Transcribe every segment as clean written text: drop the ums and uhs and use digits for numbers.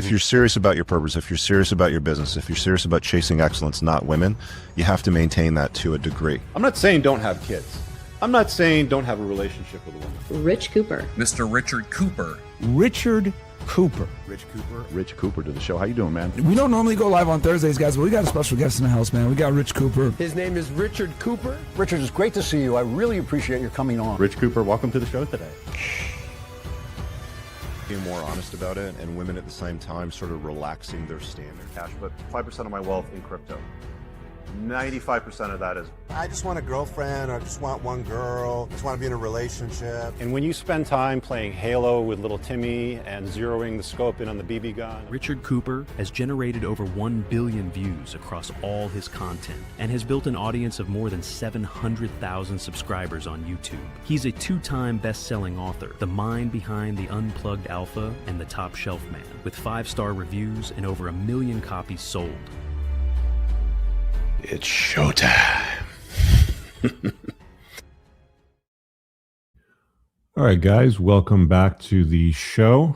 If you're serious about your purpose, if you're serious about your business, if you're serious about chasing excellence, not women, you have to maintain that to a degree. I'm not saying don't have kids. I'm not saying don't have a relationship with a woman. Rich Cooper. Mr. Richard Cooper. Richard Cooper. Rich Cooper. Rich Cooper to the show. How you doing, man? We don't normally go live on Thursdays, guys, but we got a special guest in the house, man. We got Rich Cooper. His name is Richard Cooper. Richard, it's great to see you. I really appreciate your coming on. Rich Cooper, welcome to the show today. Being more honest about it, and women at the same time sort of relaxing their standard. Cash, but 5% of my wealth in crypto. 95% of that is. I just want a girlfriend, or I just want one girl, just want to be in a relationship. And when you spend time playing Halo with little Timmy and zeroing the scope in on the BB gun. Richard Cooper has generated over 1 billion views across all his content and has built an audience of more than 700,000 subscribers on YouTube. He's a 2-time best-selling author, the mind behind The Unplugged Alpha and The Top Shelf Man, with 5-star reviews and over 1 million copies sold. It's showtime. All right, guys, welcome back to the show.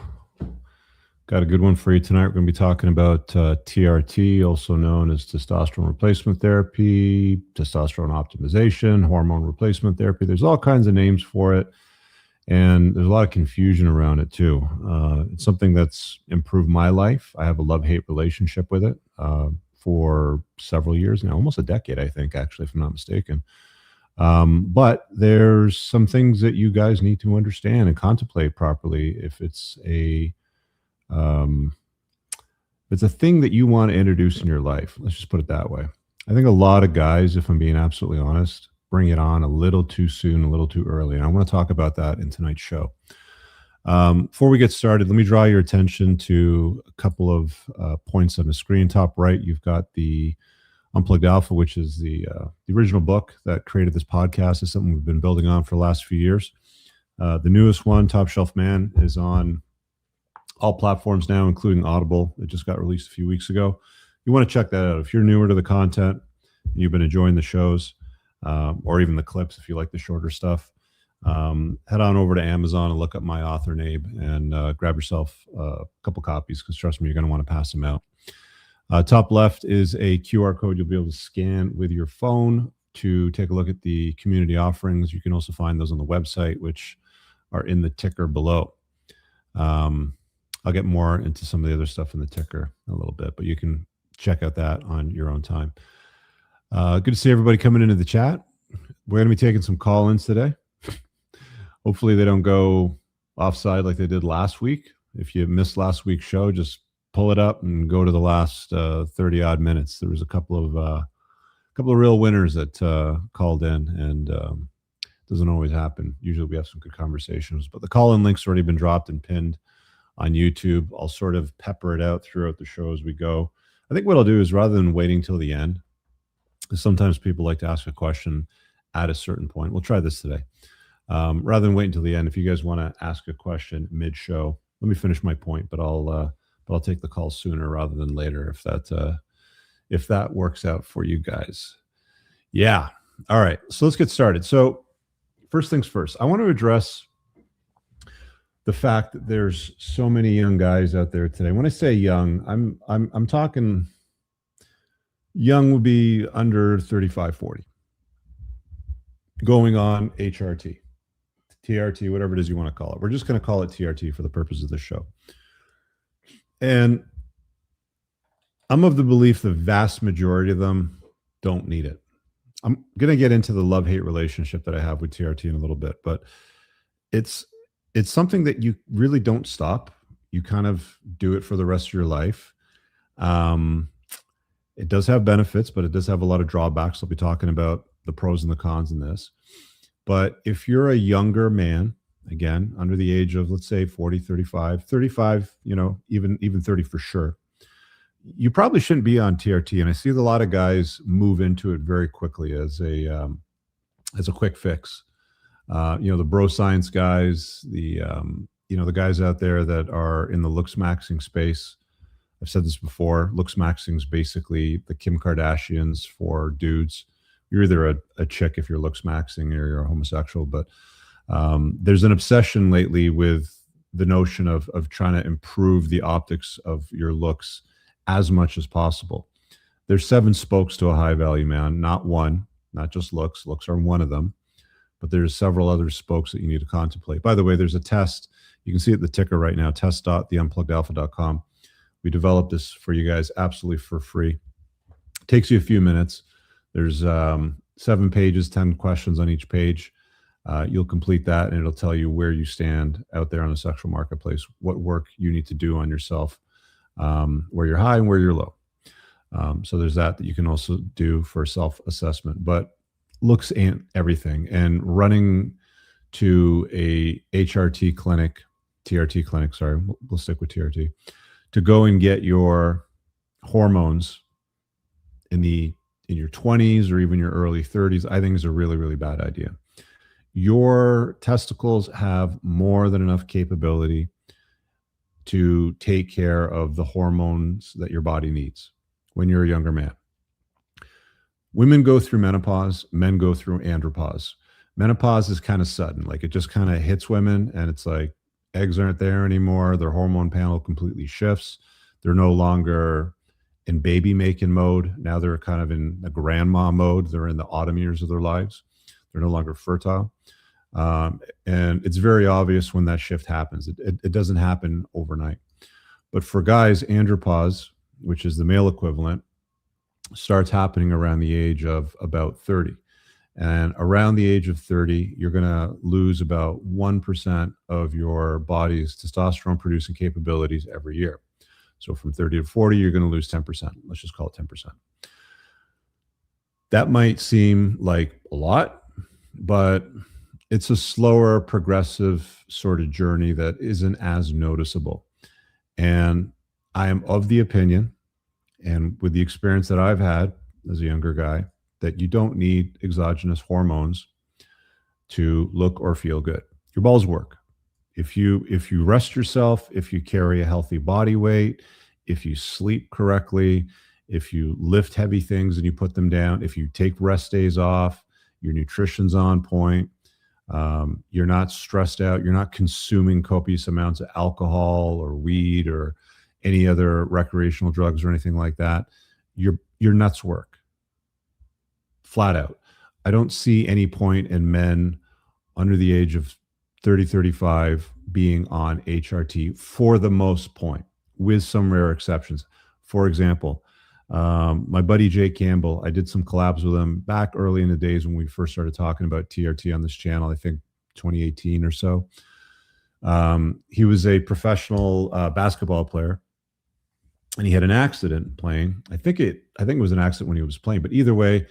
Got a good one for you tonight. We're going to be talking about TRT, also known as testosterone replacement therapy, testosterone optimization, hormone replacement therapy. There's all kinds of names for it, and there's a lot of confusion around it too. It's something that's improved my life. I have a love-hate relationship with it. For several years now, almost a decade, I think, actually, if I'm not mistaken. But there's some things that you guys need to understand and contemplate properly if it's a thing that you want to introduce in your life. Let's just put it that way. I think a lot of guys, if I'm being absolutely honest, bring it on a little too soon, a little too early. And I want to talk about that in tonight's show. Before we get started, let me draw your attention to a couple of points on the screen. Top right, you've got the Unplugged Alpha, which is the original book that created this podcast. It's something we've been building on for the last few years. The newest one, Top Shelf Man, is on all platforms now, including Audible. It just got released a few weeks ago. You want to check that out. If you're newer to the content and you've been enjoying the shows, or even the clips if you like the shorter stuff, head on over to Amazon and look up my author name and grab yourself a couple copies, because trust me, you're going to want to pass them out. Top left is a QR code you'll be able to scan with your phone to take a look at the community offerings. You can also find those on the website, which are in the ticker below. I'll get more into some of the other stuff in the ticker in a little bit, but you can check out that on your own time. Good to see everybody coming into the chat. We're going to be taking some call-ins today. Hopefully they don't go offside like they did last week. If you missed last week's show, just pull it up and go to the last 30 odd minutes. There was a couple of real winners that called in, and doesn't always happen. Usually we have some good conversations, but the call-in link's already been dropped and pinned on YouTube. I'll sort of pepper it out throughout the show as we go. I think what I'll do is, rather than waiting till the end, because sometimes people like to ask a question at a certain point. We'll try this today. Rather than wait until the end, if you guys want to ask a question mid-show, let me finish my point, but I'll take the call sooner rather than later if that works out for you guys. Yeah. All right. So let's get started. So first things first, I want to address the fact that there's so many young guys out there today. When I say young, I'm talking young would be under 35, 40, going on HRT. TRT, whatever it is you want to call it. We're just going to call it TRT for the purpose of this show. And I'm of the belief the vast majority of them don't need it. I'm going to get into the love-hate relationship that I have with TRT in a little bit, but it's something that you really don't stop. You kind of do it for the rest of your life. It does have benefits, but it does have a lot of drawbacks. I'll be talking about the pros and the cons in this. But if you're a younger man, again, under the age of, let's say 40, 35, even 30 for sure, you probably shouldn't be on TRT. And I see a lot of guys move into it very quickly as a quick fix. The bro science guys, the guys out there that are in the looks maxing space. I've said this before, looks maxing is basically the Kim Kardashians for dudes. You're either a chick if you're looks maxing or you're a homosexual, but there's an obsession lately with the notion of trying to improve the optics of your looks as much as possible. There's 7 spokes to a high value man, not one, not just looks. Looks are one of them, but there's several other spokes that you need to contemplate. By the way, there's a test. You can see it the ticker right now, test.theunpluggedalpha.com. We developed this for you guys absolutely for free. It takes you a few minutes. There's 7 pages, 10 questions on each page. You'll complete that and it'll tell you where you stand out there on the sexual marketplace, what work you need to do on yourself, where you're high and where you're low. So there's that you can also do for self-assessment, but looks ain't everything. And running to a HRT clinic, TRT clinic, sorry, we'll stick with TRT, to go and get your hormones in your 20s or even your early 30s, I think is a really, really bad idea. Your testicles have more than enough capability to take care of the hormones that your body needs when you're a younger man. Women go through menopause, men go through andropause. Menopause is kind of sudden, like it just kind of hits women and it's like eggs aren't there anymore. Their hormone panel completely shifts. They're no longer in baby making mode. Now they're kind of in a grandma mode. They're in the autumn years of their lives. They're no longer fertile. And it's very obvious when that shift happens. It doesn't happen overnight. But for guys, andropause, which is the male equivalent, starts happening around the age of about 30. And around the age of 30, you're going to lose about 1% of your body's testosterone producing capabilities every year. So from 30 to 40, you're going to lose 10%. Let's just call it 10%. That might seem like a lot, but it's a slower, progressive sort of journey that isn't as noticeable. And I am of the opinion, and with the experience that I've had as a younger guy, that you don't need exogenous hormones to look or feel good. Your balls work. If you rest yourself, if you carry a healthy body weight, if you sleep correctly, if you lift heavy things and you put them down, if you take rest days off, your nutrition's on point, you're not stressed out, you're not consuming copious amounts of alcohol or weed or any other recreational drugs or anything like that, your nuts work. Flat out. I don't see any point in men under the age of 30, 35 being on HRT for the most point, with some rare exceptions. For example, my buddy Jake Campbell, I did some collabs with him back early in the days when we first started talking about TRT on this channel, I think 2018 or so. He was a professional basketball player, and he had an accident playing. I think it was an accident when he was playing, but either way,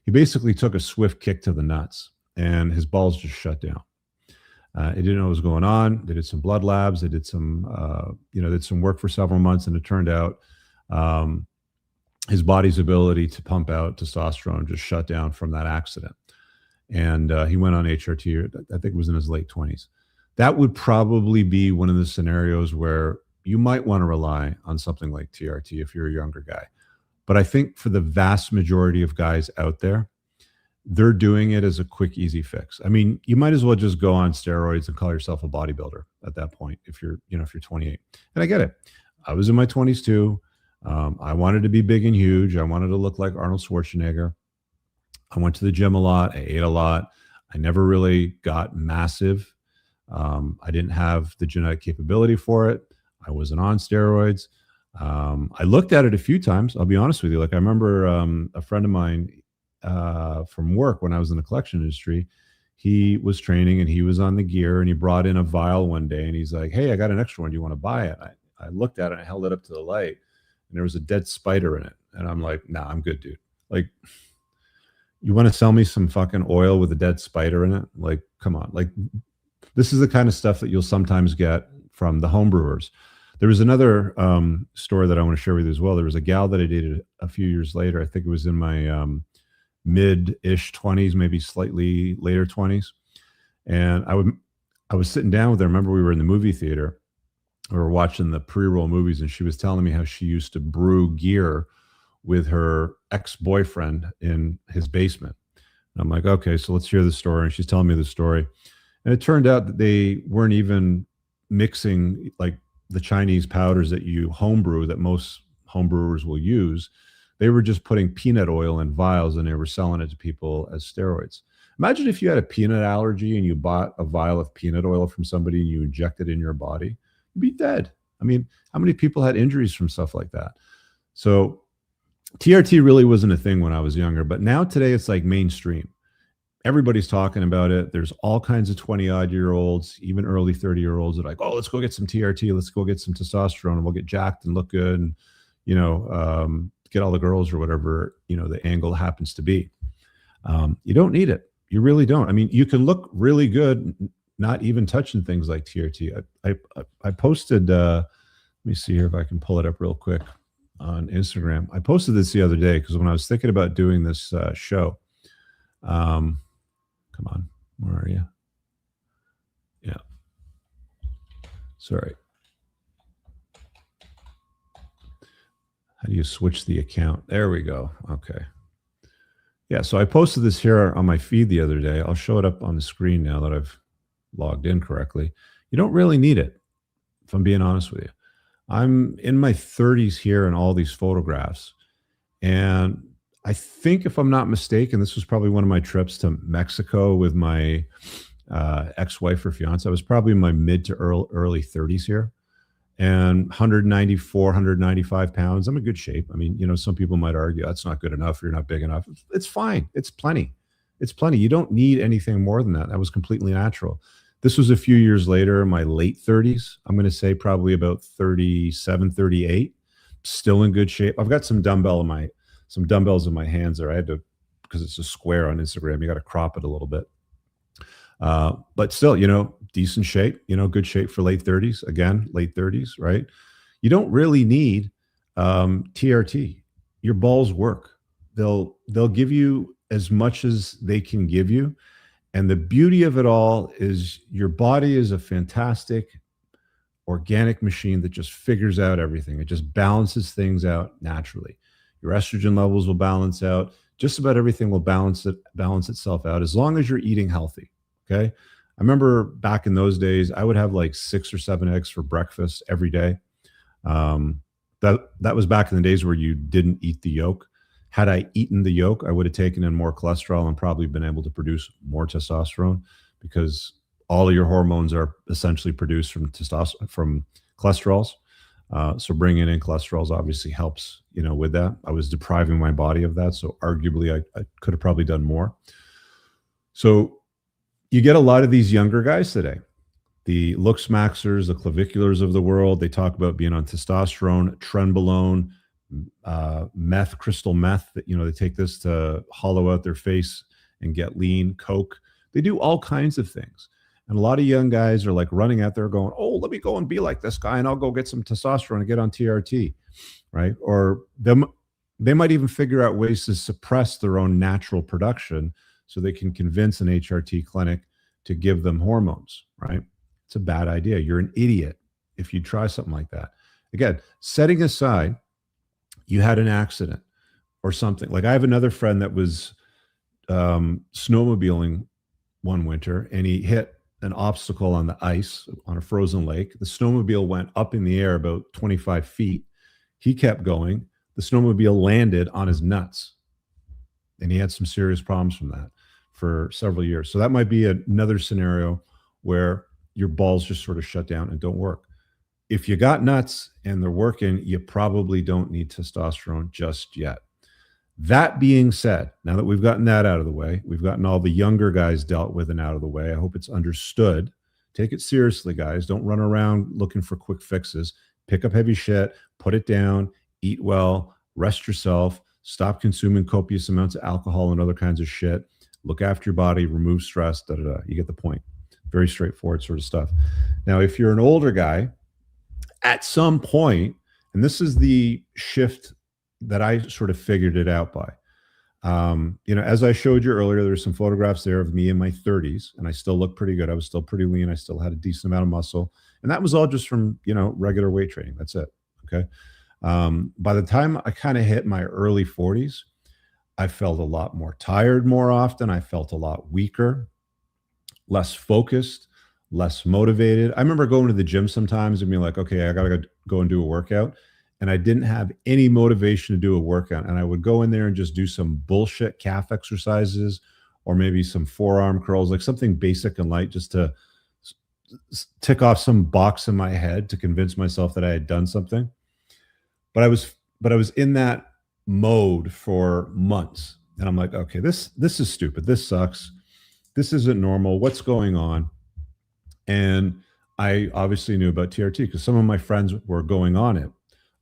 he basically took a swift kick to the nuts and his balls just shut down. He didn't know what was going on. They did some blood labs. They did some, did some work for several months, and it turned out his body's ability to pump out testosterone just shut down from that accident. And he went on HRT, I think it was in his late 20s. That would probably be one of the scenarios where you might want to rely on something like TRT if you're a younger guy. But I think for the vast majority of guys out there, they're doing it as a quick, easy fix. I mean, you might as well just go on steroids and call yourself a bodybuilder at that point if you're 28. And I get it. I was in my 20s too. I wanted to be big and huge. I wanted to look like Arnold Schwarzenegger. I went to the gym a lot. I ate a lot. I never really got massive. I didn't have the genetic capability for it. I wasn't on steroids. I looked at it a few times. I'll be honest with you. Like I remember a friend of mine from work when I was in the collection industry, he was training and he was on the gear and he brought in a vial one day and he's like, "Hey, I got an extra one. Do you want to buy it?" I looked at it and I held it up to the light and there was a dead spider in it. And I'm like, "Nah, I'm good, dude. Like, you want to sell me some fucking oil with a dead spider in it? Like, come on." Like, this is the kind of stuff that you'll sometimes get from the home brewers. There was another story that I want to share with you as well. There was a gal that I dated a few years later. I think it was in my mid-ish 20s, maybe slightly later 20s. And I was sitting down with her. I remember we were in the movie theater. We were watching the pre-roll movies, and she was telling me how she used to brew gear with her ex-boyfriend in his basement. And I'm like, okay, so let's hear the story. And she's telling me the story. And it turned out that they weren't even mixing like the Chinese powders that you homebrew that most homebrewers will use. They were just putting peanut oil in vials and they were selling it to people as steroids. Imagine if you had a peanut allergy and you bought a vial of peanut oil from somebody and you inject it in your body, you'd be dead. I mean, how many people had injuries from stuff like that? So TRT really wasn't a thing when I was younger, but now today it's like mainstream. Everybody's talking about it. There's all kinds of 20-odd-year-olds, even early 30-year-olds that are like, oh, let's go get some TRT. Let's go get some testosterone and we'll get jacked and look good and, get all the girls or whatever, the angle happens to be. You don't need it. You really don't. I mean, you can look really good not even touching things like TRT. I posted, let me see here if I can pull it up real quick on Instagram. I posted this the other day because when I was thinking about doing this show, come on, where are you? Yeah. Sorry. How do you switch the account? There we go. Okay. Yeah, so I posted this here on my feed the other day. I'll show it up on the screen now that I've logged in correctly. You don't really need it, if I'm being honest with you. I'm in my 30s here in all these photographs. And I think, if I'm not mistaken, this was probably one of my trips to Mexico with my ex-wife or fiance. I was probably in my mid to early 30s here. And 194, 195 pounds. I'm in good shape. I mean, some people might argue that's not good enough. You're not big enough. It's fine. It's plenty. It's plenty. You don't need anything more than that. That was completely natural. This was a few years later, in my late 30s. I'm going to say probably about 37, 38. Still in good shape. I've got some dumbbells in my hands there. I had to, because it's a square on Instagram, you got to crop it a little bit. But still, decent shape, good shape for late 30s. Again, late 30s, right? You don't really need TRT. Your balls work. They'll give you as much as they can give you. And the beauty of it all is your body is a fantastic organic machine that just figures out everything. It just balances things out naturally. Your estrogen levels will balance out. Just about everything will balance itself out as long as you're eating healthy. Okay. I remember back in those days, I would have like 6 or 7 eggs for breakfast every day. That was back in the days where you didn't eat the yolk. Had I eaten the yolk, I would have taken in more cholesterol and probably been able to produce more testosterone, because all of your hormones are essentially produced from cholesterols. So bringing in cholesterols obviously helps, with that. I was depriving my body of that. So arguably I could have probably done more. So you get a lot of these younger guys today, the Lux Maxers, the Claviculars of the world. They talk about being on testosterone, trenbolone, meth, crystal meth. That they take this to hollow out their face and get lean. Coke. They do all kinds of things, and a lot of young guys are like running out there going, "Oh, let me go and be like this guy, and I'll go get some testosterone and get on TRT," right? Or they might even figure out ways to suppress their own natural production, so they can convince an HRT clinic to give them hormones, right? It's a bad idea. You're an idiot if you try something like that. Again, setting aside, you had an accident or something. Like I have another friend that was snowmobiling one winter, and he hit an obstacle on the ice on a frozen lake. The snowmobile went up in the air about 25 feet. He kept going. The snowmobile landed on his nuts, and he had some serious problems from that for several years. So that might be another scenario where your balls just sort of shut down and don't work. If you got nuts and they're working, you probably don't need testosterone just yet. That being said, now that we've gotten that out of the way, we've gotten all the younger guys dealt with and out of the way. I hope it's understood. Take it seriously, guys. Don't run around looking for quick fixes. Pick up heavy shit, put it down, eat well, rest yourself, stop consuming copious amounts of alcohol and other kinds of shit. Look after your body, remove stress, You get the point. Very straightforward sort of stuff. Now, if you're an older guy, at some point, and this is the shift that I sort of figured it out by. As I showed you earlier, there's some photographs there of me in my 30s, and I still look pretty good. I was still pretty lean. I still had a decent amount of muscle. And that was all just from, regular weight training. That's it. Okay. By the time I kind of hit my early 40s, I felt a lot more tired more often. I felt a lot weaker, less focused, less motivated. I remember going to the gym sometimes and being like, okay, I gotta go and do a workout. And I didn't have any motivation to do a workout. And I would go in there and just do some bullshit calf exercises or maybe some forearm curls, like something basic and light, just to tick off some box in my head to convince myself that I had done something. But I was in that mode for months. And I'm like, okay, this is stupid. This sucks. This isn't normal. What's going on? And I obviously knew about TRT because some of my friends were going on it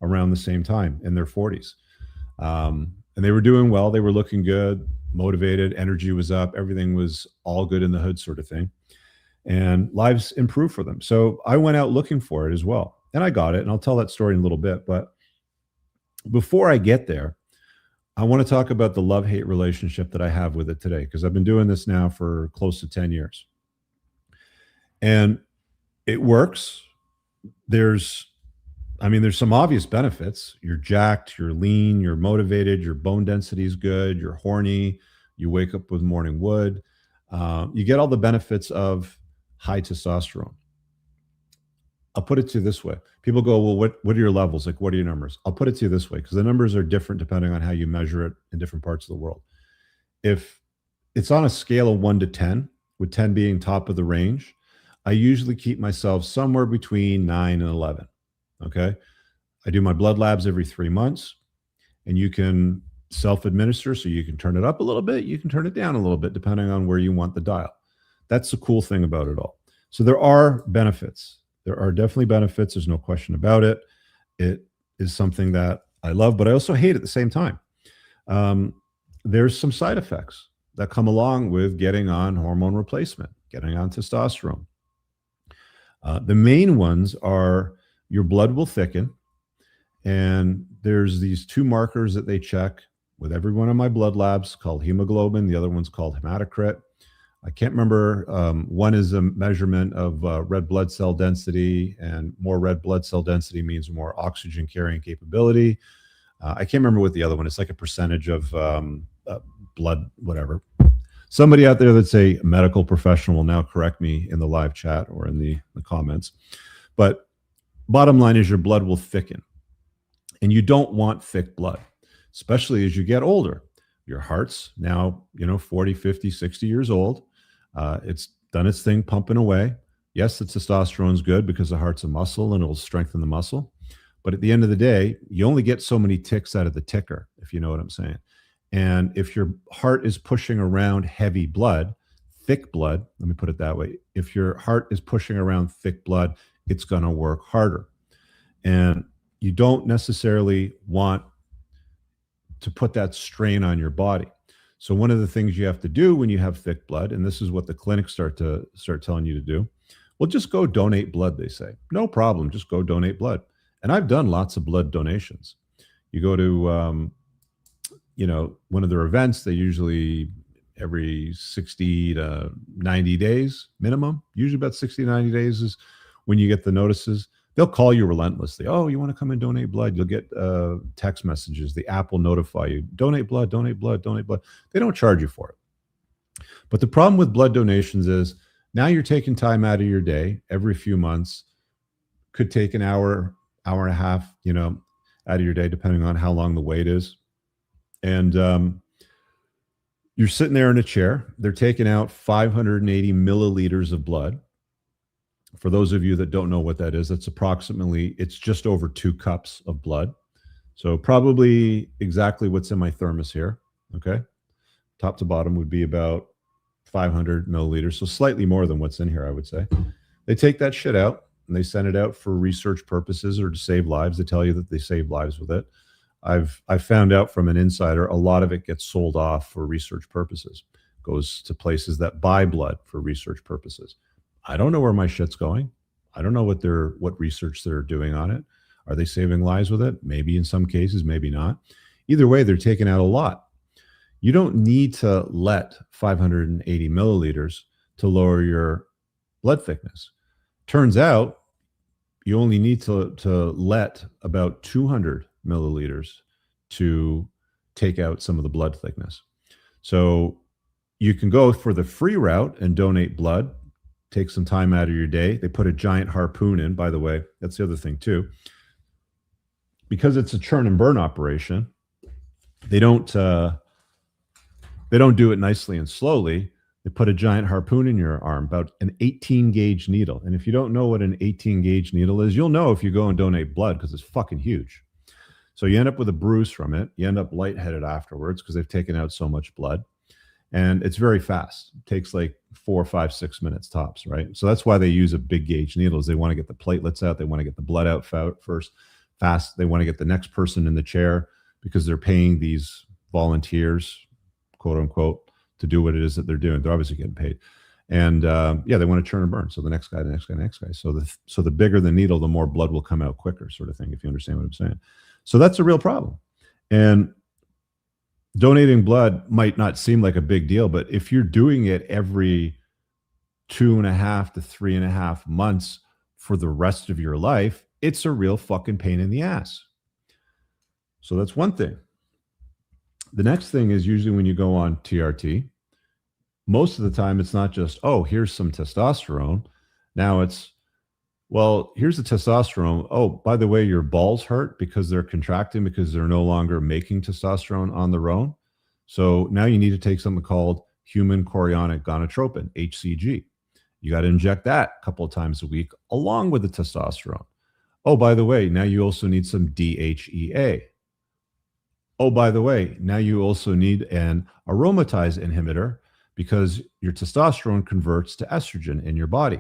around the same time in their 40s. And they were doing well. They were looking good, motivated, energy was up. Everything was all good in the hood sort of thing. And lives improved for them. So I went out looking for it as well. And I got it. And I'll tell that story in a little bit. But before I get there, I want to talk about the love-hate relationship that I have with it today, because I've been doing this now for close to 10 years. And it works. There's some obvious benefits. You're jacked, you're lean, you're motivated, your bone density is good, you're horny, you wake up with morning wood. You get all the benefits of high testosterone. I'll put it to you this way. People go, well, what are your levels? Like, what are your numbers? I'll put it to you this way, because the numbers are different depending on how you measure it in different parts of the world. If it's on a scale of 1 to 10, with 10 being top of the range, I usually keep myself somewhere between 9 and 11. Okay. I do my blood labs every 3 months, and you can self-administer. So you can turn it up a little bit. You can turn it down a little bit, depending on where you want the dial. That's the cool thing about it all. So there are benefits. There are definitely benefits. There's no question about it. It is something that I love, but I also hate at the same time. There's some side effects that come along with getting on hormone replacement, getting on testosterone. The main ones are your blood will thicken, and there's these 2 markers that they check with every one of my blood labs called hemoglobin. The other one's called hematocrit. I can't remember. One is a measurement of red blood cell density, and more red blood cell density means more oxygen carrying capability. I can't remember what the other one is. It's like a percentage of blood, whatever. Somebody out there that's a medical professional will now correct me in the live chat or in the comments. But bottom line is your blood will thicken, and you don't want thick blood, especially as you get older. Your heart's now, 40, 50, 60 years old. It's done its thing pumping away. Yes, the testosterone's good because the heart's a muscle and it'll strengthen the muscle. But at the end of the day, you only get so many ticks out of the ticker, if you know what I'm saying. And if your heart is pushing around heavy blood, thick blood, let me put it that way. If your heart is pushing around thick blood, it's going to work harder. And you don't necessarily want to put that strain on your body. So one of the things you have to do when you have thick blood, and this is what the clinics start telling you to do, well, just go donate blood, they say. No problem, just go donate blood. And I've done lots of blood donations. You go to, one of their events, they usually every 60 to 90 days minimum, usually about 60 to 90 days is when you get the notices. They'll call you relentlessly. Oh, you want to come and donate blood? You'll get text messages. The app will notify you. Donate blood, donate blood, donate blood. They don't charge you for it. But the problem with blood donations is now you're taking time out of your day every few months. Could take an hour, hour and a half, out of your day, depending on how long the wait is. And you're sitting there in a chair. They're taking out 580 milliliters of blood. For those of you that don't know what that is, it's just over 2 cups of blood. So probably exactly what's in my thermos here. Okay. Top to bottom would be about 500 milliliters. So slightly more than what's in here, I would say. They take that shit out and they send it out for research purposes or to save lives. They tell you that they save lives with it. I've found out from an insider, a lot of it gets sold off for research purposes, goes to places that buy blood for research purposes. I don't know where my shit's going. I don't know what research they're doing on it. Are they saving lives with it? Maybe in some cases, maybe not. Either way, they're taking out a lot. You don't need to let 580 milliliters to lower your blood thickness. Turns out you only need to let about 200 milliliters to take out some of the blood thickness. So you can go for the free route and donate blood, take some time out of your day. They put a giant harpoon in, by the way. That's the other thing too. Because it's a churn and burn operation, they don't do it nicely and slowly. They put a giant harpoon in your arm, about an 18 gauge needle. And if you don't know what an 18 gauge needle is, you'll know if you go and donate blood, because it's fucking huge. So you end up with a bruise from it. You end up lightheaded afterwards because they've taken out so much blood. And it's very fast. It takes like 4, 5, 6 minutes tops, right? So that's why they use a big gauge needle, is they want to get the platelets out. They want to get the blood out first, fast. They want to get the next person in the chair, because they're paying these volunteers, quote unquote, to do what it is that they're doing. They're obviously getting paid. And yeah, they want to churn and burn. So the next guy, the next guy, the next guy. So the bigger the needle, the more blood will come out quicker, sort of thing, if you understand what I'm saying. So that's a real problem. And donating blood might not seem like a big deal, but if you're doing it every 2.5 to 3.5 months for the rest of your life, it's a real fucking pain in the ass. So that's one thing. The next thing is, usually when you go on TRT, most of the time it's not just, oh, here's some testosterone. Now it's, well, here's the testosterone. Oh, by the way, your balls hurt because they're contracting, because they're no longer making testosterone on their own. So now you need to take something called human chorionic gonadotropin, HCG. You got to inject that a couple of times a week along with the testosterone. Oh, by the way, now you also need some DHEA. Oh, by the way, now you also need an aromatase inhibitor, because your testosterone converts to estrogen in your body.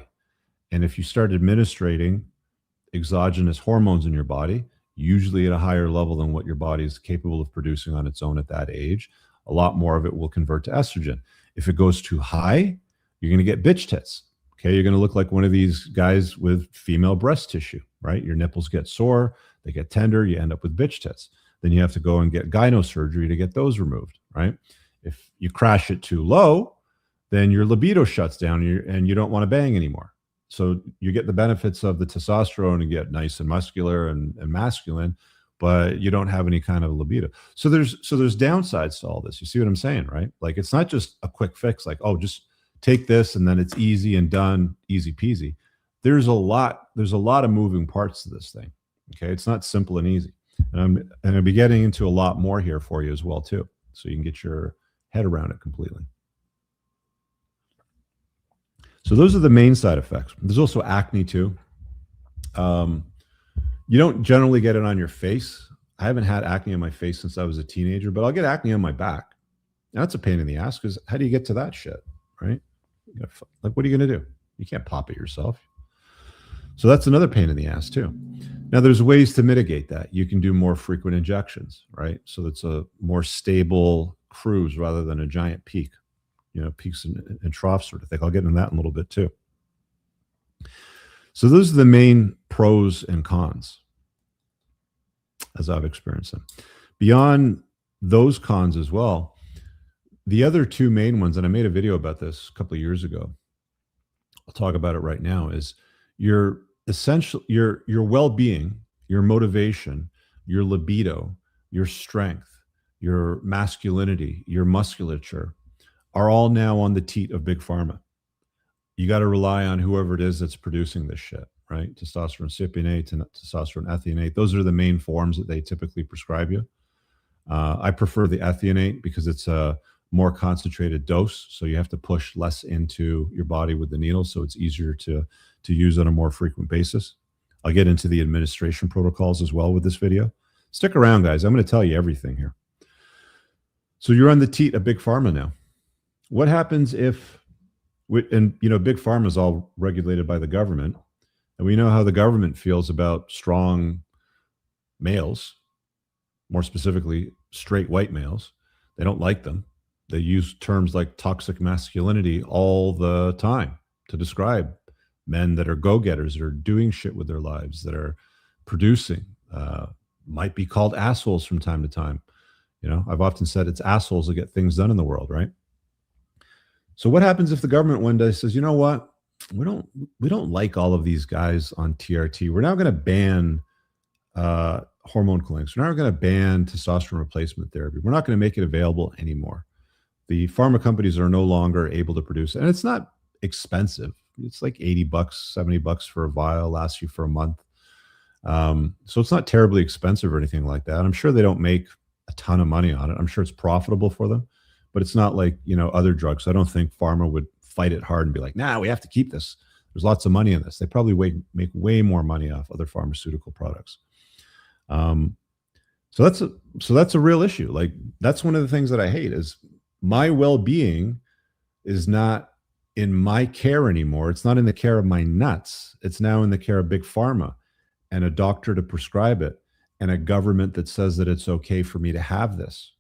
And if you start administrating exogenous hormones in your body, usually at a higher level than what your body is capable of producing on its own at that age, a lot more of it will convert to estrogen. If it goes too high, you're going to get bitch tits. Okay, you're going to look like one of these guys with female breast tissue, right? Your nipples get sore, they get tender, you end up with bitch tits. Then you have to go and get gyno surgery to get those removed, right? If you crash it too low, then your libido shuts down and you don't want to bang anymore. So you get the benefits of the testosterone and get nice and muscular and masculine, but you don't have any kind of libido. So there's downsides to all this. You see what I'm saying, right? Like, it's not just a quick fix, like, oh, just take this and then it's easy and done, easy peasy. There's a lot of moving parts to this thing. Okay, it's not simple and easy. And I'll be getting into a lot more here for you as well too, so you can get your head around it completely. So those are the main side effects. There's also acne too. You don't generally get it on your face. I haven't had acne on my face since I was a teenager, but I'll get acne on my back. Now, that's a pain in the ass, because how do you get to that shit, right? Like, what are you going to do? You can't pop it yourself. So that's another pain in the ass too. Now, there's ways to mitigate that. You can do more frequent injections, right? So that's a more stable cruise rather than a giant peak, peaks and troughs sort of thing. I'll get into that in a little bit too. So those are the main pros and cons as I've experienced them. Beyond those cons as well, the other two main ones, and I made a video about this a couple of years ago, I'll talk about it right now, is your well-being, your motivation, your libido, your strength, your masculinity, your musculature are all now on the teat of big pharma. You got to rely on whoever it is that's producing this shit, right? Testosterone cypionate and testosterone ethionate. Those are the main forms that they typically prescribe you. I prefer the ethionate because it's a more concentrated dose, so you have to push less into your body with the needle, so it's easier to use on a more frequent basis. I'll get into the administration protocols as well with this video. Stick around, guys. I'm going to tell you everything here. So you're on the teat of big pharma now. What happens if, and big pharma is all regulated by the government, and we know how the government feels about strong males, more specifically straight white males. They don't like them. They use terms like toxic masculinity all the time to describe men that are go-getters, that are doing shit with their lives, that are producing, might be called assholes from time to time. I've often said it's assholes that get things done in the world, right? So what happens if the government one day says, you know what, we don't like all of these guys on TRT. We're now going to ban hormone clinics. We're now going to ban testosterone replacement therapy. We're not going to make it available anymore. The pharma companies are no longer able to produce it. And it's not expensive. it's like $80, $70 for a vial, lasts you for a month. So it's not terribly expensive or anything like that. I'm sure they don't make a ton of money on it. I'm sure it's profitable for them, but it's not like, other drugs. I don't think pharma would fight it hard and be like, nah, we have to keep this. There's lots of money in this. They probably make way more money off other pharmaceutical products. So that's a real issue. Like, that's one of the things that I hate is my well-being is not in my care anymore. It's not in the care of my nuts. It's now in the care of big pharma and a doctor to prescribe it and a government that says that it's okay for me to have this.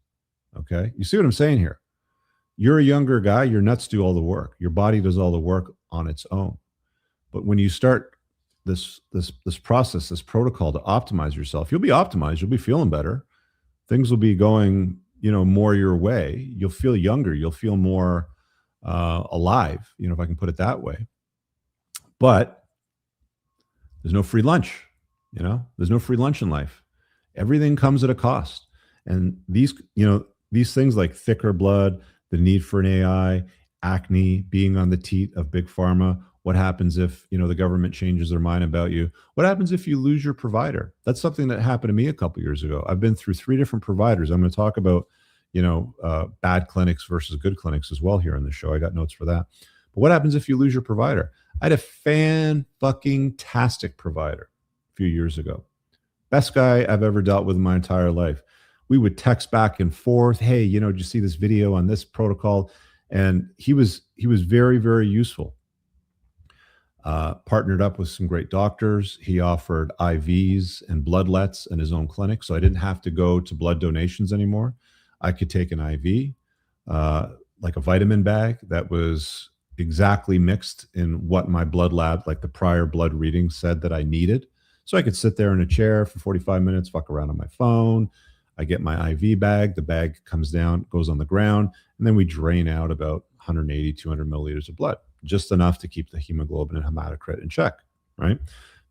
Okay. You see what I'm saying here? You're a younger guy, your nuts do all the work. Your body does all the work on its own. But when you start this process, this protocol to optimize yourself, you'll be optimized. You'll be feeling better. Things will be going, more your way. You'll feel younger. You'll feel more alive, if I can put it that way. But there's no free lunch. There's no free lunch in life. Everything comes at a cost. And these things like thicker blood, the need for an AI, acne, being on the teat of big pharma. What happens if, the government changes their mind about you? What happens if you lose your provider? That's something that happened to me a couple years ago. I've been through 3 different providers. I'm going to talk about, bad clinics versus good clinics as well here on the show. I got notes for that. But what happens if you lose your provider? I had a fan-fucking-tastic provider a few years ago. Best guy I've ever dealt with in my entire life. We would text back and forth. Hey, did you see this video on this protocol? And he was very, very useful. Partnered up with some great doctors. He offered IVs and bloodlets in his own clinic. So I didn't have to go to blood donations anymore. I could take an IV, like a vitamin bag that was exactly mixed in what my blood lab, like the prior blood reading said that I needed. So I could sit there in a chair for 45 minutes, fuck around on my phone. I get my IV bag. The bag comes down, goes on the ground, and then we drain out about 180, 200 milliliters of blood, just enough to keep the hemoglobin and hematocrit in check, right?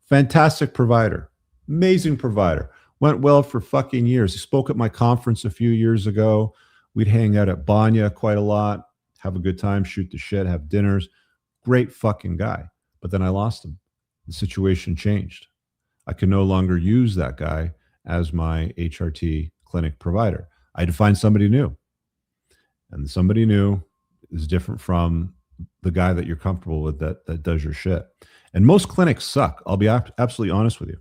Fantastic provider, amazing provider. Went well for fucking years. He spoke at my conference a few years ago. We'd hang out at Banya quite a lot, have a good time, shoot the shit, have dinners. Great fucking guy. But then I lost him. The situation changed. I could no longer use that guy as my HRT clinic provider. I had to find somebody new. And somebody new is different from the guy that you're comfortable with that does your shit. And most clinics suck. I'll be absolutely honest with you.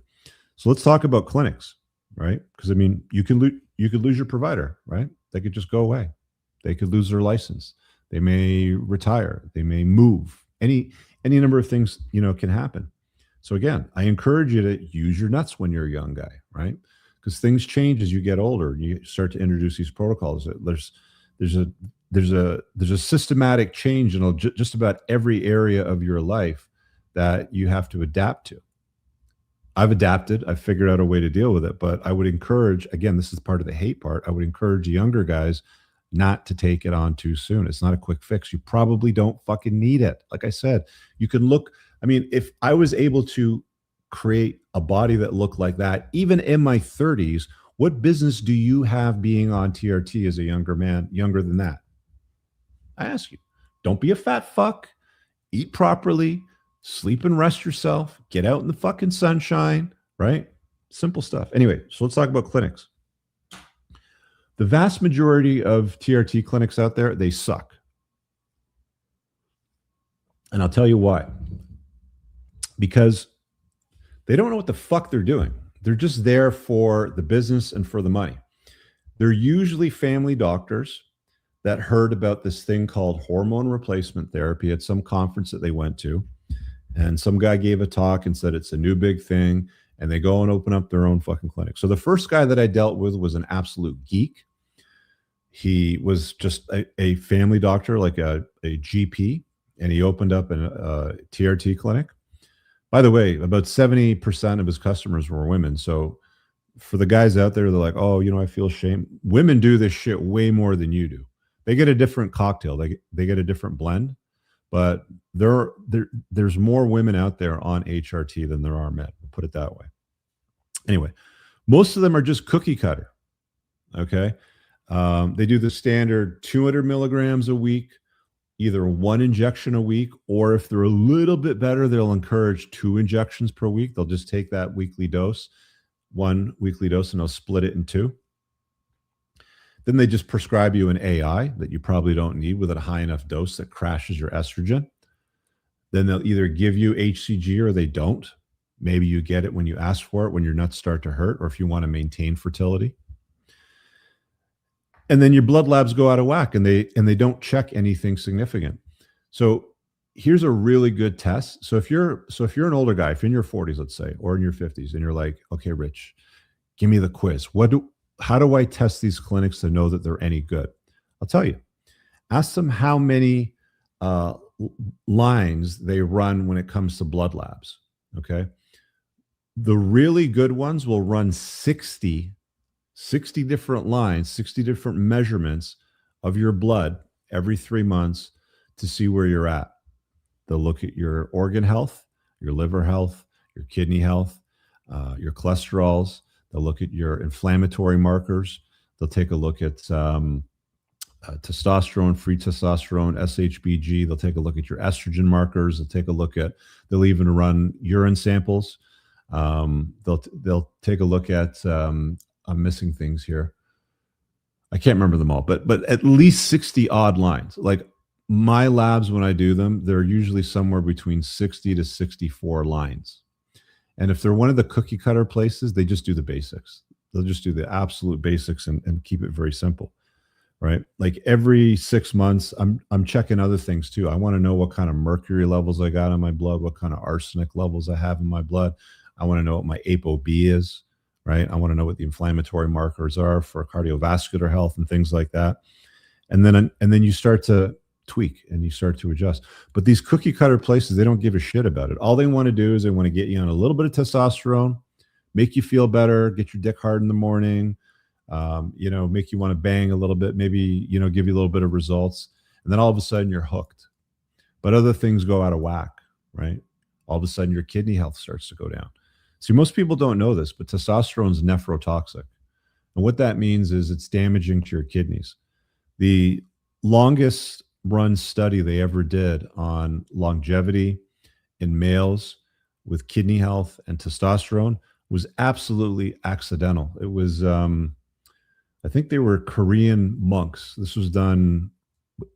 So let's talk about clinics, right? Because you could lose your provider, right? They could just go away. They could lose their license. They may retire. They may move. Any number of things, can happen. So again, I encourage you to use your nuts when you're a young guy, right? Because things change as you get older and you start to introduce these protocols. There's a systematic change in just about every area of your life that you have to adapt to. I've adapted. I've figured out a way to deal with it. But I would encourage, again, this is part of the hate part. I would encourage younger guys not to take it on too soon. It's not a quick fix. You probably don't fucking need it. Like I said, you can look. If I was able to create a body that looked like that, even in my 30s, what business do you have being on TRT as a younger man, younger than that? I ask you, don't be a fat fuck, eat properly, sleep and rest yourself, get out in the fucking sunshine, right? Simple stuff. Anyway, so let's talk about clinics. The vast majority of TRT clinics out there, they suck. And I'll tell you why. Because they don't know what the fuck they're doing. They're just there for the business and for the money. They're usually family doctors that heard about this thing called hormone replacement therapy at some conference that they went to. And some guy gave a talk and said it's a new big thing. And they go and open up their own fucking clinic. So the first guy that I dealt with was an absolute geek. He was just a family doctor, like a GP. And he opened up a TRT clinic. By the way, about 70% of his customers were women. So for the guys out there, they're like, oh, I feel shame. Women do this shit way more than you do. They get a different cocktail. They get a different blend. But there's more women out there on HRT than there are men. We'll put it that way. Anyway, most of them are just cookie cutter. Okay. They do the standard 200 milligrams a week either 1 injection a week, or if they're a little bit better, they'll encourage 2 injections per week. They'll just take that weekly dose, 1 weekly dose, and they'll split it in 2. Then they just prescribe you an AI that you probably don't need with a high enough dose that crashes your estrogen. Then they'll either give you HCG or they don't. Maybe you get it when you ask for it, when your nuts start to hurt, or if you want to maintain fertility. And then your blood labs go out of whack, and they don't check anything significant. So here's a really good test. So if you're an older guy, if you're in your 40s, let's say, or in your 50s, and you're like, okay, Rich, give me the quiz. How do I test these clinics to know that they're any good? I'll tell you. Ask them how many lines they run when it comes to blood labs. Okay. The really good ones will run 60 different lines, 60 different measurements of your blood every 3 months to see where you're at. They'll look at your organ health, your liver health, your kidney health, your cholesterols. They'll look at your inflammatory markers. They'll take a look at testosterone, free testosterone, SHBG. They'll take a look at your estrogen markers. They'll even run urine samples. They'll take a look at, I'm missing things here. I can't remember them all, but at least 60 odd lines. Like my labs, when I do them, they're usually somewhere between 60 to 64 lines. And if they're one of the cookie cutter places, they just do the basics. They'll just do the absolute basics and keep it very simple, right? Like every 6 months, I'm checking other things too. I want to know what kind of mercury levels I got in my blood, what kind of arsenic levels I have in my blood. I want to know what my ApoB is, right? I want to know what the inflammatory markers are for cardiovascular health and things like that. And then you start to tweak and you start to adjust. But these cookie cutter places, they don't give a shit about it. All they want to do is they want to get you on a little bit of testosterone, make you feel better, get your dick hard in the morning, make you want to bang a little bit, maybe, give you a little bit of results. And then all of a sudden you're hooked. But other things go out of whack, right? All of a sudden your kidney health starts to go down. See, most people don't know this, but testosterone is nephrotoxic. And what that means is it's damaging to your kidneys. The longest run study they ever did on longevity in males with kidney health and testosterone was absolutely accidental. It was, I think they were Korean monks. This was done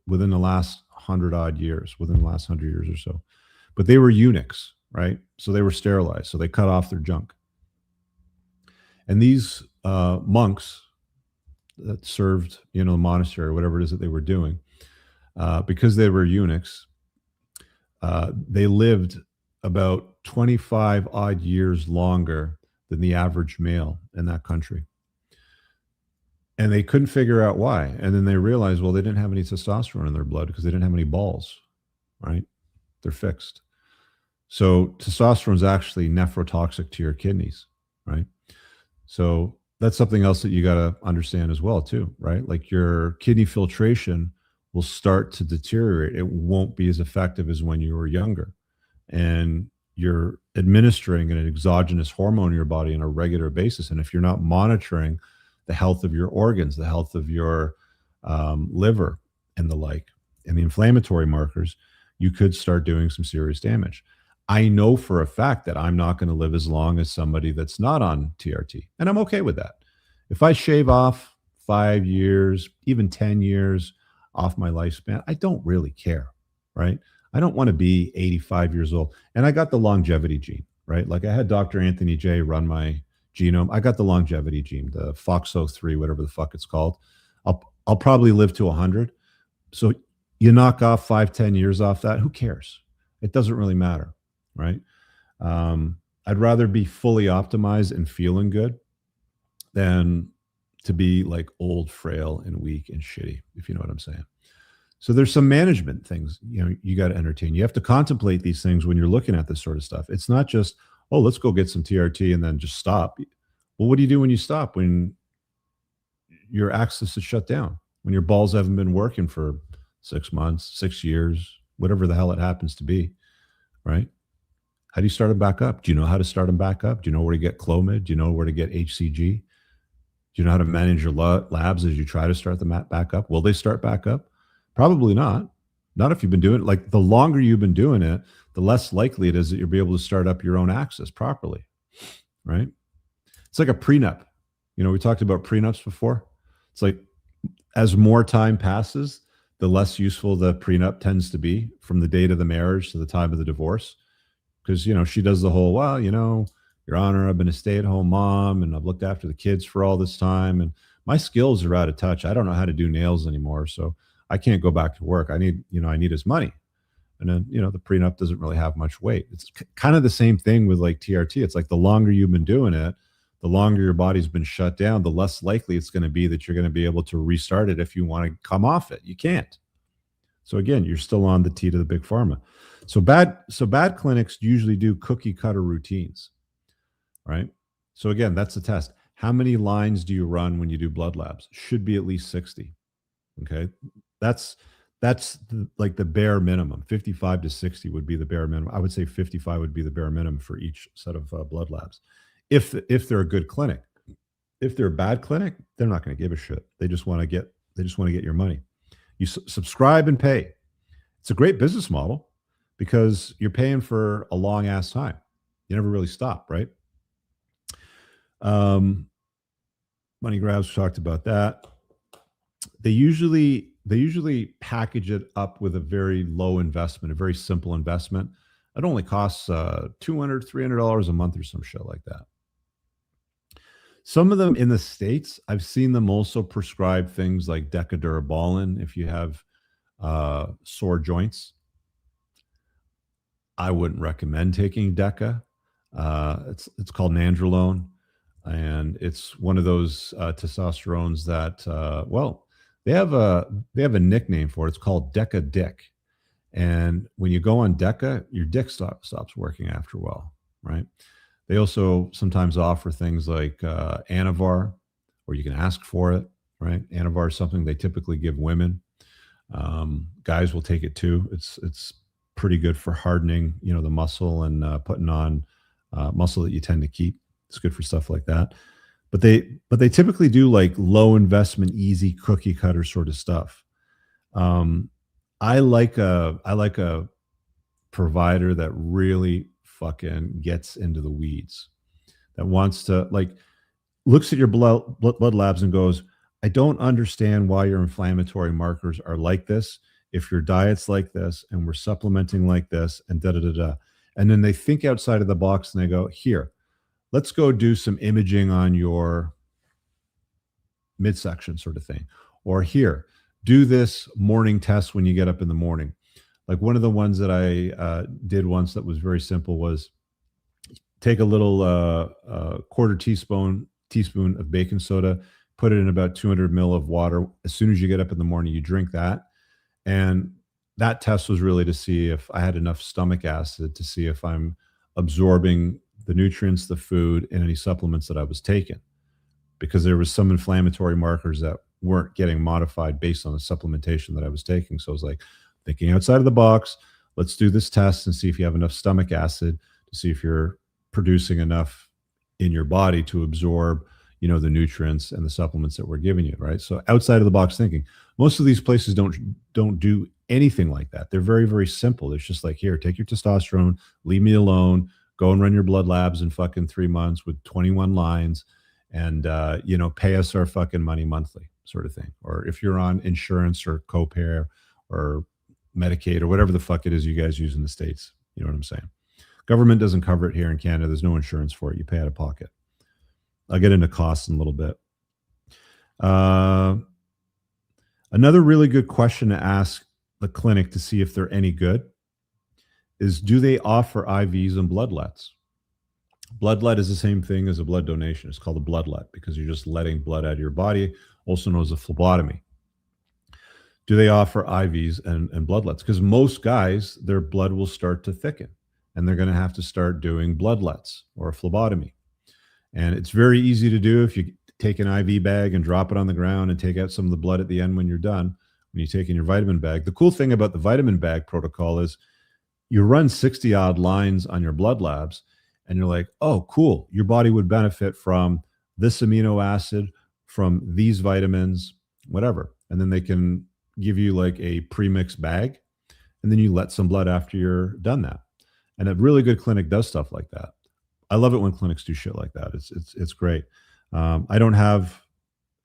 within the last 100 years or so. But they were eunuchs, right? So they were sterilized. So they cut off their junk. And these monks that served, the monastery or whatever it is that they were doing, because they were eunuchs, they lived about 25 odd years longer than the average male in that country. And they couldn't figure out why. And then they realized, well, they didn't have any testosterone in their blood because they didn't have any balls, right? They're fixed. So testosterone is actually nephrotoxic to your kidneys, right? So that's something else that you got to understand as well, too, right? Like your kidney filtration will start to deteriorate. It won't be as effective as when you were younger. And you're administering an exogenous hormone in your body on a regular basis. And if you're not monitoring the health of your organs, the health of your liver and the like, and the inflammatory markers, you could start doing some serious damage. I know for a fact that I'm not going to live as long as somebody that's not on TRT. And I'm okay with that. If I shave off 5 years, even 10 years off my lifespan, I don't really care, right? I don't want to be 85 years old. And I got the longevity gene, right? Like I had Dr. Anthony J run my genome. I got the longevity gene, the FOXO3, whatever the fuck it's called. I'll probably live to 100. So you knock off 5-10 years off that, who cares? It doesn't really matter, right? I'd rather be fully optimized and feeling good than to be like old, frail, and weak and shitty, if you know what I'm saying. So there's some management things, you got to entertain. You have to contemplate these things when you're looking at this sort of stuff. It's not just, oh, let's go get some TRT and then just stop. Well, what do you do when you stop? When your axis is shut down, when your balls haven't been working for 6 months, 6 years, whatever the hell it happens to be, right? How do you start them back up? Do you know how to start them back up? Do you know where to get Clomid? Do you know where to get HCG? Do you know how to manage your labs as you try to start them back up? Will they start back up? Probably not, Not if you've been doing it. Like the longer you've been doing it, the less likely it is that you'll be able to start up your own axis properly, right? It's like a prenup. You know, we talked about prenups before. It's like as more time passes, the less useful the prenup tends to be from the date of the marriage to the time of the divorce. Because, you know, she does the whole, well, you know, Your Honor, I've been a stay-at-home mom and I've looked after the kids for all this time and my skills are out of touch. I don't know how to do nails anymore. So I can't go back to work. I need his money. And then, you know, the prenup doesn't really have much weight. It's kind of the same thing with like TRT. It's like the longer you've been doing it, the longer your body's been shut down, the less likely it's going to be that you're going to be able to restart it if you want to come off it. You can't. So again, you're still on the T to the big pharma. So bad clinics usually do cookie cutter routines, right? So again, that's the test. How many lines do you run when you do blood labs? Should be at least 60. Okay. That's like the bare minimum. 55 to 60 would be the bare minimum. I would say 55 would be the bare minimum for each set of blood labs. If they're a good clinic. If they're a bad clinic, they're not going to give a shit. They just want to get your money. You subscribe and pay. It's a great business model because you're paying for a long ass time. You never really stop, right? Money grabs, we talked about that. They usually package it up with a very low investment, a very simple investment. It only costs $200, $300 a month or some shit like that. Some of them in the States, I've seen them also prescribe things like Decadurabolin if you have sore joints. I wouldn't recommend taking Deca. It's called Nandrolone, and it's one of those testosterones that they have a nickname for it. It's called Deca Dick. And when you go on Deca, your dick stops working after a while, right? They also sometimes offer things like Anavar, or you can ask for it, right? Anavar is something they typically give women. Guys will take it too. It's pretty good for hardening, you know, the muscle and putting on muscle that you tend to keep. It's good for stuff like that. But they typically do like low investment, easy cookie cutter sort of stuff. I like a provider that really fucking gets into the weeds, that wants to like looks at your blood labs and goes, I don't understand why your inflammatory markers are like this. If your diet's like this and we're supplementing like this and da da da da. And then they think outside of the box and they go, here, let's go do some imaging on your midsection sort of thing. Or here, do this morning test when you get up in the morning. Like one of the ones that I did once that was very simple was take a little quarter teaspoon of baking soda, put it in about 200 ml of water. As soon as you get up in the morning, you drink that. And that test was really to see if I had enough stomach acid to see if I'm absorbing the nutrients, the food, and any supplements that I was taking. Because there was some inflammatory markers that weren't getting modified based on the supplementation that I was taking. So I was like, thinking outside of the box, let's do this test and see if you have enough stomach acid to see if you're producing enough in your body to absorb, you know, the nutrients and the supplements that we're giving you, right? So outside of the box thinking. Most of these places don't do anything like that. They're very, very simple. It's just like, here, take your testosterone, leave me alone, go and run your blood labs in fucking 3 months with 21 lines and, you know, pay us our fucking money monthly sort of thing. Or if you're on insurance or copay or Medicaid or whatever the fuck it is you guys use in the States. You know what I'm saying? Government doesn't cover it here in Canada. There's no insurance for it. You pay out of pocket. I'll get into costs in a little bit. Another really good question to ask the clinic to see if they're any good is, do they offer IVs and bloodlets? Bloodlet is the same thing as a blood donation. It's called a bloodlet because you're just letting blood out of your body, also known as a phlebotomy. Do they offer IVs and bloodlets? Because most guys, their blood will start to thicken and they're going to have to start doing bloodlets or a phlebotomy. And it's very easy to do if you take an IV bag and drop it on the ground and take out some of the blood at the end when you're done, when you take in your vitamin bag. The cool thing about the vitamin bag protocol is you run 60 odd lines on your blood labs and you're like, oh, cool. Your body would benefit from this amino acid, from these vitamins, whatever. And then they can give you like a pre-mixed bag and then you let some blood after you're done that. And a really good clinic does stuff like that. I love it when clinics do shit like that. It's great. I don't have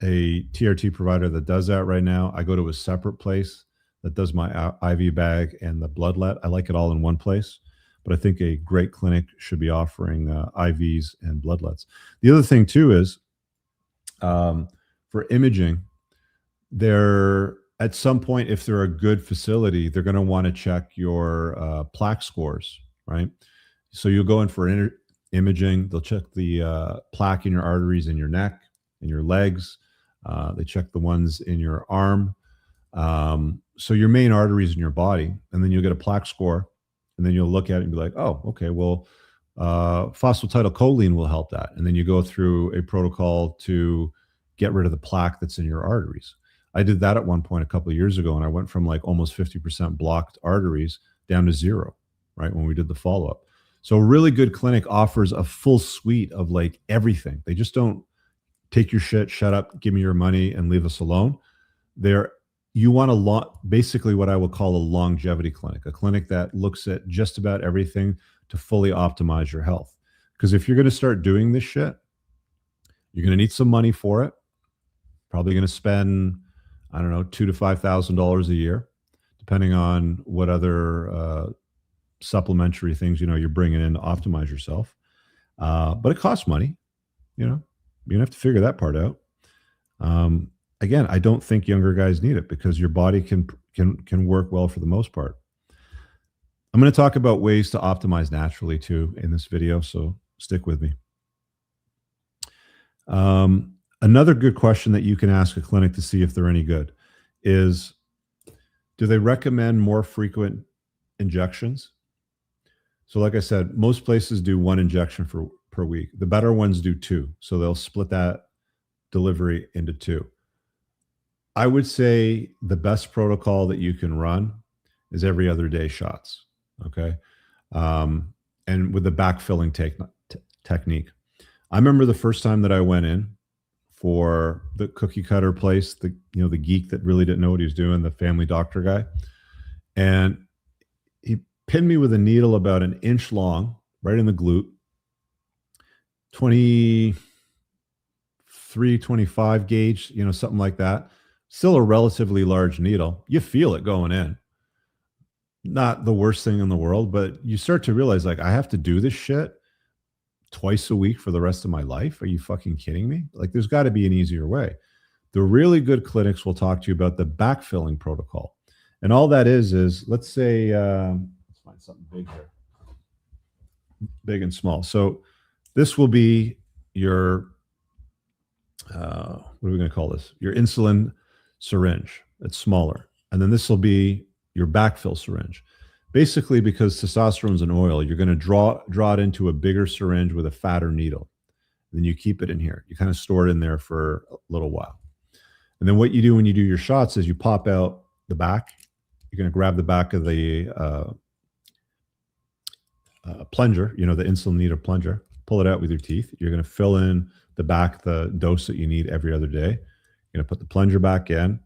a TRT provider that does that right now. I go to a separate place that does my IV bag and the bloodlet. I like it all in one place, but I think a great clinic should be offering IVs and bloodlets. The other thing too is for imaging, they're at some point, if they're a good facility, they're going to want to check your plaque scores, right? So you'll go in for imaging. They'll check the plaque in your arteries in your neck and your legs. They check the ones in your arm. So your main arteries in your body, and then you'll get a plaque score, and then you'll look at it and be like, oh, okay, well, phosphatidylcholine will help that. And then you go through a protocol to get rid of the plaque that's in your arteries. I did that at one point a couple of years ago, and I went from like almost 50% blocked arteries down to 0, right, when we did the follow-up. So a really good clinic offers a full suite of like everything. They just don't take your shit, shut up, give me your money, and leave us alone. You want basically what I would call a longevity clinic, a clinic that looks at just about everything to fully optimize your health. Because if you're going to start doing this shit, you're going to need some money for it. Probably going to spend, I don't know, $2,000 to $5,000 a year, depending on what other supplementary things you're bringing in to optimize yourself. But it costs money. You're gonna have to figure that part out. Again, I don't think younger guys need it because your body can work well for the most part. I'm going to talk about ways to optimize naturally too in this video, so stick with me. Another good question that you can ask a clinic to see if they're any good is, do they recommend more frequent injections? So like I said, most places do 1 injection per week. The better ones do 2. So they'll split that delivery into 2. I would say the best protocol that you can run is every other day shots. Okay. And with the backfilling technique. I remember the first time that I went in for the cookie cutter place, the geek that really didn't know what he was doing, the family doctor guy. And he pinned me with a needle about 1 inch long, right in the glute, 23, 25 gauge, something like that. Still a relatively large needle. You feel it going in. Not the worst thing in the world, but you start to realize, like, I have to do this shit twice a week for the rest of my life. Are you fucking kidding me? Like, there's got to be an easier way. The really good clinics will talk to you about the backfilling protocol. And all that is let's say, let's find something big here. Big and small. So this will be your, what are we going to call this? Your insulin syringe. It's smaller. And then this will be your backfill syringe. Basically, because testosterone's an oil, you're going to draw it into a bigger syringe with a fatter needle. Then you keep it in here. You kind of store it in there for a little while. And then what you do when you do your shots is you pop out the back. You're going to grab the back of the plunger, the insulin needle plunger, pull it out with your teeth. You're going to fill in the back, the dose that you need every other day. You're going to put the plunger back in,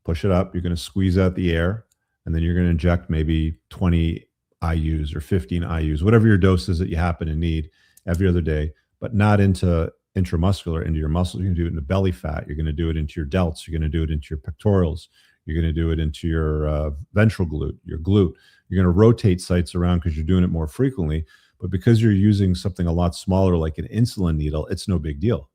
push it up. You're going to squeeze out the air, and then you're going to inject maybe 20 IUs or 15 IUs, whatever your dose is that you happen to need every other day, but not into intramuscular, into your muscles. You're going to do it into belly fat. You're going to do it into your delts. You're going to do it into your pectorals. You're going to do it into your ventral glute, your glute. You're going to rotate sites around because you're doing it more frequently. But because you're using something a lot smaller like an insulin needle, it's no big deal.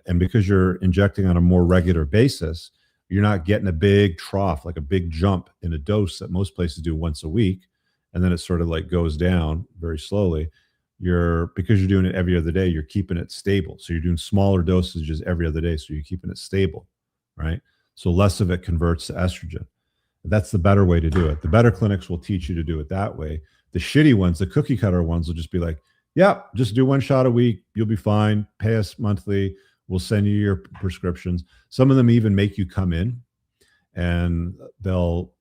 And because you're injecting on a more regular basis, you're not getting a big trough, like a big jump in a dose that most places do once a week. And then it sort of like goes down very slowly. Because you're doing it every other day, you're keeping it stable. So you're doing smaller dosages every other day. So you're keeping it stable, right? So less of it converts to estrogen. That's the better way to do it. The better clinics will teach you to do it that way. The shitty ones, the cookie cutter ones, will just be like, yeah, just do 1 shot a week. You'll be fine. Pay us monthly. We'll send you your prescriptions. Some of them even make you come in and they'll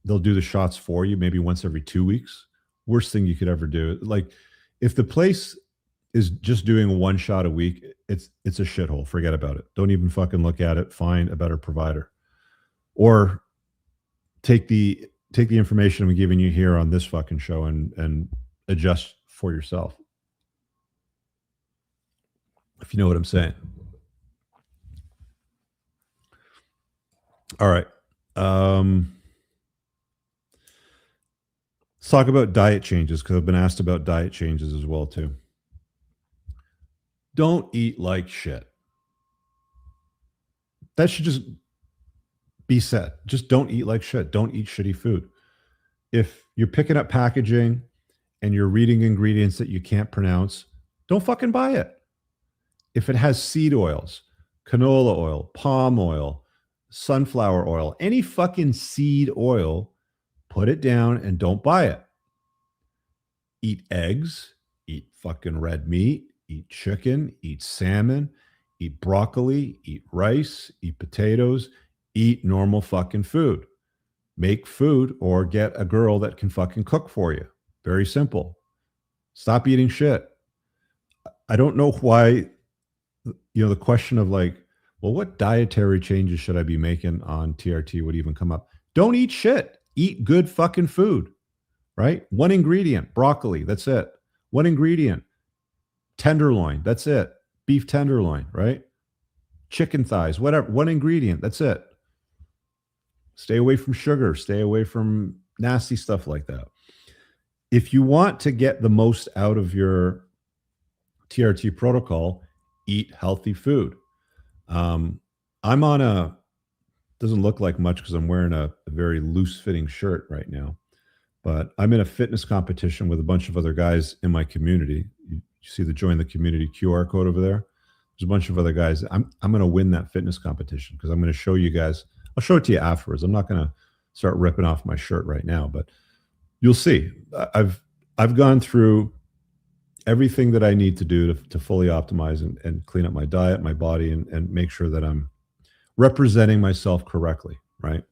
do the shots for you maybe once every 2 weeks. Worst thing you could ever do. Like, if the place is just doing 1 shot a week, it's a shithole. Forget about it. Don't even fucking look at it. Find a better provider. Or take the take the information I'm giving you here on this fucking show and adjust for yourself. If you know what I'm saying. All right. Let's talk about diet changes, because I've been asked about diet changes as well too. Don't eat like shit. That should just be said. Just don't eat like shit. Don't eat shitty food. If you're picking up packaging and you're reading ingredients that you can't pronounce, don't fucking buy it. If it has seed oils, canola oil, palm oil, sunflower oil, any fucking seed oil, put it down and don't buy it. Eat eggs, eat fucking red meat, eat chicken, eat salmon, eat broccoli, eat rice, eat potatoes, eat normal fucking food. Make food or get a girl that can fucking cook for you. Very simple. Stop eating shit. I don't know why, the question of like, well, what dietary changes should I be making on TRT would even come up. Don't eat shit. Eat good fucking food, right? One ingredient, broccoli, that's it. One ingredient, tenderloin, that's it. Beef tenderloin, right? Chicken thighs, whatever. One ingredient, that's it. Stay away from sugar. Stay away from nasty stuff like that. If you want to get the most out of your TRT protocol, eat healthy food. I'm on a, doesn't look like much because I'm wearing a very loose fitting shirt right now, but I'm in a fitness competition with a bunch of other guys in my community. You see the join the community QR code over there. There's a bunch of other guys. I'm going to win that fitness competition because I'm going to show you guys. I'll show it to you afterwards. I'm not going to start ripping off my shirt right now, but you'll see. I've gone through everything that I need to do to fully optimize and clean up my diet, my body, and make sure that I'm representing myself correctly, right?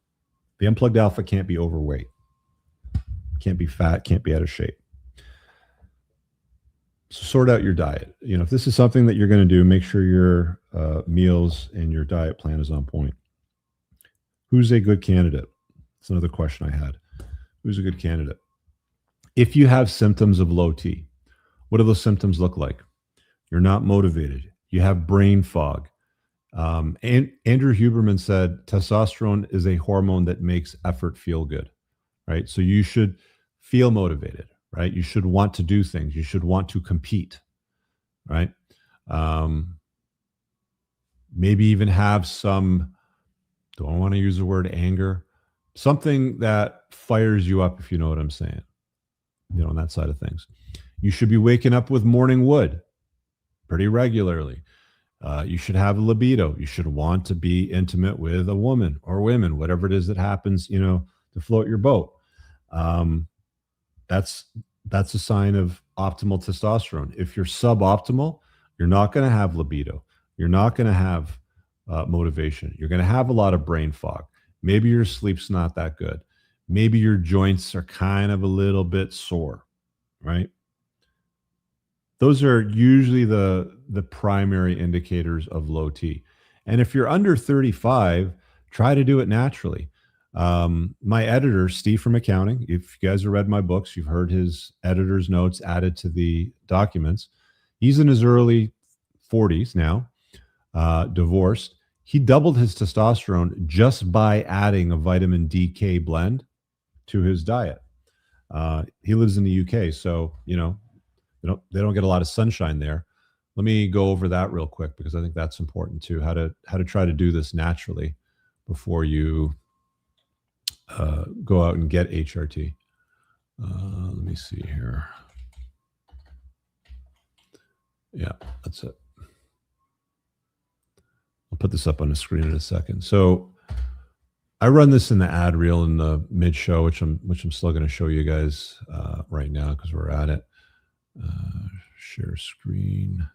The unplugged alpha can't be overweight, can't be fat, can't be out of shape. So sort out your diet. If this is something that you're going to do, make sure your meals and your diet plan is on point. Who's a good candidate? That's another question I had. Who's a good candidate? If you have symptoms of low T, what do those symptoms look like? You're not motivated. You have brain fog. And Andrew Huberman said testosterone is a hormone that makes effort feel good, right? So you should feel motivated, right? You should want to do things. You should want to compete, right? Maybe even have some, don't want to use the word anger, something that fires you up, if you know what I'm saying, on that side of things. You should be waking up with morning wood pretty regularly. You should have a libido. You should want to be intimate with a woman or women, whatever it is that happens, to float your boat. That's a sign of optimal testosterone. If you're suboptimal, you're not going to have libido. You're not going to have motivation. You're going to have a lot of brain fog. Maybe your sleep's not that good. Maybe your joints are kind of a little bit sore, right? Those are usually the primary indicators of low T. And if you're under 35, try to do it naturally. My editor, Steve from Accounting, if you guys have read my books, you've heard his editor's notes added to the documents. He's in his early 40s now, divorced. He doubled his testosterone just by adding a vitamin DK blend to his diet. He lives in the UK, so, they don't get a lot of sunshine there. Let me go over that real quick because I think that's important too. How to try to do this naturally before you go out and get HRT. Let me see here. Yeah, that's it. I'll put this up on the screen in a second. So I run this in the ad reel in the mid show, which I'm still going to show you guys right now because we're at it. Share screen.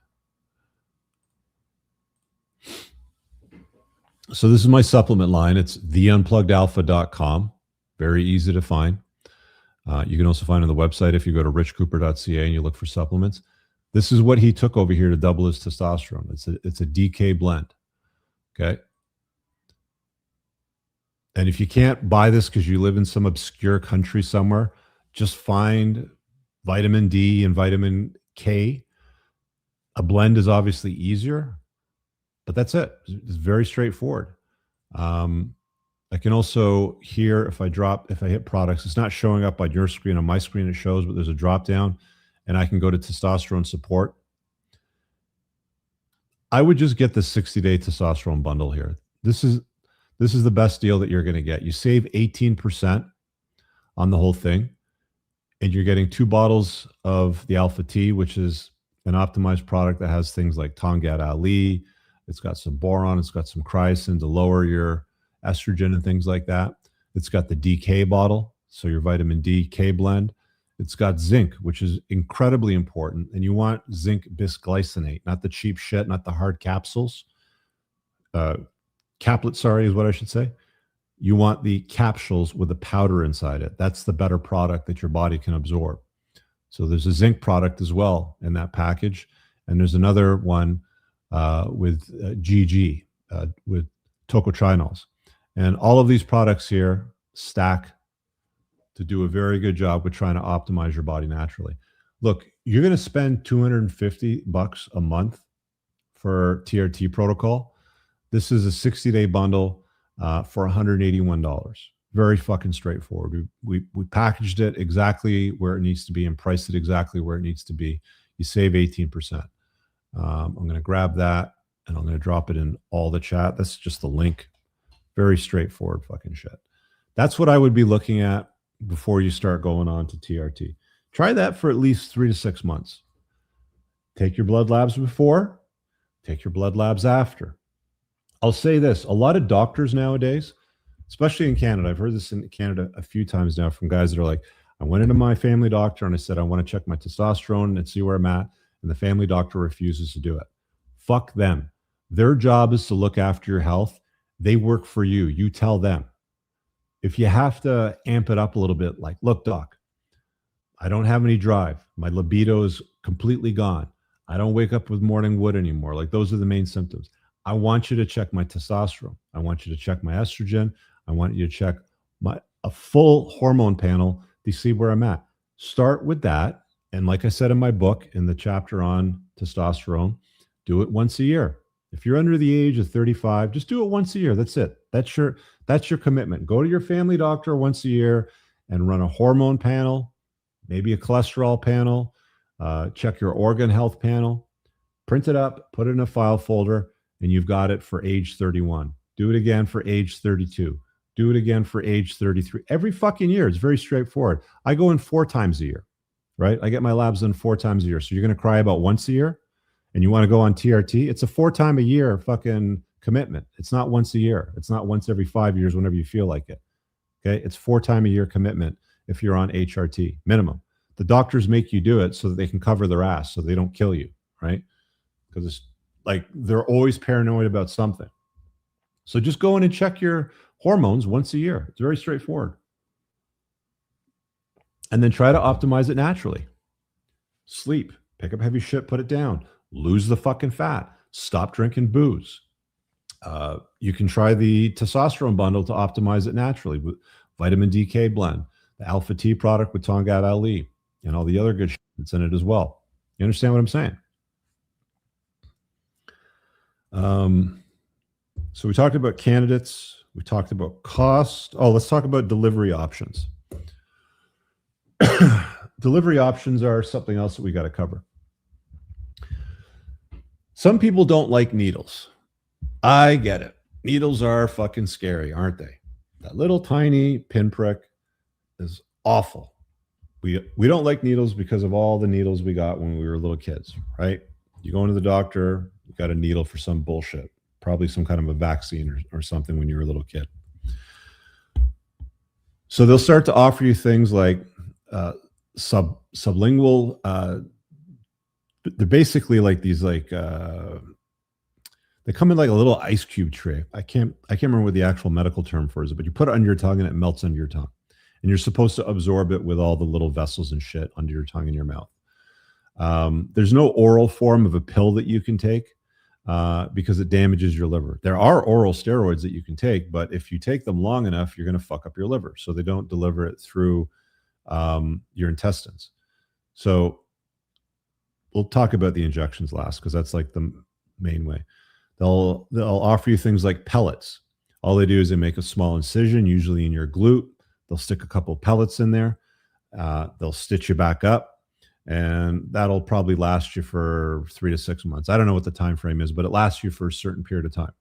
So this is my supplement line. It's theunpluggedalpha.com. Very easy to find. You can also find it on the website if you go to richcooper.ca and you look for supplements. This is what he took over here to double his testosterone. It's a DK blend. Okay. And if you can't buy this because you live in some obscure country somewhere, just find vitamin D and vitamin K. A blend is obviously easier, but that's it. It's very straightforward. I can also here, if I hit products, it's not showing up on your screen. On my screen, it shows, but there's a drop down, and I can go to testosterone support. I would just get the 60-day testosterone bundle here. This is the best deal that you're going to get. You save 18% on the whole thing, and you're getting 2 bottles of the Alpha T, which is an optimized product that has things like Tongat Ali. It's got some boron. It's got some chrysin to lower your estrogen and things like that. It's got the DK bottle, so your vitamin D K blend. It's got zinc, which is incredibly important. And you want zinc bisglycinate, not the cheap shit, not the hard capsules. Caplet, sorry, is what I should say. You want the capsules with the powder inside it. That's the better product that your body can absorb. So there's a zinc product as well in that package. And there's another one with GG, with tocotrienols. And all of these products here stack to do a very good job with trying to optimize your body naturally. Look, you're going to spend $250 a month for TRT protocol. This is a 60-day bundle for $181. Very fucking straightforward. We packaged it exactly where it needs to be and priced it exactly where it needs to be. You save 18%. I'm going to grab that and I'm going to drop it in all the chat. That's just the link. Very straightforward fucking shit. That's what I would be looking at before you start going on to TRT. Try that for at least 3 to 6 months. Take your blood labs before, take your blood labs after. I'll say this, a lot of doctors nowadays, especially in Canada, I've heard this in Canada a few times now from guys that are like, I went into my family doctor and I said, I want to check my testosterone and see where I'm at. And the family doctor refuses to do it. Fuck them. Their job is to look after your health. They work for you. You tell them. If you have to amp it up a little bit, like, look, doc, I don't have any drive. My libido is completely gone. I don't wake up with morning wood anymore. Like, those are the main symptoms. I want you to check my testosterone. I want you to check my estrogen. I want you to check a full hormone panel to see where I'm at. Start with that. And like I said in my book, in the chapter on testosterone, do it once a year. If you're under the age of 35, just do it once a year. That's it. That's your commitment. Go to your family doctor once a year and run a hormone panel, maybe a cholesterol panel, check your organ health panel, print it up, put it in a file folder, and you've got it for age 31. Do it again for age 32. Do it again for age 33. Every fucking year. It's very straightforward. I go in 4 times a year, right? I get my labs done 4 times a year. So you're going to cry about once a year and you want to go on TRT? It's a 4 time a year fucking commitment. It's not once a year. It's not once every 5 years whenever you feel like it. Okay? It's 4 time a year commitment if you're on HRT, minimum. The doctors make you do it so that they can cover their ass so they don't kill you, right? Because it's like they're always paranoid about something. So just go in and check your hormones once a year. It's very straightforward. And then try to optimize it naturally. Sleep, pick up heavy shit, put it down, lose the fucking fat, stop drinking booze. You can try the testosterone bundle to optimize it naturally with vitamin DK blend, the Alpha T product with Tongat Ali, and all the other good shit that's in it as well. You understand what I'm saying? So we talked about candidates. We talked about cost. Oh, let's talk about delivery options. Delivery options are something else that we got to cover. Some people don't like needles. I get it. Needles are fucking scary, aren't they? That little tiny pinprick is awful. We don't like needles because of all the needles we got when we were little kids, right? You go into the doctor, you got a needle for some bullshit, probably some kind of a vaccine or something when you were a little kid. So they'll start to offer you things like sublingual. They're basically like these they come in like a little ice cube tray. I can't remember what the actual medical term for it is, but you put it under your tongue and it melts under your tongue. And you're supposed to absorb it with all the little vessels and shit under your tongue and your mouth. There's no oral form of a pill that you can take. because it damages your liver. There are oral steroids that you can take, but if you take them long enough, you're going to fuck up your liver. So they don't deliver it through your intestines. So we'll talk about the injections last, because that's like the main way. They'll offer you things like pellets. All they do is they make a small incision, usually in your glute. They'll stick a couple pellets in there. They'll stitch you back up. And that'll probably last you for 3 to 6 months. I don't know what the time frame is, but it lasts you for a certain period of time.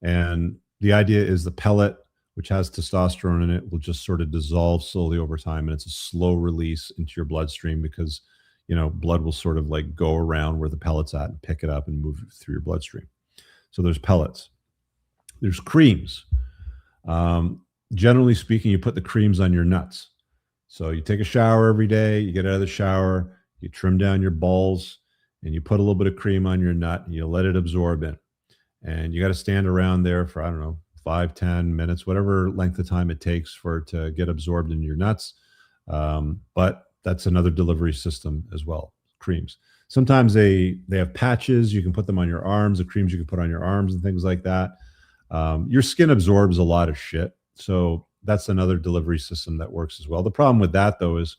And the idea is the pellet, which has testosterone in it, will just sort of dissolve slowly over time. And it's a slow release into your bloodstream because, you know, blood will sort of like go around where the pellet's at and pick it up and move it through your bloodstream. So there's pellets. There's creams. Generally speaking, you put the creams on your nuts. So you take a shower every day, you get out of the shower, you trim down your balls, and you put a little bit of cream on your nut, and you let it absorb in. And you got to stand around there for, I don't know, 5, 10 minutes, whatever length of time it takes for it to get absorbed in your nuts. But that's another delivery system as well, creams. Sometimes they have patches. You can put them on your arms, the creams you can put on your arms and things like that. Your skin absorbs a lot of shit. So that's another delivery system that works as well. The problem with that, though, is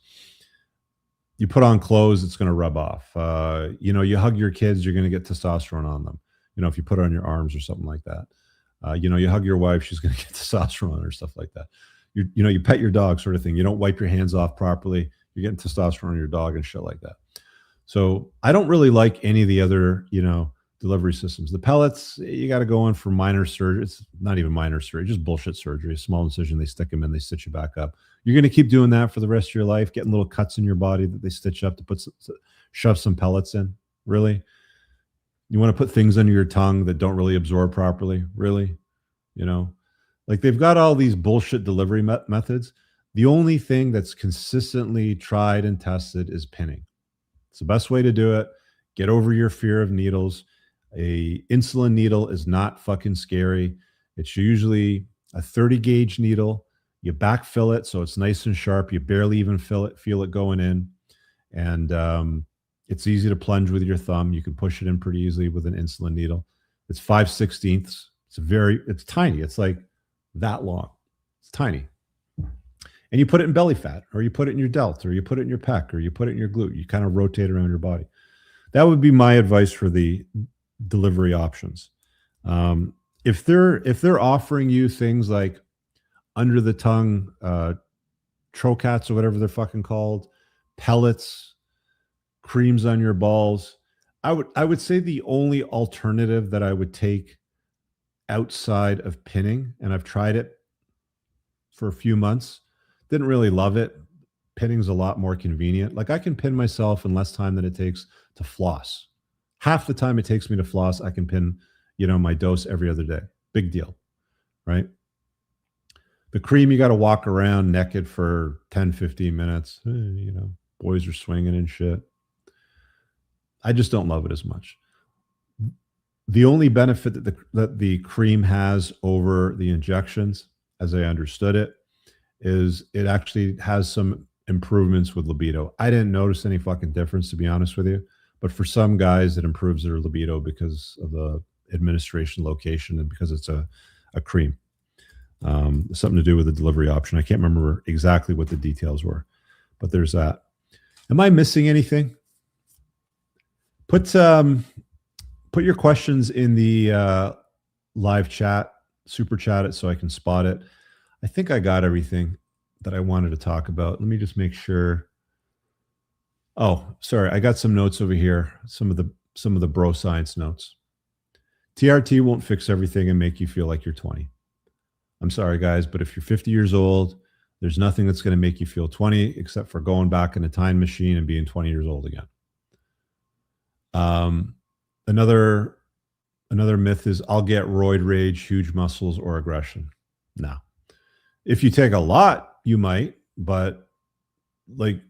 you put on clothes, it's going to rub off. You know, you hug your kids, you're going to get testosterone on them. You know, if you put it on your arms or something like that. You know, you hug your wife, she's going to get testosterone on her, stuff like that. You know, you pet your dog, sort of thing. You don't wipe your hands off properly, you're getting testosterone on your dog and shit like that. So I don't really like any of the other, you know, delivery systems. The pellets, you got to go in for minor surgery. It's not even minor surgery, just bullshit surgery. A small incision, they stick them in, they stitch you back up. You're going to keep doing that for the rest of your life, getting little cuts in your body that they stitch up to shove some pellets in. Really? You want to put things under your tongue that don't really absorb properly? Really? You know, like they've got all these bullshit delivery methods. The only thing that's consistently tried and tested is pinning. It's the best way to do it. Get over your fear of needles. A insulin needle is not fucking scary. It's usually a 30 gauge needle. You backfill it so it's nice and sharp. You barely even feel it going in. And it's easy to plunge with your thumb. You can push it in pretty easily with an insulin needle. It's 5/16. It's tiny. It's like that long. It's tiny. And you put it in belly fat, or you put it in your delt, or you put it in your pec, or you put it in your glute. You kind of rotate around your body. That would be my advice for the delivery options. If they're offering you things like under the tongue trocats or whatever they're fucking called, pellets, creams on your balls, I would say the only alternative that I would take outside of pinning, and I've tried it for a few months, didn't really love it. Pinning's a lot more convenient. Like I can pin myself in less time than it takes to floss. Half the time it takes me to floss, I can pin, you know, my dose every other day. Big deal, right? The cream, you got to walk around naked for 10, 15 minutes. You know, boys are swinging and shit. I just don't love it as much. The only benefit that the cream has over the injections, as I understood it, is it actually has some improvements with libido. I didn't notice any fucking difference, to be honest with you. But for some guys, it improves their libido because of the administration location and because it's a cream. Something to do with the delivery option. I can't remember exactly what the details were, but there's that. Am I missing anything? Put your questions in the live chat, super chat it so I can spot it. I think I got everything that I wanted to talk about. Let me just make sure. Oh, sorry. I got some notes over here. Some of the bro science notes. TRT won't fix everything and make you feel like you're 20. I'm sorry, guys, but if you're 50 years old, there's nothing that's going to make you feel 20 except for going back in a time machine and being 20 years old again. Another myth is I'll get roid rage, huge muscles, or aggression. No. If you take a lot, you might, but like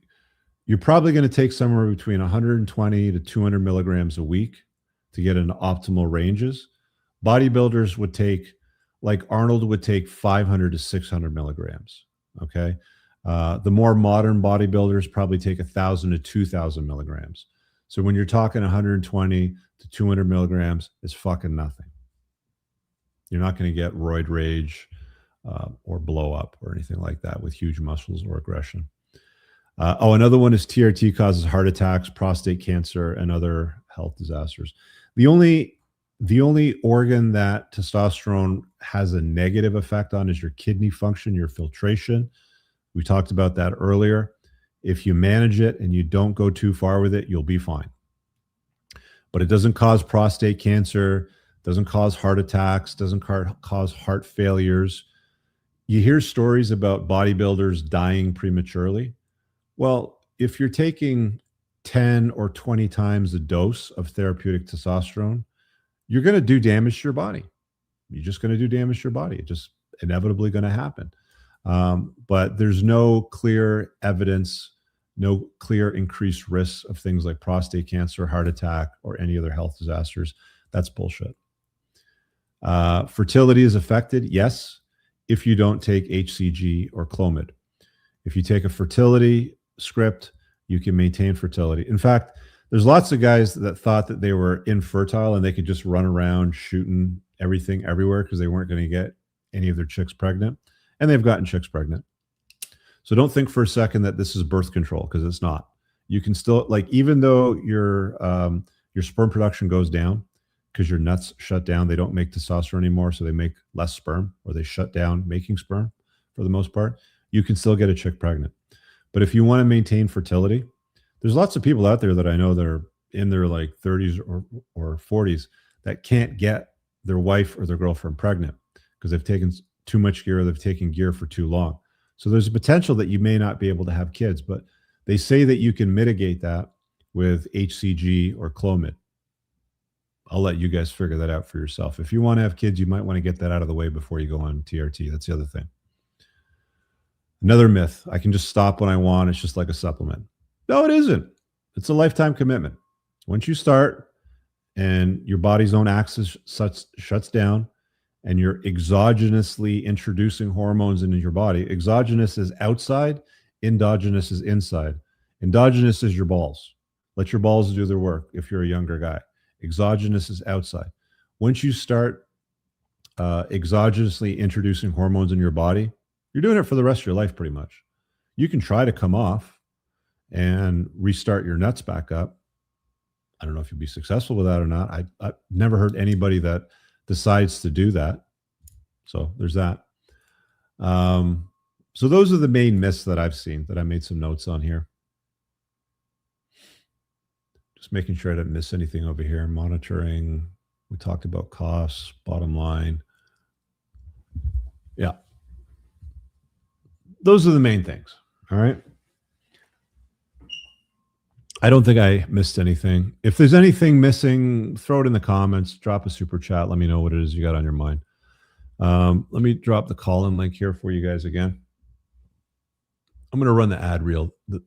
you're probably going to take somewhere between 120 to 200 milligrams a week to get into optimal ranges. Bodybuilders would take, like Arnold would take 500 to 600 milligrams. Okay. The more modern bodybuilders probably take 1,000 to 2,000 milligrams. So when you're talking 120 to 200 milligrams, it's fucking nothing. You're not going to get roid rage or blow up or anything like that with huge muscles or aggression. Another one is TRT causes heart attacks, prostate cancer, and other health disasters. The only organ that testosterone has a negative effect on is your kidney function, your filtration. We talked about that earlier. If you manage it and you don't go too far with it, you'll be fine. But it doesn't cause prostate cancer, doesn't cause heart attacks, doesn't cause heart failures. You hear stories about bodybuilders dying prematurely. Well, if you're taking 10 or 20 times the dose of therapeutic testosterone, you're going to do damage to your body. You're just going to do damage to your body. It's just inevitably going to happen. But there's no clear evidence, no clear increased risks of things like prostate cancer, heart attack, or any other health disasters. That's bullshit. Fertility is affected, yes, if you don't take HCG or Clomid. If you take a fertility script, you can maintain fertility. In fact, there's lots of guys that thought that they were infertile and they could just run around shooting everything everywhere because they weren't going to get any of their chicks pregnant. And they've gotten chicks pregnant. So don't think for a second that this is birth control, because it's not. You can still, like, even though your sperm production goes down because your nuts shut down, they don't make testosterone anymore, so they make less sperm, or they shut down making sperm for the most part. You can still get a chick pregnant. But if you want to maintain fertility, there's lots of people out there that I know that are in their like 30s or 40s that can't get their wife or their girlfriend pregnant because they've taken too much gear, or they've taken gear for too long. So there's a potential that you may not be able to have kids, but they say that you can mitigate that with HCG or Clomid. I'll let you guys figure that out for yourself. If you want to have kids, you might want to get that out of the way before you go on TRT. That's the other thing. Another myth, I can just stop when I want. It's just like a supplement. No, it isn't. It's a lifetime commitment. Once you start and your body's own axis shuts down and you're exogenously introducing hormones into your body, exogenous is outside, endogenous is inside. Endogenous is your balls. Let your balls do their work if you're a younger guy. Exogenous is outside. Once you start exogenously introducing hormones in your body, you're doing it for the rest of your life pretty much. You can try to come off and restart your nuts back up. I don't know if you'll be successful with that or not. I've never heard anybody that decides to do that. So there's that. So those are the main myths that I've seen that I made some notes on here. Just making sure I didn't miss anything over here. Monitoring. We talked about costs, bottom line. Yeah. Those are the main things. All right. I don't think I missed anything. If there's anything missing, throw it in the comments, drop a super chat. Let me know what it is you got on your mind. Let me drop the call-in link here for you guys again. I'm going to run the ad reel, the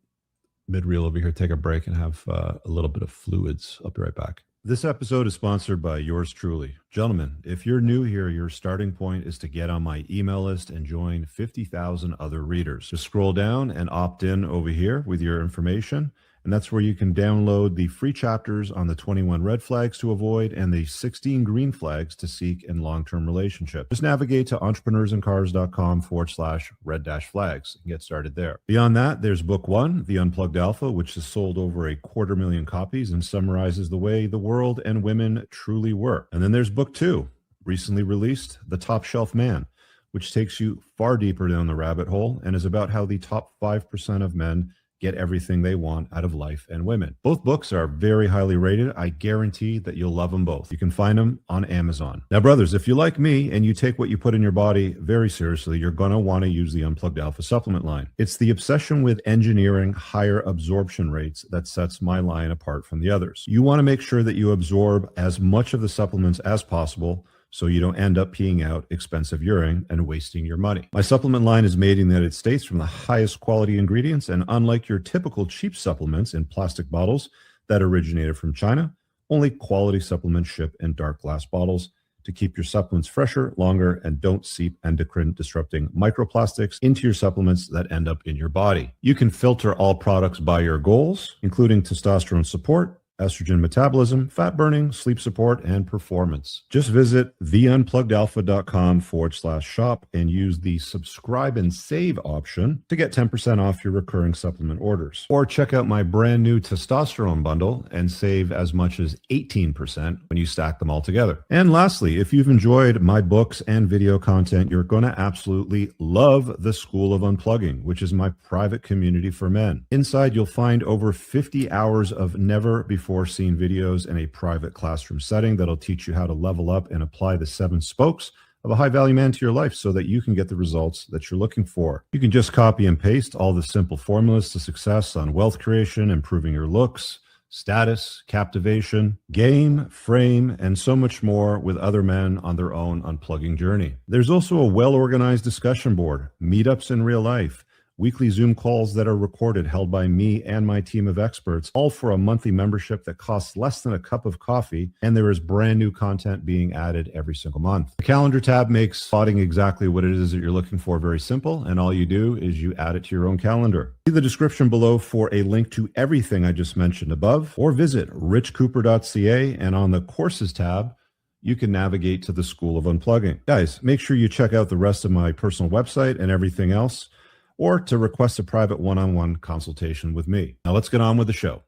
mid reel over here, take a break and have a little bit of fluids. I'll be right back. This episode is sponsored by yours truly. Gentlemen, if you're new here, your starting point is to get on my email list and join 50,000 other readers. Just scroll down and opt in over here with your information. And that's where you can download the free chapters on the 21 red flags to avoid and the 16 green flags to seek in long-term relationships. Just navigate to entrepreneursincars.com/red-flags and get started there. Beyond that, there's book 1, The Unplugged Alpha, which has sold over 250,000 copies and summarizes the way the world and women truly work. And then there's book 2, recently released, The Top Shelf Man, which takes you far deeper down the rabbit hole and is about how the top 5% of men get everything they want out of life and women. Both books are very highly rated. I guarantee that you'll love them both. You can find them on Amazon. Now, brothers, if you like me and you take what you put in your body very seriously, you're going to want to use the Unplugged Alpha supplement line. It's the obsession with engineering higher absorption rates that sets my line apart from the others. You want to make sure that you absorb as much of the supplements as possible so you don't end up peeing out expensive urine and wasting your money. My supplement line is made in the United States from the highest quality ingredients, and unlike your typical cheap supplements in plastic bottles that originated from China, only quality supplements ship in dark glass bottles to keep your supplements fresher, longer, and don't seep endocrine-disrupting microplastics into your supplements that end up in your body. You can filter all products by your goals, including testosterone support, estrogen metabolism, fat burning, sleep support, and performance. Just visit theunpluggedalpha.com/shop and use the subscribe and save option to get 10% off your recurring supplement orders. Or check out my brand new testosterone bundle and save as much as 18% when you stack them all together. And lastly, if you've enjoyed my books and video content, you're going to absolutely love the School of Unplugging, which is my private community for men. Inside, you'll find over 50 hours of never before seen videos in a private classroom setting that'll teach you how to level up and apply the 7 spokes of a high value man to your life so that you can get the results that you're looking for. You can just copy and paste all the simple formulas to success on wealth creation, improving your looks, status, captivation, game, frame, and so much more with other men on their own unplugging journey. There's also a well-organized discussion board, meetups in real life, weekly Zoom calls that are recorded, held by me and my team of experts, all for a monthly membership that costs less than a cup of coffee, and there is brand new content being added every single month. The calendar tab makes spotting exactly what it is that you're looking for very simple, and all you do is you add it to your own calendar. See the description below for a link to everything I just mentioned above, or visit richcooper.ca, and on the courses tab, you can navigate to the School of Unplugging. Guys, make sure you check out the rest of my personal website and everything else, or to request a private one-on-one consultation with me. Now let's get on with the show.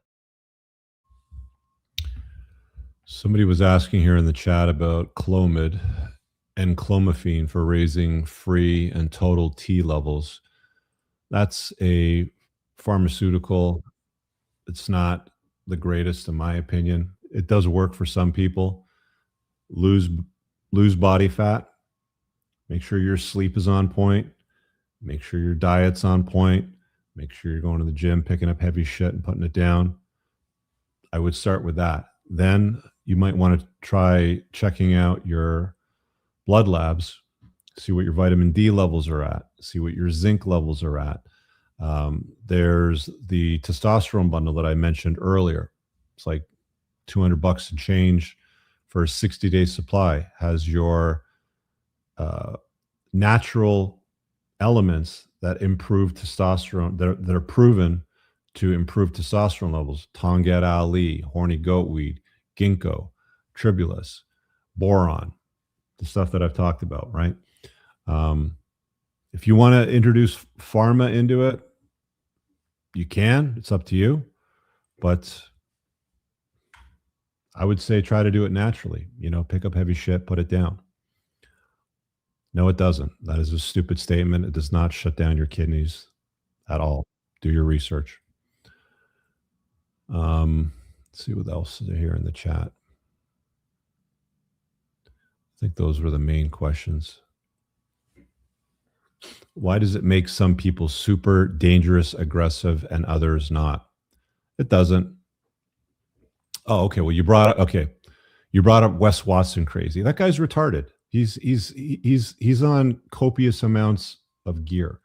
Somebody was asking here in the chat about Clomid and clomiphene for raising free and total T levels. That's a pharmaceutical. It's not the greatest in my opinion. It does work for some people. Lose body fat. Make sure your sleep is on point. Make sure your diet's on point. Make sure you're going to the gym, picking up heavy shit and putting it down. I would start with that. Then you might want to try checking out your blood labs, see what your vitamin D levels are at, see what your zinc levels are at. There's the testosterone bundle that I mentioned earlier. It's like $200 and change for a 60-day supply. Has your natural elements that improve testosterone, that are proven to improve testosterone levels: Tongat Ali, horny goatweed, ginkgo, tribulus, boron, the stuff that I've talked about, right? If you want to introduce pharma into it, you can. It's up to you. But I would say try to do it naturally. You know, pick up heavy shit, put it down. No, it doesn't. That is a stupid statement. It does not shut down your kidneys at all. Do your research. Let's see what else is here in the chat. I think those were the main questions. Why does it make some people super dangerous, aggressive, and others not? It doesn't. Oh, okay. Well, you brought up Wes Watson crazy. That guy's retarded. He's on copious amounts of gear.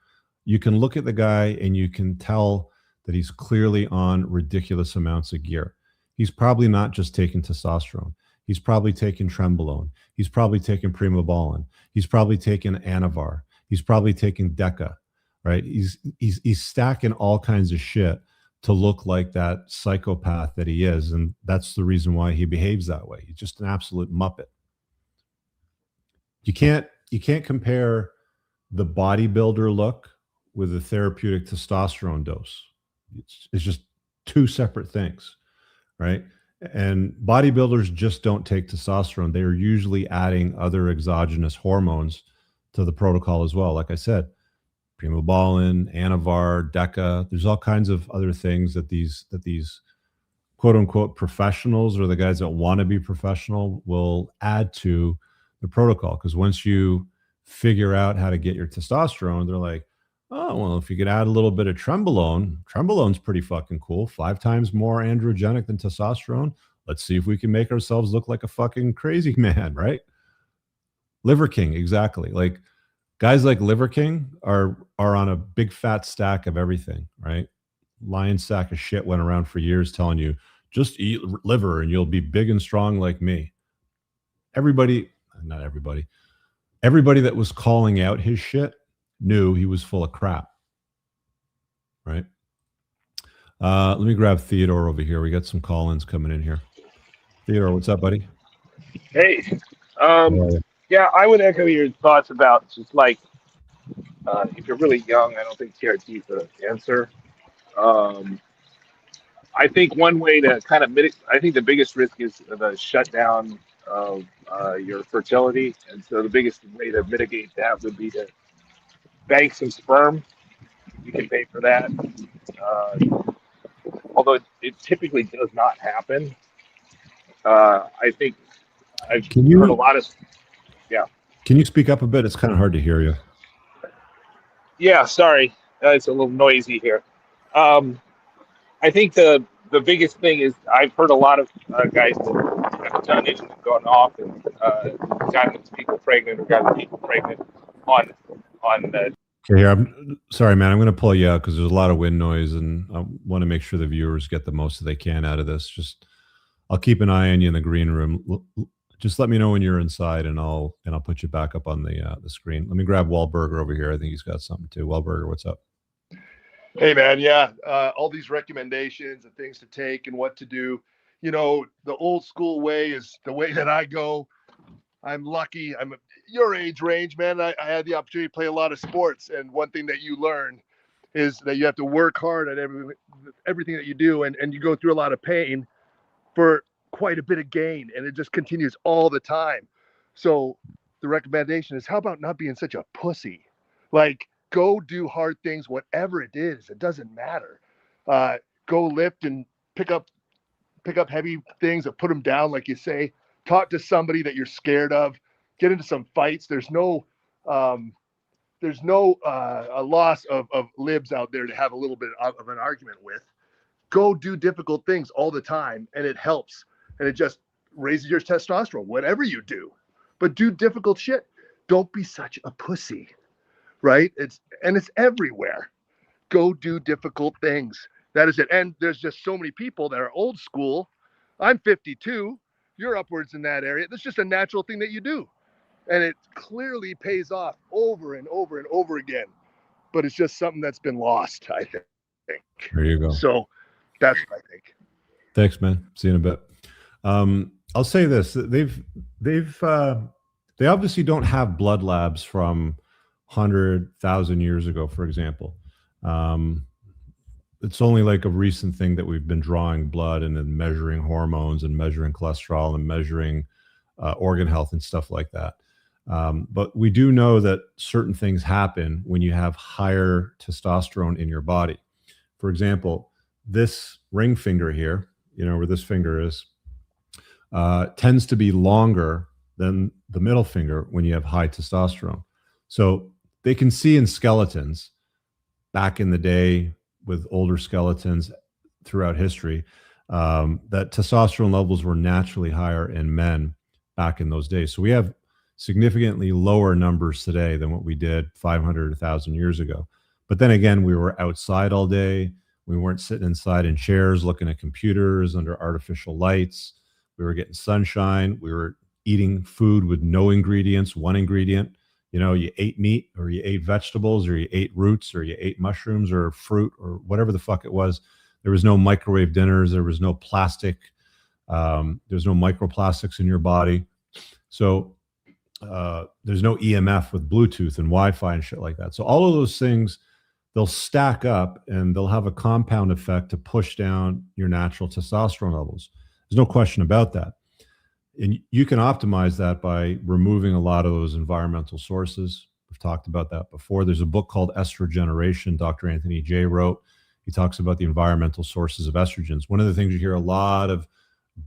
You can look at the guy and you can tell that he's clearly on ridiculous amounts of gear. He's probably not just taking testosterone. He's probably taking Trenbolone. He's probably taking Primobolan. He's probably taking Anavar. He's probably taking Deca, right? He's stacking all kinds of shit to look like that psychopath that he is, and that's the reason why he behaves that way. He's just an absolute muppet. You can't compare the bodybuilder look with the therapeutic testosterone dose. It's just two separate things, right? And bodybuilders just don't take testosterone. They are usually adding other exogenous hormones to the protocol as well. Like I said, Primobolan, Anavar, Deca. There's all kinds of other things that these quote unquote professionals, or the guys that want to be professional, will add to the protocol. Because once you figure out how to get your testosterone, they're like, oh, well, if you could add a little bit of Trenbolone's pretty fucking cool. 5 times more androgenic than testosterone. Let's see if we can make ourselves look like a fucking crazy man, right? Liver King, exactly. Like guys like Liver King are on a big fat stack of everything, right? Lion sack of shit went around for years telling you, just eat liver and you'll be big and strong like me. Everybody that was calling out his shit knew he was full of crap, right? Let me grab Theodore over here. We got some call-ins coming in here. Theodore, what's up, buddy? Hey, How are you? yeah, I would echo your thoughts about just like if you're really young, I don't think TRT is the answer. Um, I think one way to kind of mitigate, I think the biggest risk is the shutdown of your fertility. And so the biggest way to mitigate that would be to bank some sperm. You can pay for that. Although it typically does not happen. I think I've heard a lot of, yeah. Can you speak up a bit? It's kind of hard to hear you. Yeah, sorry. It's a little noisy here. I think the biggest thing is I've heard a lot of guys that have done it and gone off and gotten people pregnant or gotten people pregnant on the. Okay, here, I'm sorry, man. I'm going to pull you out because there's a lot of wind noise, and I want to make sure the viewers get the most that they can out of this. Just, I'll keep an eye on you in the green room. Just let me know when you're inside, and I'll put you back up on the screen. Let me grab Wahlberger over here. I think he's got something too. Wahlberger, what's up? Hey man, yeah, all these recommendations and things to take and what to do. You know, the old school way is the way that I go. I'm lucky. I'm your age range, man. I had the opportunity to play a lot of sports, and one thing that you learn is that you have to work hard at everything that you do, and you go through a lot of pain for quite a bit of gain, and it just continues all the time. So the recommendation is, how about not being such a pussy? Like, go do hard things, whatever it is. It doesn't matter. Go lift and pick up heavy things and put them down, like you say. Talk to somebody that you're scared of. Get into some fights. There's no a loss of libs out there to have a little bit of an argument with. Go do difficult things all the time, and it helps. And it just raises your testosterone, whatever you do. But do difficult shit. Don't be such a pussy, right? It's everywhere. Go do difficult things. That is it. And there's just so many people that are old school. I'm 52. You're upwards in that area. That's just a natural thing that you do. And it clearly pays off over and over and over again. But it's just something that's been lost, I think. There you go. So that's what I think. Thanks, man. See you in a bit. I'll say this: they obviously don't have blood labs from 100,000 years ago, for example. It's only like a recent thing that we've been drawing blood and then measuring hormones and measuring cholesterol and measuring organ health and stuff like that. But we do know that certain things happen when you have higher testosterone in your body. For example, this ring finger here, you know, where this finger is, tends to be longer than the middle finger when you have high testosterone. So they can see in skeletons back in the day with older skeletons throughout history that testosterone levels were naturally higher in men back in those days. So we have significantly lower numbers today than what we did 500, 1,000 years ago. But then again, we were outside all day. We weren't sitting inside in chairs looking at computers under artificial lights. We were getting sunshine. We were eating food with no ingredients, one ingredient. You know, you ate meat or you ate vegetables or you ate roots or you ate mushrooms or fruit or whatever the fuck it was. There was no microwave dinners. There was no plastic. There's no microplastics in your body. So there's no EMF with Bluetooth and Wi-Fi and shit like that. So all of those things, they'll stack up and they'll have a compound effect to push down your natural testosterone levels. There's no question about that. And you can optimize that by removing a lot of those environmental sources. We've talked about that before. There's a book called Estrogeneration, Dr. Anthony J. wrote. He talks about the environmental sources of estrogens. One of the things you hear a lot of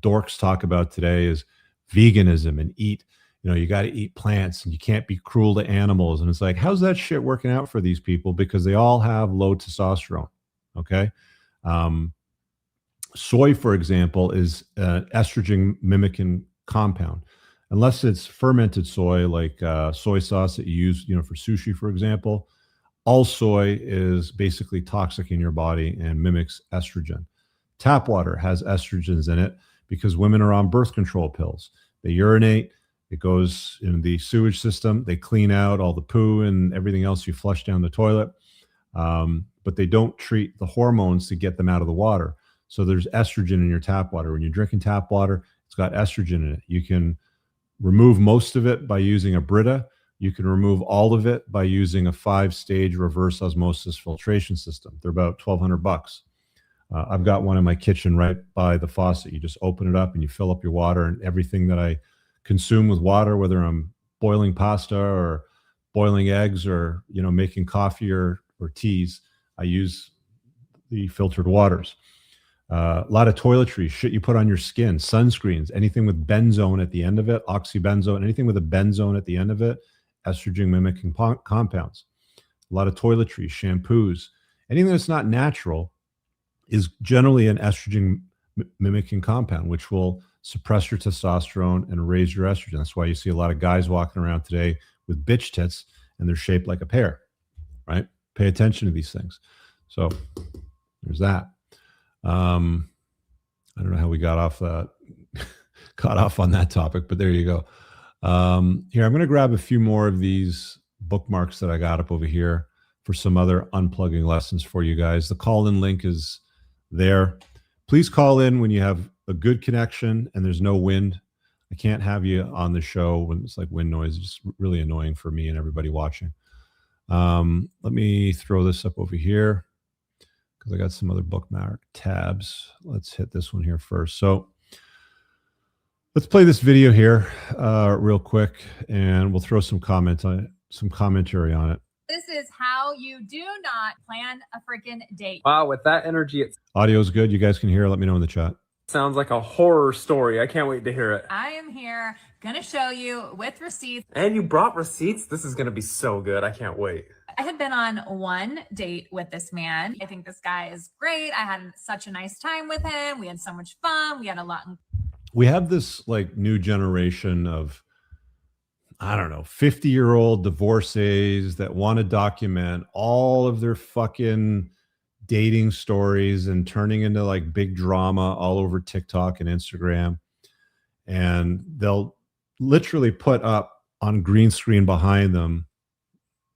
dorks talk about today is veganism and eat, you know, you got to eat plants and you can't be cruel to animals. And it's like, how's that shit working out for these people? Because they all have low testosterone. Okay. Soy, for example, is an estrogen mimicking compound. Unless it's fermented soy, like soy sauce that you use, you know, for sushi, for example, all soy is basically toxic in your body and mimics estrogen. Tap water has estrogens in it because women are on birth control pills. They urinate, it goes in the sewage system, they clean out all the poo and everything else you flush down the toilet. but they don't treat the hormones to get them out of the water. So there's estrogen in your tap water. When you're drinking tap water, it's got estrogen in it. You can remove most of it by using a Brita. You can remove all of it by using a 5-stage reverse osmosis filtration system. They're about $1,200. I've got one in my kitchen right by the faucet. You just open it up and you fill up your water, and everything that I consume with water, whether I'm boiling pasta or boiling eggs or, you know, making coffee or teas, I use the filtered waters. A lot of toiletries, shit you put on your skin, sunscreens, anything with benzone at the end of it, oxybenzone, anything with a benzone at the end of it, estrogen mimicking compounds. A lot of toiletries, shampoos, anything that's not natural is generally an estrogen mimicking compound, which will suppress your testosterone and raise your estrogen. That's why you see a lot of guys walking around today with bitch tits and they're shaped like a pear, right? Pay attention to these things. So there's that. I don't know how we got off on that topic, but there you go. Here, I'm going to grab a few more of these bookmarks that I got up over here for some other unplugging lessons for you guys. The call-in link is there. Please call in when you have a good connection and there's no wind. I can't have you on the show when it's like wind noise. It's just really annoying for me and everybody watching. Let me throw this up over here because I got some other bookmark tabs. Let's hit this one here first. So let's play this video here real quick, and we'll throw some commentary on it. This is how you do not plan a freaking date. Wow, with that energy, it Audio's good. You guys can hear. Let me know in the chat. sounds like a horror story. I can't wait to hear it. I am here, gonna show you with receipts. And you brought receipts? This is gonna be so good. I can't wait. I had been on one date with this man. I think this guy is great. I had such a nice time with him. We had so much fun. We had a lot. We have this like new generation of, I don't know, 50-year-old divorcees that want to document all of their fucking dating stories and turning into like big drama all over TikTok and Instagram. And they'll literally put up on green screen behind them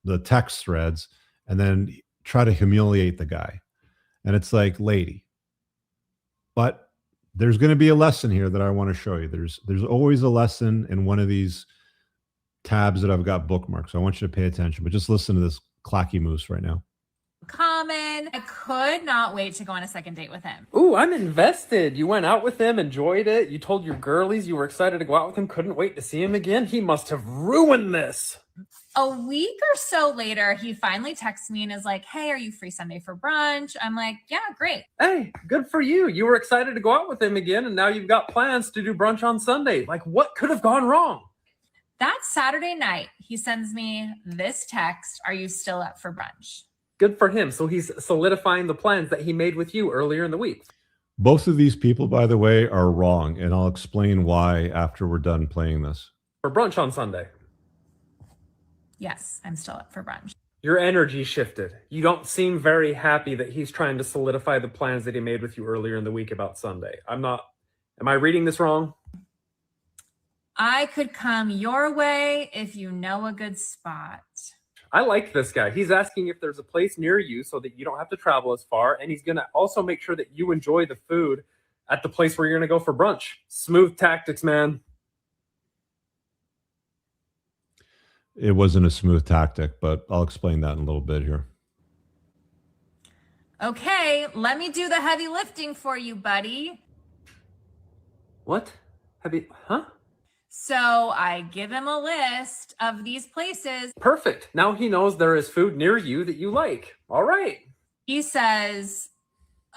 the text threads and then try to humiliate the guy. And it's like, lady, but there's going to be a lesson here that I want to show you. There's always a lesson in one of these tabs that I've got bookmarked. So I want you to pay attention, but just listen to this clacky moose right now. Common. I could not wait to go on a second date with him. Ooh, I'm invested. You went out with him, enjoyed it. You told your girlies you were excited to go out with him, couldn't wait to see him again. He must have ruined this. A week or so later, he finally texts me and is like, hey, are you free Sunday for brunch? I'm like, yeah, great. Hey, good for you. You were excited to go out with him again, and now you've got plans to do brunch on Sunday. Like, what could have gone wrong? That Saturday night, he sends me this text, are you still up for brunch? Good for him. So he's solidifying the plans that he made with you earlier in the week. Both of these people, by the way, are wrong, and I'll explain why after we're done playing this. For brunch on Sunday. Yes, I'm still up for brunch. Your energy shifted. You don't seem very happy that he's trying to solidify the plans that he made with you earlier in the week about Sunday. Am I reading this wrong? I could come your way if you know a good spot. I like this guy. He's asking if there's a place near you so that you don't have to travel as far. And he's going to also make sure that you enjoy the food at the place where you're going to go for brunch. Smooth tactics, man. It wasn't a smooth tactic, but I'll explain that in a little bit here. Okay, let me do the heavy lifting for you, buddy. What? Huh? So I give him a list of these places. Perfect. Now he knows there is food near you that you like. All right. He says,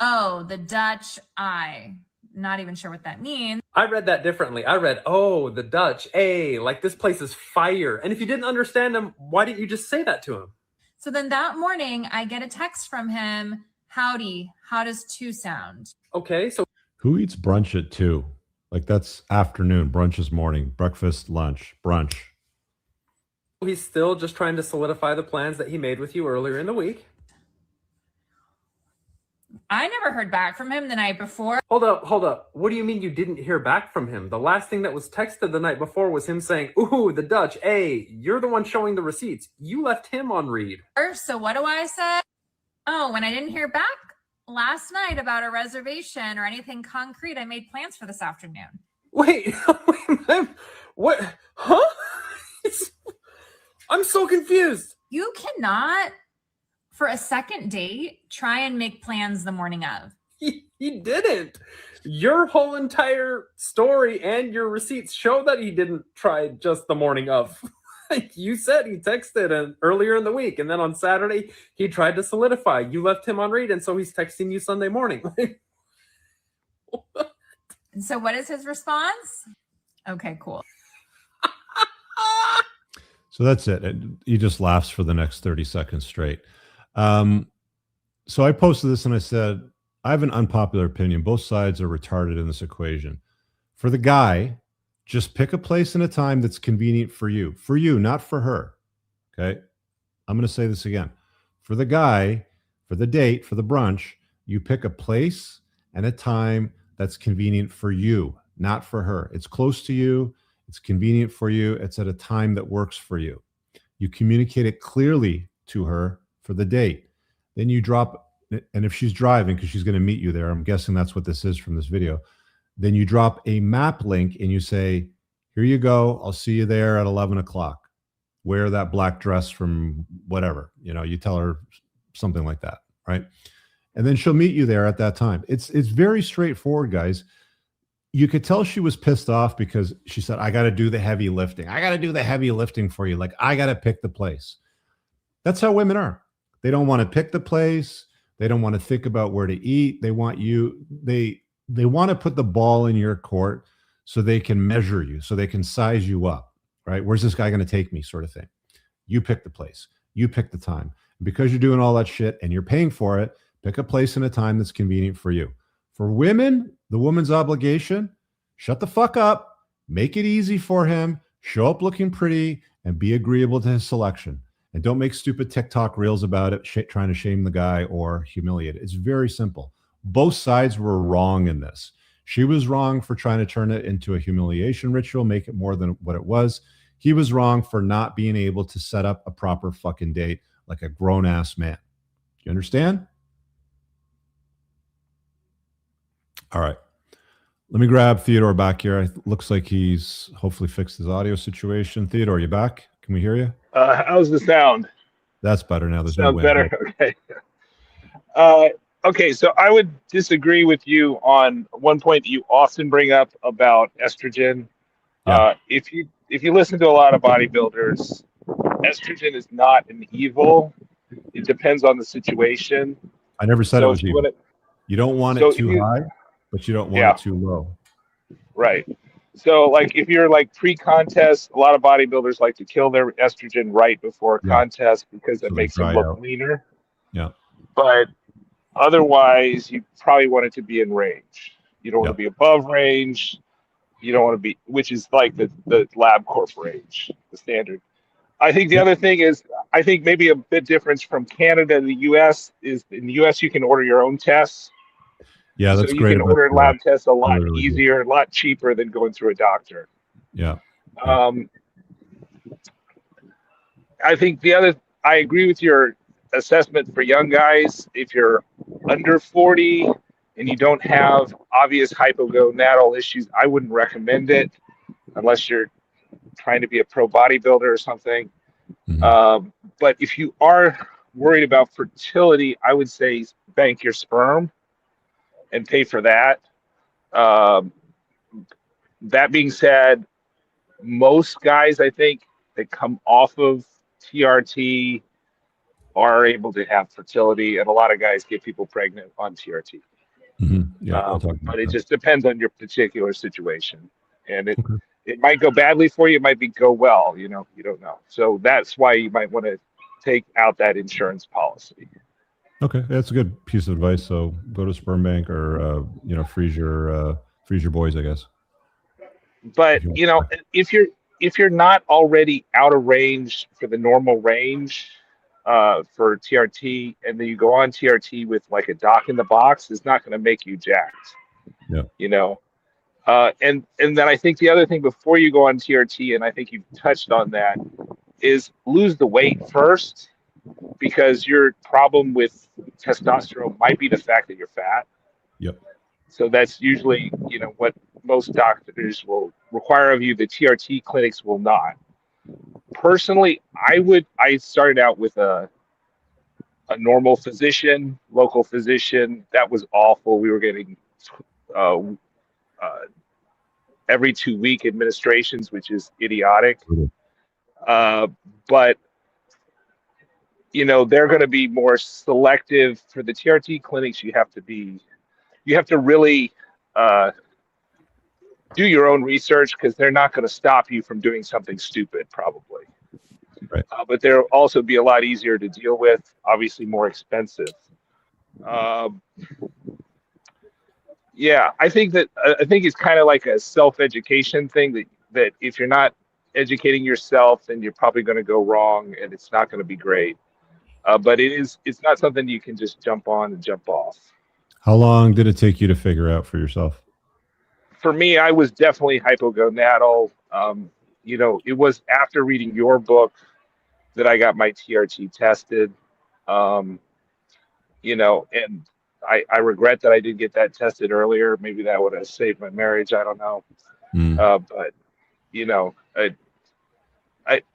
oh, the Dutch Eye. Not even sure what that means. I read that differently. I read, oh, the Dutch, like this place is fire. And if you didn't understand him, why didn't you just say that to him? So then that morning I get a text from him. Howdy, how does 2 sound? Okay, so who eats brunch at 2? Like that's afternoon. Brunch is morning. Breakfast, lunch, brunch. He's still just trying to solidify the plans that he made with you earlier in the week. I never heard back from him the night before. Hold up. What do you mean you didn't hear back from him? The last thing that was texted the night before was him saying, ooh, the Dutch, you're the one showing the receipts. You left him on read. So what do I say? Oh, when I didn't hear back last night about a reservation or anything concrete, I made plans for this afternoon. Wait, what? Huh? I'm so confused. You cannot, for a second date, try and make plans the morning of. He didn't. Your whole entire story and your receipts show that he didn't try just the morning of. You said he texted earlier in the week, and then on Saturday he tried to solidify. You left him on read, and so he's texting you Sunday morning. And so what is his response? Okay, cool. So that's it. He just laughs for the next 30 seconds straight. So I posted this and I said, I have an unpopular opinion. Both sides are retarded in this equation. For the guy, just pick a place and a time that's convenient for you. For you, not for her. Okay? I'm going to say this again. For the guy, for the date, for the brunch, you pick a place and a time that's convenient for you, not for her. It's close to you. It's convenient for you. It's at a time that works for you. You communicate it clearly to her for the date. Then you drop, and if she's driving, because she's going to meet you there, I'm guessing that's what this is from this video, then you drop a map link and you say, here you go. I'll see you there at 11 o'clock. Wear that black dress from whatever. You know, you tell her something like that, right? And then she'll meet you there at that time. It's very straightforward, guys. You could tell she was pissed off because she said, I got to do the heavy lifting. I got to do the heavy lifting for you. Like, I got to pick the place. That's how women are. They don't want to pick the place. They don't want to think about where to eat. They want you. They want to put the ball in your court so they can measure you, so they can size you up, right? Where's this guy going to take me, sort of thing. You pick the place. You pick the time. Because you're doing all that shit and you're paying for it, pick a place and a time that's convenient for you. For women, the woman's obligation, shut the fuck up, make it easy for him, show up looking pretty, and be agreeable to his selection. And don't make stupid TikTok reels about it, trying to shame the guy or humiliate it. It's very simple. Both sides were wrong in this. She was wrong for trying to turn it into a humiliation ritual, make it more than what it was. He was wrong for not being able to set up a proper fucking date like a grown-ass man. You understand? All right. Let me grab Theodore back here. It looks like he's hopefully fixed his audio situation. Theodore, you back? Can we hear you? How's the sound? That's better now. There's no Sounds wind. better. Okay. Okay, so I would disagree with you on one point that you often bring up about estrogen. Yeah. If you listen to a lot of bodybuilders, estrogen is not an evil. It depends on the situation. I never said it was evil. You don't want it too high, but you don't want it too low. Right. So, like, if you're like pre-contest, a lot of bodybuilders like to kill their estrogen right before a contest because it makes them look leaner. Yeah. But otherwise, you probably want it to be in range. You don't want to be above range. You don't want to be, which is like the LabCorp range, the standard. I think the other thing is, I think maybe a bit difference from Canada and the U.S. is in the U.S. you can order your own tests. Yeah, that's so great. You can order lab tests a lot really easier, a lot cheaper than going through a doctor. Yeah. I think I agree with your assessment for young guys. If you're under 40 and you don't have obvious hypogonadal issues, I wouldn't recommend it unless you're trying to be a pro bodybuilder or something. Mm-hmm. But if you are worried about fertility, I would say bank your sperm and pay for that. That being said, most guys, I think, that come off of TRT are able to have fertility, and a lot of guys get people pregnant on TRT. Mm-hmm. Yeah, but it just depends on your particular situation, and it might go badly for you. It might go well. You don't know. So that's why you might want to take out that insurance policy. Okay, that's a good piece of advice. So go to sperm bank or freeze your boys, I guess. But if you're not already out of range for the normal range for TRT, and then you go on TRT with like a doc in the box, it's not going to make you jacked. Yeah. And then I think the other thing before you go on TRT, and I think you've touched on that, is lose the weight first. because your problem with testosterone might be the fact that you're fat. Yep. So that's usually, what most doctors will require of you. The TRT clinics will not. Personally, I started out with a normal physician, local physician. That was awful. We were getting every 2-week administrations, which is idiotic. But they're going to be more selective for the TRT clinics. You have to really do your own research, because they're not going to stop you from doing something stupid, probably. Right. But they'll also be a lot easier to deal with, obviously more expensive. Yeah, I think it's kind of like a self-education thing, that if you're not educating yourself, then you're probably going to go wrong, and it's not going to be great. But it's not something you can just jump on and jump off. How long did it take you to figure out for yourself? For me, I was definitely hypogonadal. It was after reading your book that I got my TRT tested. And I regret that I didn't get that tested earlier. Maybe that would have saved my marriage. I don't know. But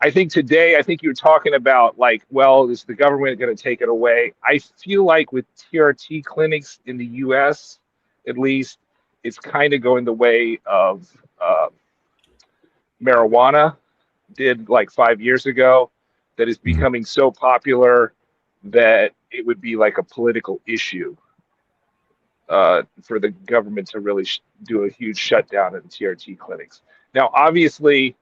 I think today, I think you're talking about is the government going to take it away? I feel like with TRT clinics in the U.S., at least, it's kind of going the way of marijuana did 5 years ago, that is becoming so popular that it would be like a political issue for the government to really do a huge shutdown in TRT clinics. Now, obviously,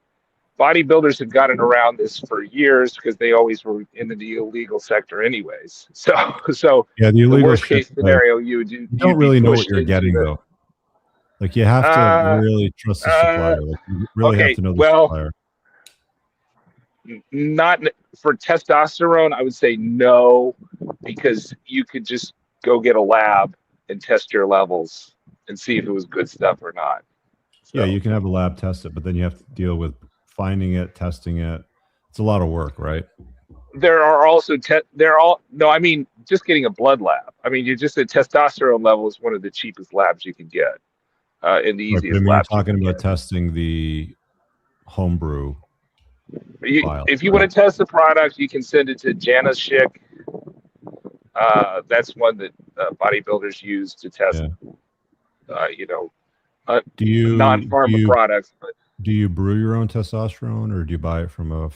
bodybuilders have gotten around this for years because they always were in the illegal sector anyways. So yeah, the worst case scenario, you don't really know what you're getting though. You have to really trust the supplier. You really have to know the supplier. Not for testosterone, I would say no, because you could just go get a lab and test your levels and see if it was good stuff or not. So, yeah, you can have a lab test it, but then you have to deal with finding it, testing it. It's a lot of work, right? There are also just getting a blood lab. I mean, you just said testosterone level is one of the cheapest labs you can get, and the easiest lab. You're talking about testing the homebrew. If you want to test the product, you can send it to Janashik. That's one that bodybuilders use to test, non-pharma products. But do you brew your own testosterone, or do you buy it from a?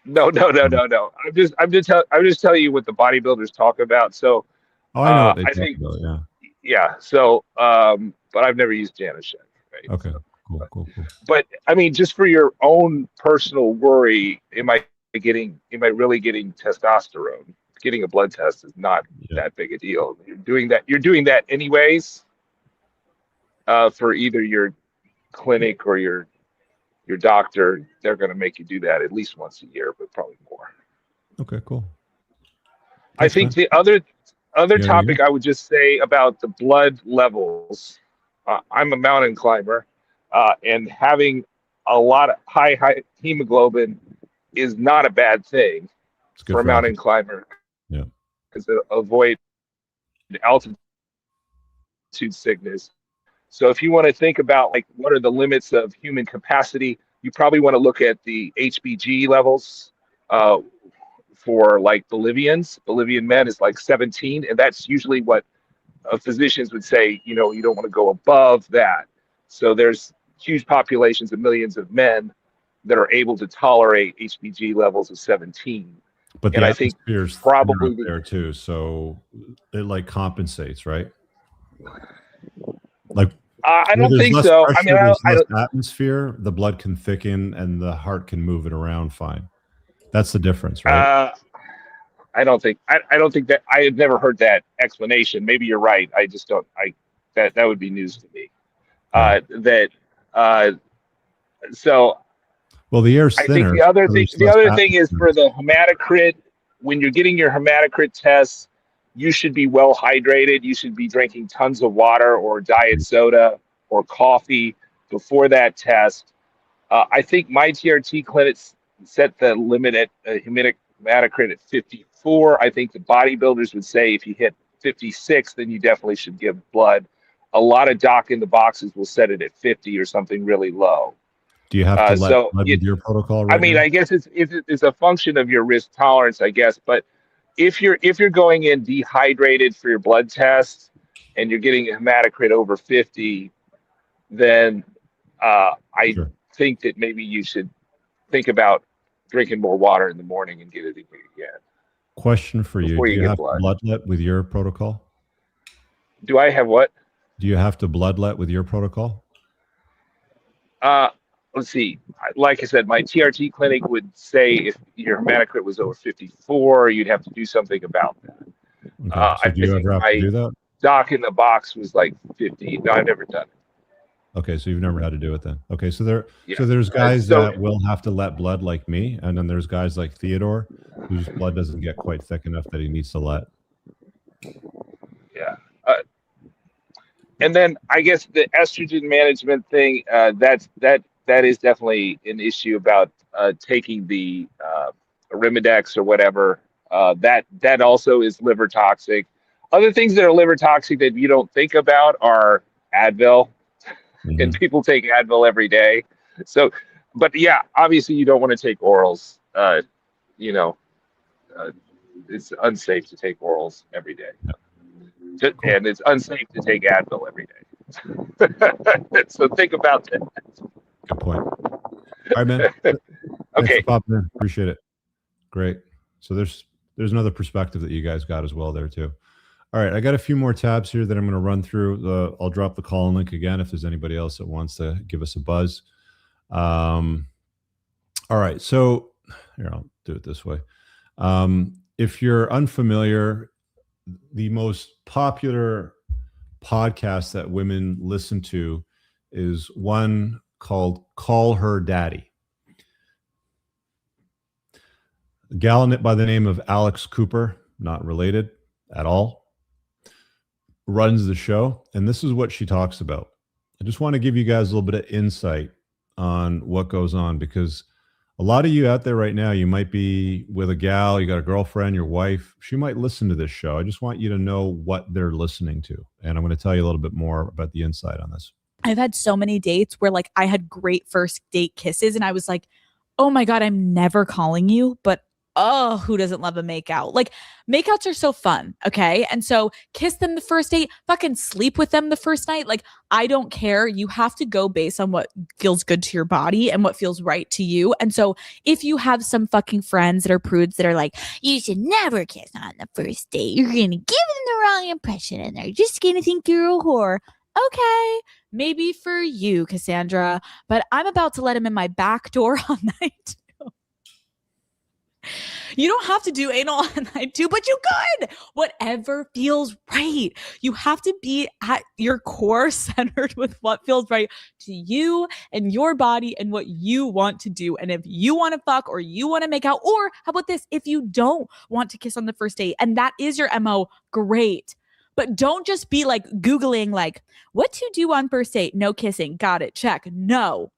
No. I'm just telling you what the bodybuilders talk about. So, I know what they talk about. Yeah. Yeah. So, but I've never used Janashik. Right? Okay. So, Cool. But I mean, just for your own personal worry, am I really getting testosterone? Getting a blood test is not that big a deal. You're doing that anyways, for either your clinic or your doctor. They're going to make you do that at least once a year, but probably more. Okay, cool. I think the other topic I would just say about the blood levels. I'm a mountain climber. And having a lot of high hemoglobin is not a bad thing for a mountain climber. Yeah, because to avoid altitude sickness. So if you want to think about what are the limits of human capacity, you probably want to look at the HBG levels for Bolivians. Bolivian men is 17, and that's usually what physicians would say. You don't want to go above that. So there's huge populations of millions of men that are able to tolerate HBG levels of 17. But I think probably there too, so it compensates, right? I don't think so. Pressure, less atmosphere, the blood can thicken and the heart can move it around fine. That's the difference, right? I don't think that I had never heard that explanation. Maybe you're right. I just don't. That would be news to me. So well, the air's thinner. I think the other thing is for the hematocrit. When you're getting your hematocrit tests, you should be well hydrated. You should be drinking tons of water or diet soda or coffee before that test. I think my TRT set the limit at hematocrit at 54. I think the bodybuilders would say if you hit 56, then you definitely should give blood. A lot of doc in the boxes will set it at 50 or something really low. Do you have to let blood with your protocol right I mean, now? I guess it's a function of your risk tolerance, I guess. But if you're going in dehydrated for your blood test and you're getting a hematocrit over 50, then I think that maybe you should think about drinking more water in the morning and get it again. Question for you. Do you have to bloodlet with your protocol? Do I have what? Do you have to bloodlet with your protocol? Let's see. Like I said, my TRT clinic would say if your hematocrit was over 54, you'd have to do something about that. Okay. So do you ever have to do that? Doc in the box was like 50. No, I've never done it. Okay, so you've never had to do it then. Okay, so there's guys that will have to let blood like me, and then there's guys like Theodore whose blood doesn't get quite thick enough that he needs to let. Yeah. And then I guess the estrogen management thing, that is definitely an issue about taking the Arimidex or whatever. That also is liver toxic. Other things that are liver toxic that you don't think about are Advil. Mm-hmm. And people take Advil every day. So, but yeah, obviously you don't want to take orals. It's unsafe to take orals every day. Cool. And it's unsafe to take Advil every day. So think about that. Good point. All right, man. Okay. Appreciate it. Great. So there's another perspective that you guys got as well there too. All right, I got a few more tabs here that I'm going to run through. I'll drop the call link again if there's anybody else that wants to give us a buzz. All right, so here, I'll do it this way. If you're unfamiliar, the most popular podcast that women listen to is one called Call Her Daddy. A gal by the name of Alex Cooper, not related at all, runs the show, and this is what she talks about. I just want to give you guys a little bit of insight on what goes on, because a lot of you out there right now, you might be with a gal, you got a girlfriend, your wife, she might listen to this show. I just want you to know what they're listening to, and I'm going to tell you a little bit more about the insight on this. I've had so many dates where like I had great first date kisses and I was like, oh my God, I'm never calling you, but oh, who doesn't love a makeout? Like, makeouts are so fun, okay? And so kiss them the first date, fucking sleep with them the first night. Like, I don't care. You have to go based on what feels good to your body and what feels right to you. And so if you have some fucking friends that are prudes that are like, you should never kiss on the first date, you're going to give them the wrong impression and they're just going to think you're a whore. Okay, maybe for you, Cassandra, but I'm about to let him in my back door all night. You don't have to do anal on night 2, but you could. Whatever feels right. You have to be at your core centered with what feels right to you and your body and what you want to do. And if you want to fuck or you want to make out, or how about this? If you don't want to kiss on the first date and that is your MO, great. But don't just be like Googling like, what to do on first date? No kissing. Got it. Check. No.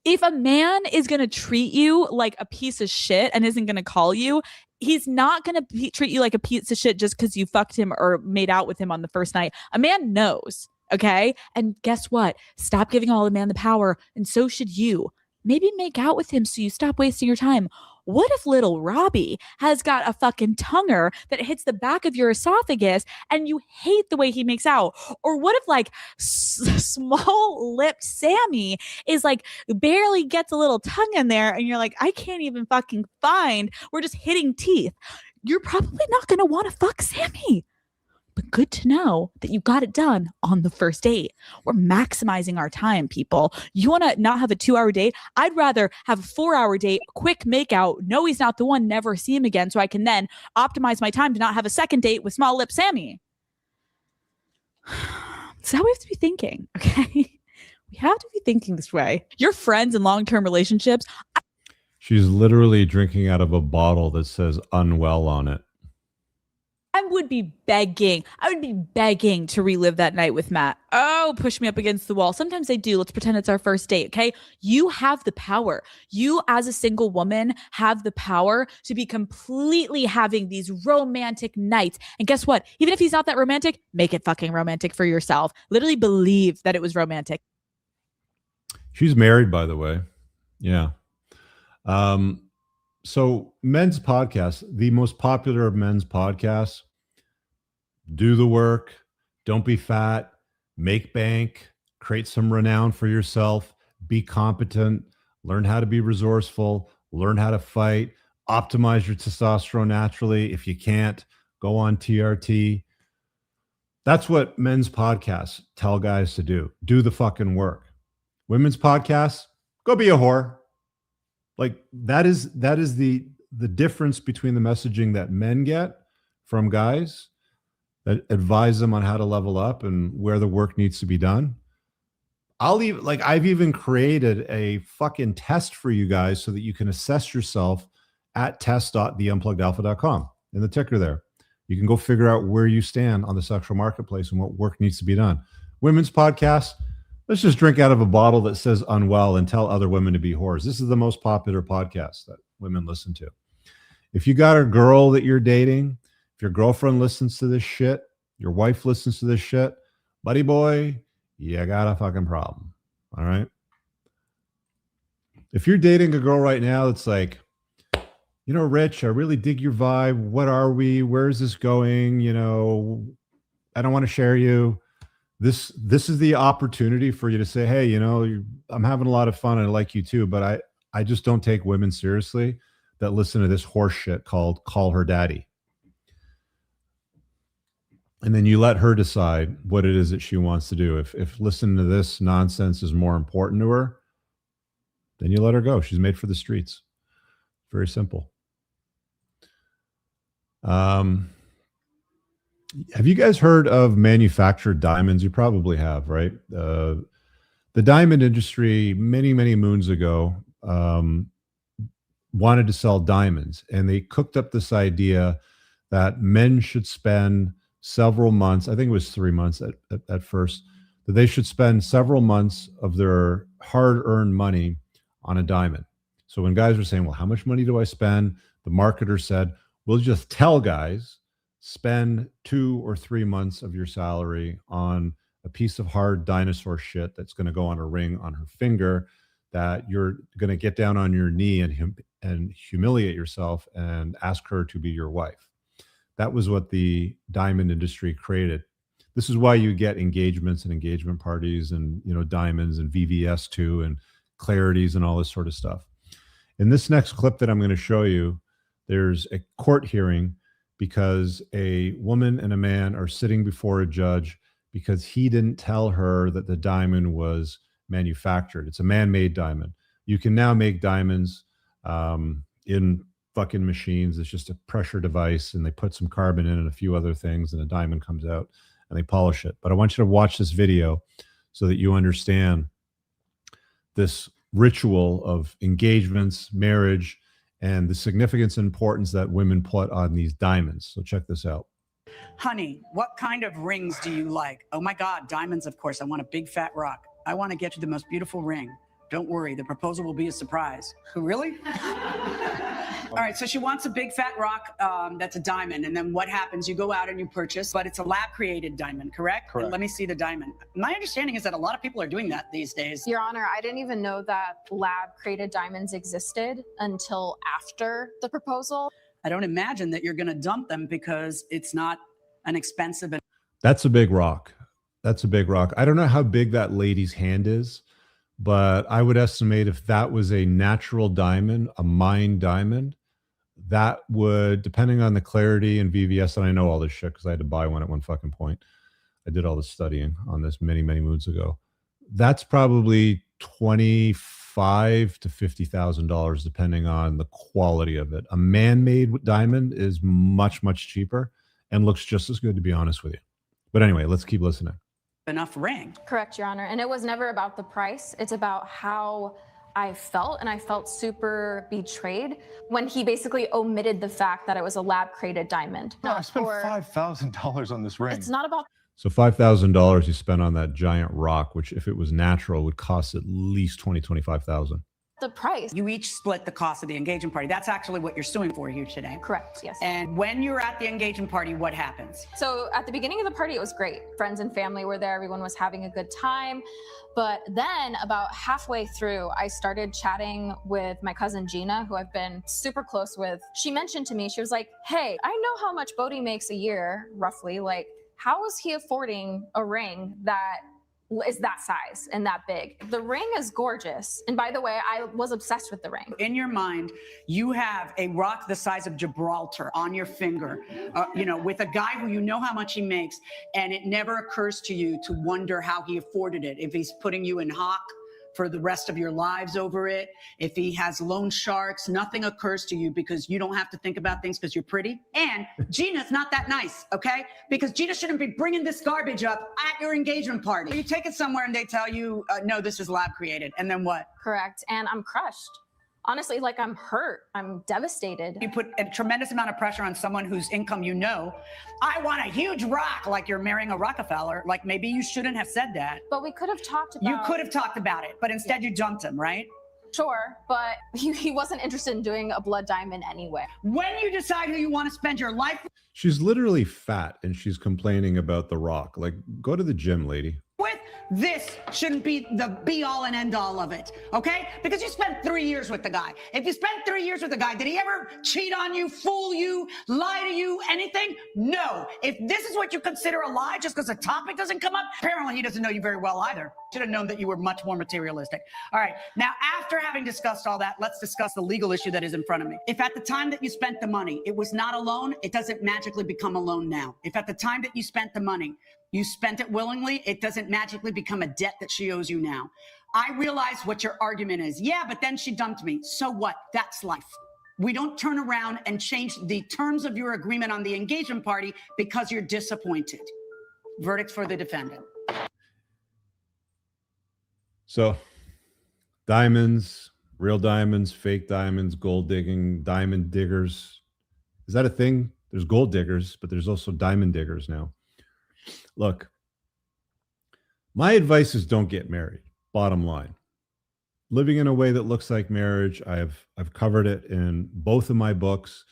If a man is going to treat you like a piece of shit and isn't going to call you, he's not going to treat you like a piece of shit just because you fucked him or made out with him on the first night. A man knows, okay? And guess what? Stop giving all the man the power, and so should you. Maybe make out with him so you stop wasting your time. What if little Robbie has got a fucking tonguer that hits the back of your esophagus and you hate the way he makes out? Or what if like small-lipped Sammy is like barely gets a little tongue in there and you're like, I can't even fucking find. We're just hitting teeth. You're probably not going to want to fuck Sammy. But good to know that you got it done on the first date. We're maximizing our time, people. You want to not have a 2-hour date? I'd rather have a 4-hour date, quick makeout, know he's not the one, never see him again, so I can then optimize my time to not have a second date with small lip Sammy. That's how we have to be thinking, okay? We have to be thinking this way. Your friends in long-term relationships. She's literally drinking out of a bottle that says unwell on it. I would be begging to relive that night with Matt. Oh, push me up against the wall. Sometimes I do. Let's pretend it's our first date, okay? You have the power. You, as a single woman, have the power to be completely having these romantic nights. And guess what? Even if he's not that romantic, make it fucking romantic for yourself. Literally believe that it was romantic. She's married, by the way. Yeah. So men's podcasts, the most popular of men's podcasts, do the work, don't be fat, make bank, create some renown for yourself, be competent, learn how to be resourceful, learn how to fight, optimize your testosterone naturally. If you can't, go on TRT. That's what men's podcasts tell guys to do. Do the fucking work. Women's podcasts, go be a whore. Like that is the difference between the messaging that men get from guys that advise them on how to level up and where the work needs to be done. I've even created a fucking test for you guys so that you can assess yourself at test.theunpluggedalpha.com in the ticker there. You can go figure out where you stand on the sexual marketplace and what work needs to be done. Women's podcasts, let's just drink out of a bottle that says unwell and tell other women to be whores. This is the most popular podcast that women listen to. If you got a girl that you're dating, if your girlfriend listens to this shit, your wife listens to this shit, buddy boy, you got a fucking problem. All right. If you're dating a girl right now that's like, you know, Rich, I really dig your vibe. What are we? Where is this going? You know, I don't want to share you. This is the opportunity for you to say, hey, you know, I'm having a lot of fun and I like you too, but I just don't take women seriously that listen to this horse shit called Call Her Daddy. And then you let her decide what it is that she wants to do. If listening to this nonsense is more important to her, then you let her go. She's made for the streets. Very simple. Have you guys heard of manufactured diamonds? You probably have, right? The diamond industry many, many moons ago wanted to sell diamonds, and they cooked up this idea that men should spend several months, I think it was 3 months at first, that they should spend several months of their hard-earned money on a diamond. So when guys were saying, well, how much money do I spend? The marketer said, we'll just tell guys, spend 2 or 3 months of your salary on a piece of hard dinosaur shit that's going to go on a ring on her finger that you're going to get down on your knee and humiliate yourself and ask her to be your wife. That was what the diamond industry created. This is why you get engagements and engagement parties and, you know, diamonds and VVS2 and clarities and all this sort of stuff. In this next clip that I'm going to show you, there's a court hearing because a woman and a man are sitting before a judge because he didn't tell her that the diamond was manufactured. It's a man-made diamond. You can now make diamonds in fucking machines. It's just a pressure device, and they put some carbon in and a few other things, and a diamond comes out, and they polish it. But I want you to watch this video so that you understand this ritual of engagements, marriage, and the significance and importance that women put on these diamonds. So check this out. Honey, what kind of rings do you like? Oh my God, diamonds, of course. I want a big fat rock. I want to get you the most beautiful ring. Don't worry, the proposal will be a surprise. Really? All right, so she wants a big fat rock that's a diamond. And then what happens? You go out and you purchase, but it's a lab-created diamond, correct? Correct. And let me see the diamond. My understanding is that a lot of people are doing that these days. Your Honor, I didn't even know that lab-created diamonds existed until after the proposal. I don't imagine that you're going to dump them because it's not an expensive. That's a big rock. That's a big rock. I don't know how big that lady's hand is, but I would estimate if that was a natural diamond, a mined diamond, that would, depending on the clarity and VVS, and I know all this shit because I had to buy one at one fucking point. I did all the studying on this many, many moons ago. That's probably $25,000 to $50,000, depending on the quality of it. A man-made diamond is much, much cheaper and looks just as good, to be honest with you. But anyway, let's keep listening. Enough ring. Correct, Your Honor. And it was never about the price. It's about how I felt, and I felt super betrayed when he basically omitted the fact that it was a lab created diamond. No, I spent $5,000 on this ring. It's not about So $5,000 you spent on that giant rock, which if it was natural would cost at least $25,000. the price. You each split the cost of the engagement party. That's actually what you're suing for here today. Correct, yes. And when you're at the engagement party, what happens? So at the beginning of the party, it was great. Friends and family were there. Everyone was having a good time. But then about halfway through, I started chatting with my cousin Gina, who I've been super close with. She mentioned to me, she was like, hey, I know how much Bodhi makes a year, roughly. Like, how is he affording a ring that is that size and that big? The ring is gorgeous. And by the way, I was obsessed with the ring. In your mind, you have a rock the size of Gibraltar on your finger, with a guy who you know how much he makes, and it never occurs to you to wonder how he afforded it. If he's putting you in hock for the rest of your lives over it, if he has loan sharks, nothing occurs to you because you don't have to think about things because you're pretty. And Gina's not that nice, okay? Because Gina shouldn't be bringing this garbage up at your engagement party. You take it somewhere and they tell you, no, this is lab created. And then what? Correct. And I'm crushed. Honestly, like I'm hurt. I'm devastated. You put a tremendous amount of pressure on someone whose income you know. I want a huge rock, like you're marrying a Rockefeller. Like maybe you shouldn't have said that. But we could have talked about... You could have talked about it, but instead you dumped him, right? Sure, but he wasn't interested in doing a blood diamond anyway. When you decide who you want to spend your life She's literally fat and she's complaining about the rock. Like, go to the gym, lady. with, this shouldn't be the be all and end all of it, okay? Because you spent 3 years with the guy. If you spent 3 years with the guy, did he ever cheat on you, fool you, lie to you, anything? No. If this is what you consider a lie just because a topic doesn't come up, apparently he doesn't know you very well either. Should have known that you were much more materialistic. All right, now after having discussed all that, let's discuss the legal issue that is in front of me. If at the time that you spent the money, it was not a loan, it doesn't magically become a loan now. If at the time that you spent the money, you spent it willingly, it doesn't magically become a debt that she owes you now. I realize what your argument is. Yeah, but then she dumped me. So what? That's life. We don't turn around and change the terms of your agreement on the engagement party because you're disappointed. Verdict for the defendant. So, diamonds, real diamonds, fake diamonds, gold digging, diamond diggers. Is that a thing? There's gold diggers, but there's also diamond diggers now. Look, my advice is don't get married. Bottom line. Living in a way that looks like marriage, I've covered it in both of my books.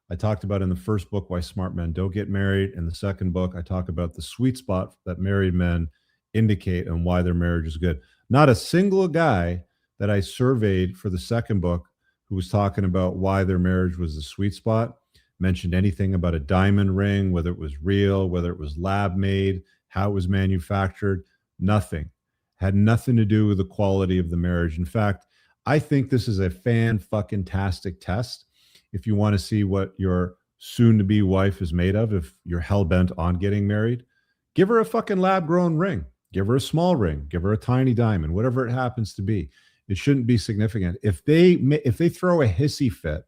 I talked about in the first book why smart men don't get married. In the second book, I talk about the sweet spot that married men indicate and why their marriage is good. Not a single guy that I surveyed for the second book who was talking about why their marriage was the sweet spot mentioned anything about a diamond ring, whether it was real, whether it was lab made, how it was manufactured. Nothing. Had nothing to do with the quality of the marriage. In fact, I think this is a fan-fucking-tastic test if you want to see what your soon-to-be wife is made of, if you're hell-bent on getting married. Give her a fucking lab-grown ring. Give her a small ring. Give her a tiny diamond, whatever it happens to be. It shouldn't be significant. If they throw a hissy fit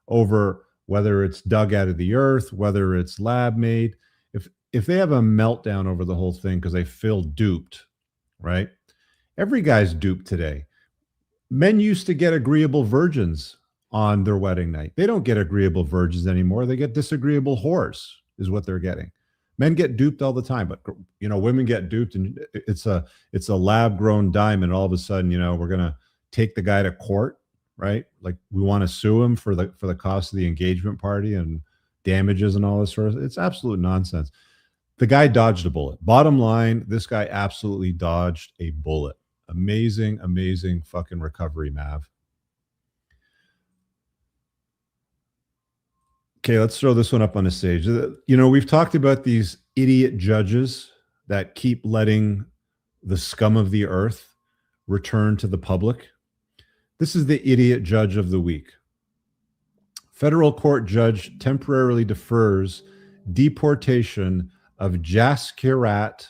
over whether it's dug out of the earth, whether it's lab made, if they have a meltdown over the whole thing because they feel duped, right? Every guy's duped today. Men used to get agreeable virgins on their wedding night. They don't get agreeable virgins anymore. They get disagreeable whores is what they're getting. Men get duped all the time, but women get duped, and it's a lab grown diamond. All of a sudden, we're gonna take the guy to court, right? Like we want to sue him for the cost of the engagement party and damages and all this sort of. It's absolute nonsense. The guy dodged a bullet. Bottom line, this guy absolutely dodged a bullet. Amazing, amazing fucking recovery, Mav. Okay, let's throw this one up on the stage. We've talked about these idiot judges that keep letting the scum of the earth return to the public. This is the idiot judge of the week. Federal court judge temporarily defers deportation of Jaskirat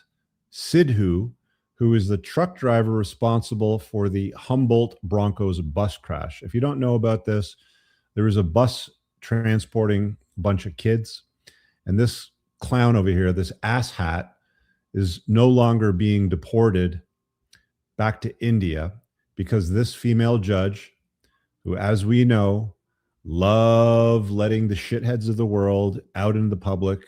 Sidhu, who is the truck driver responsible for the Humboldt Broncos bus crash. If you don't know about this, there was a bus transporting a bunch of kids, and this clown over here, this asshat, is no longer being deported back to India. because this female judge, who, as we know, love letting the shitheads of the world out in the public,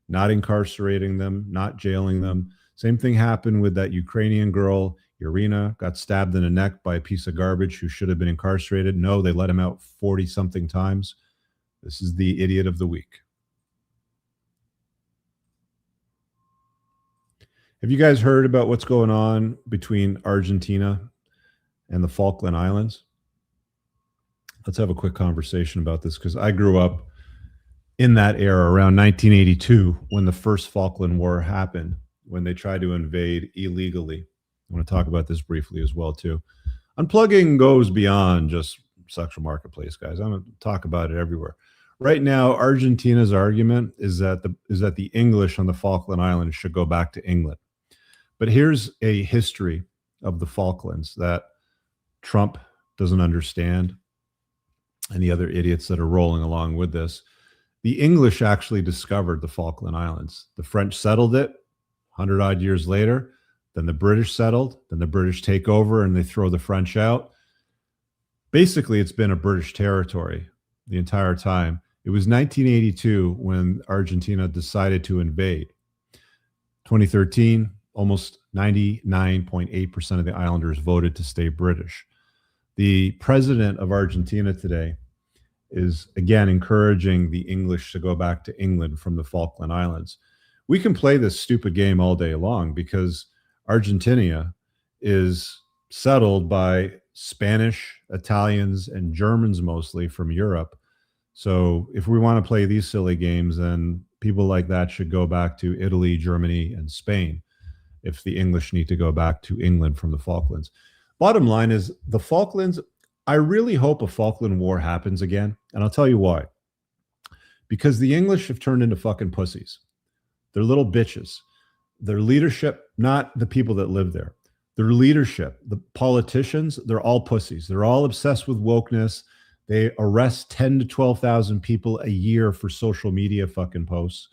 not incarcerating them, not jailing them. Same thing happened with that Ukrainian girl, Irina, got stabbed in the neck by a piece of garbage who should have been incarcerated. No, they let him out 40-something times. This is the idiot of the week. Have you guys heard about what's going on between Argentina and the Falkland Islands? Let's have a quick conversation about this, because I grew up in that era around 1982 when the first Falkland War happened, when they tried to invade illegally. I want to talk about this briefly as well, too. Unplugging goes beyond just sexual marketplace, guys. I'm going to talk about it everywhere. Right now, Argentina's argument is that the English on the Falkland Islands should go back to England. But here's a history of the Falklands that Trump doesn't understand, and the other idiots that are rolling along with this. The English actually discovered the Falkland Islands. The French settled it 100 odd years later. Then the British settled. Then the British take over and they throw the French out. Basically, it's been a British territory the entire time. It was 1982 when Argentina decided to invade. 2013, almost 99.8% of the islanders voted to stay British. The president of Argentina today is, again, encouraging the English to go back to England from the Falkland Islands. We can play this stupid game all day long because Argentina is settled by Spanish, Italians, and Germans mostly from Europe. So if we want to play these silly games, then people like that should go back to Italy, Germany, and Spain if the English need to go back to England from the Falklands. Bottom line is the Falklands, I really hope a Falkland War happens again. And I'll tell you why. Because the English have turned into fucking pussies. They're little bitches. Their leadership, not the people that live there. Their leadership, the politicians, they're all pussies. They're all obsessed with wokeness. They arrest 10 to 12,000 people a year for social media fucking posts.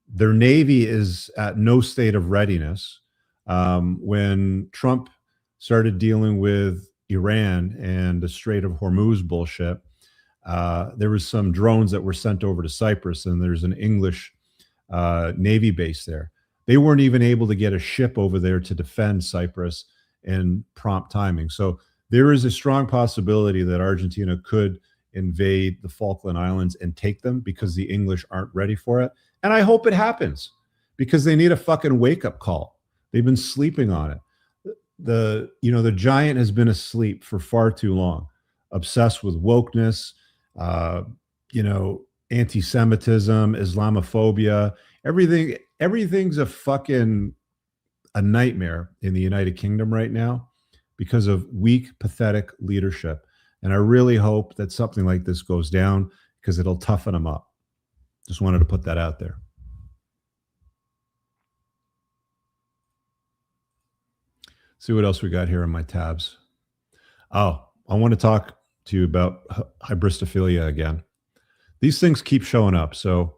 Their Navy is at no state of readiness. When Trump started dealing with Iran and the Strait of Hormuz bullshit, there was some drones that were sent over to Cyprus, and there's an English Navy base there. They weren't even able to get a ship over there to defend Cyprus in prompt timing. So there is a strong possibility that Argentina could invade the Falkland Islands and take them because the English aren't ready for it. And I hope it happens because they need a fucking wake-up call. They've been sleeping on it. The giant has been asleep for far too long, obsessed with wokeness, anti-Semitism, Islamophobia, everything's a nightmare in the United Kingdom right now because of weak, pathetic leadership. And I really hope that something like this goes down because it'll toughen them up. Just wanted to put that out there. See what else we got here in my tabs. Oh, I want to talk to you about hybristophilia again. These things keep showing up, so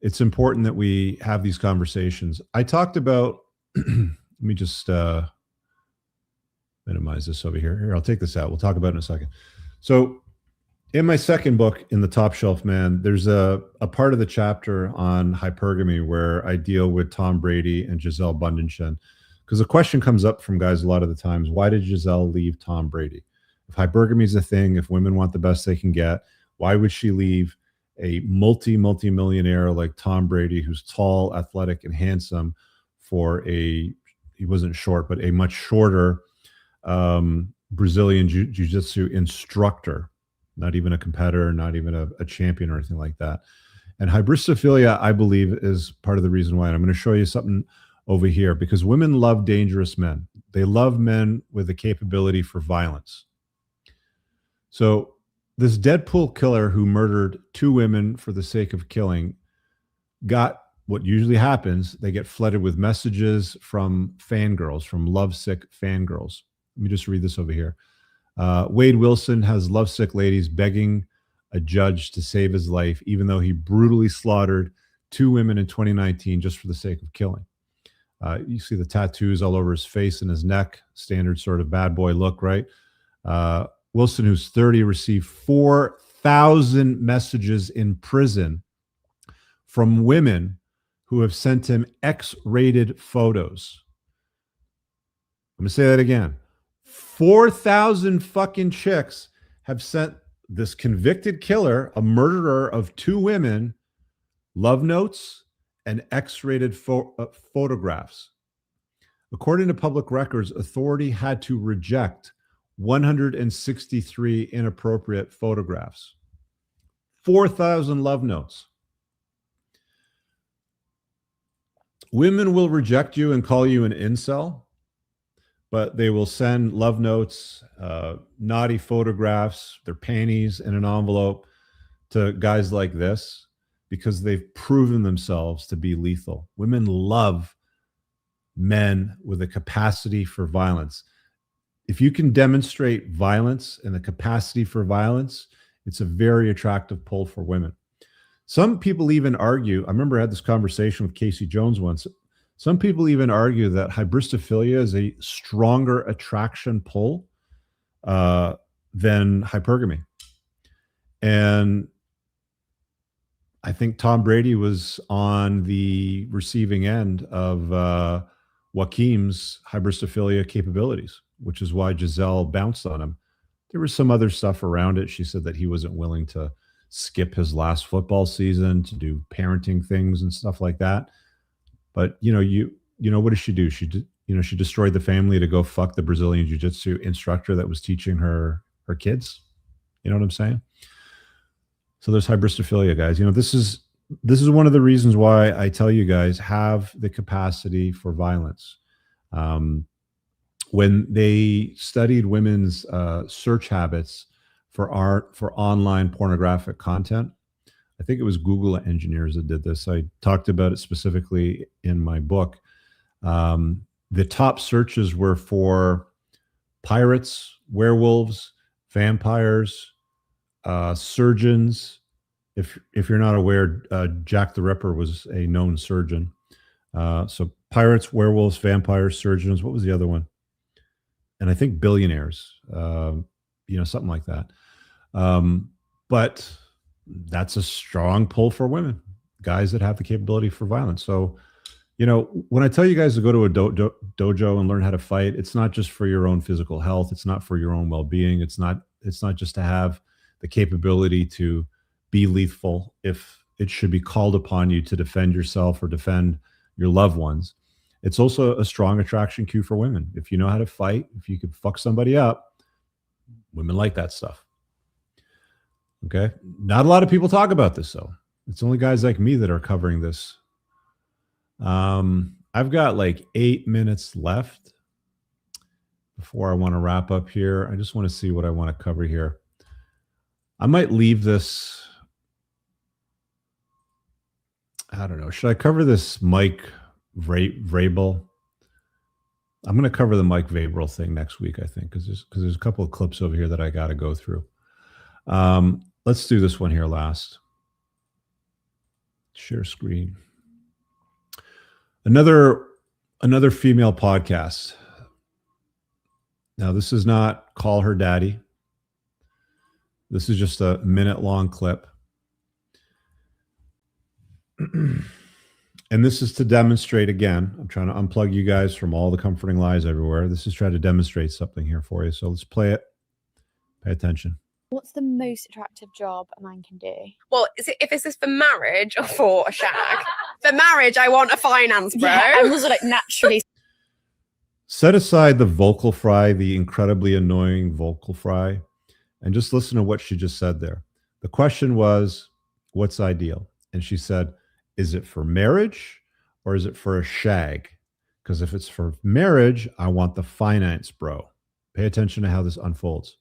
it's important that we have these conversations. I talked about, let me just minimize this over here. Here, I'll take this out. We'll talk about it in a second. So in my second book, In the Top Shelf Man, there's a part of the chapter on hypergamy where I deal with Tom Brady and Gisele Bundchen. Because the question comes up from guys a lot of the times, why did Gisele leave Tom Brady? If hypergamy is a thing, if women want the best they can get, why would she leave a multi-millionaire like Tom Brady, who's tall, athletic, and handsome, for he wasn't short, but a much shorter Brazilian jiu-jitsu instructor, not even a competitor, not even a champion or anything like that. And hybristophilia, I believe, is part of the reason why. And I'm going to show you something over here, because women love dangerous men. They love men with the capability for violence. So this Deadpool killer who murdered 2 women for the sake of killing got what usually happens. They get flooded with messages from fangirls, from lovesick fangirls. Let me just read this over here. Wade Wilson has lovesick ladies begging a judge to save his life, even though he brutally slaughtered 2 women in 2019 just for the sake of killing. You see the tattoos all over his face and his neck, standard sort of bad boy look, right? Wilson, who's 30, received 4,000 messages in prison from women who have sent him X-rated photos. I'm going to say that again. 4,000 fucking chicks have sent this convicted killer, a murderer of 2 women, love notes and X-rated photographs. According to public records, authority had to reject 163 inappropriate photographs. 4,000 love notes. Women will reject you and call you an incel, but they will send love notes, naughty photographs, their panties in an envelope to guys like this because they've proven themselves to be lethal. Women love men with a capacity for violence. If you can demonstrate violence and the capacity for violence, it's a very attractive pull for women. Some people even argue, I remember I had this conversation with Casey Jones once. Some people even argue that hybristophilia is a stronger attraction pull than hypergamy. And I think Tom Brady was on the receiving end of Joaquim's hybristophilia capabilities, which is why Giselle bounced on him. There was some other stuff around it. She said that he wasn't willing to skip his last football season to do parenting things and stuff like that. But you know, what did she do? She destroyed the family to go fuck the Brazilian jiu-jitsu instructor that was teaching her kids. You know what I'm saying? So there's hybristophilia, guys. You know, this is one of the reasons why I tell you guys have the capacity for violence. When they studied women's search habits for online pornographic content, I think it was Google engineers that did this. I talked about it specifically in my book. The top searches were for pirates, werewolves, vampires, surgeons. If you're not aware, Jack the Ripper was a known surgeon. So pirates, werewolves, vampires, surgeons. What was the other one? And I think billionaires, something like that. But that's a strong pull for women, guys that have the capability for violence. So, when I tell you guys to go to a dojo and learn how to fight, it's not just for your own physical health. It's not for your own well-being. It's not just to have the capability to be lethal if it should be called upon you to defend yourself or defend your loved ones. It's also a strong attraction cue for women. If you know how to fight, if you could fuck somebody up, women like that stuff. Okay. Not a lot of people talk about this though. It's only guys like me that are covering this. I've got like 8 minutes left before I want to wrap up here. I just want to see what I want to cover here. I might leave this. I don't know. Should I cover this Mike Vrabel? I'm going to cover the Mike Vrabel thing next week, I think, because there's a couple of clips over here that I got to go through. Let's do this one here last. Share screen. Another female podcast. Now, this is not Call Her Daddy. This is just a minute-long clip. And this is to demonstrate, again, I'm trying to unplug you guys from all the comforting lies everywhere. This is trying to demonstrate something here for you. So let's play it. Pay attention. What's the most attractive job a man can do? Well, if this is for marriage or for a shag? For marriage, I want a finance bro. Yeah, I'm also like naturally. Set aside the vocal fry, the incredibly annoying vocal fry, and just listen to what she just said there. The question was, what's ideal? And she said, is it for marriage or is it for a shag? Because if it's for marriage, I want the finance bro. Pay attention to how this unfolds.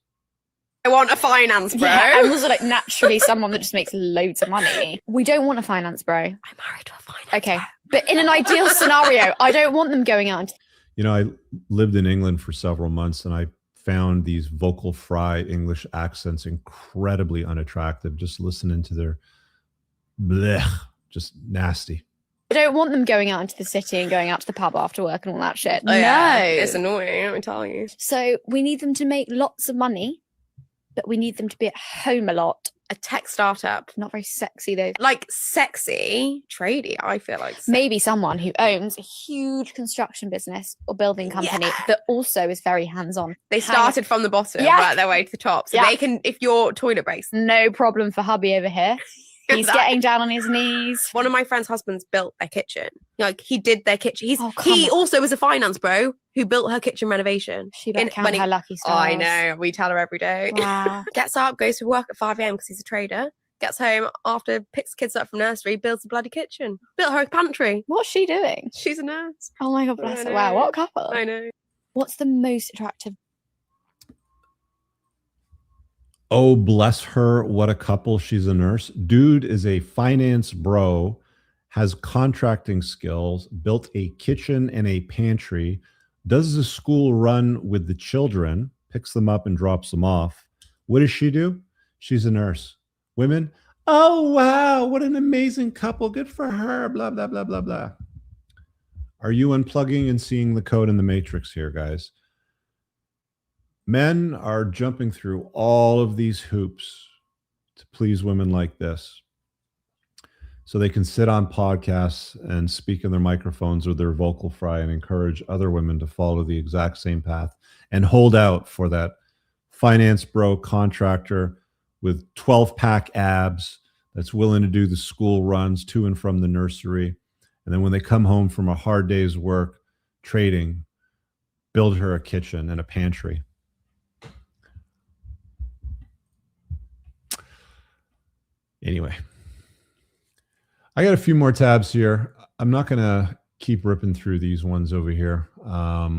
I want a finance bro. Yeah, I'm also like naturally someone that just makes loads of money. We don't want a finance bro. I'm married to a finance Okay, but in an ideal scenario, I don't want them going out. I lived in England for several months and I found these vocal fry English accents incredibly unattractive. Just listening to their blech, just nasty. I don't want them going out into the city and going out to the pub after work and all that shit. Oh, No. yeah. It's annoying, let me tell you. So we need them to make lots of money, but we need them to be at home a lot. A tech startup. Not very sexy though. Like sexy, tradie, I feel like. Maybe someone who owns a huge construction business or building company that also is very hands-on. They started from the bottom, worked their way to the top. So they can, if your toilet breaks. No problem for hubby over here. He's getting down on his knees. One of my friend's husbands built their kitchen. Like, he did their kitchen. He also was a finance bro who built her kitchen renovation. She better count her lucky stars. I know. We tell her every day. Wow. Gets up, goes to work at 5 a.m. because he's a trader. Gets home after, picks kids up from nursery, builds a bloody kitchen. Built her a pantry. What's she doing? She's a nurse. Oh my God, bless her. Wow, what a couple. I know. What's the most attractive? Oh, bless her. What a couple. She's a nurse. Dude is a finance bro, has contracting skills, built a kitchen and a pantry, does the school run with the children, picks them up and drops them off. What does she do? She's a nurse. Women, oh, wow, what an amazing couple. Good for her. Blah, blah, blah, blah, blah. Are you unplugging and seeing the code in the matrix here, guys? Men are jumping through all of these hoops to please women like this, so they can sit on podcasts and speak in their microphones or their vocal fry and encourage other women to follow the exact same path and hold out for that finance bro contractor with 12-pack abs that's willing to do the school runs to and from the nursery. And then when they come home from a hard day's work trading, build her a kitchen and a pantry. Anyway, I got a few more tabs here. I'm not going to keep ripping through these ones over here. Let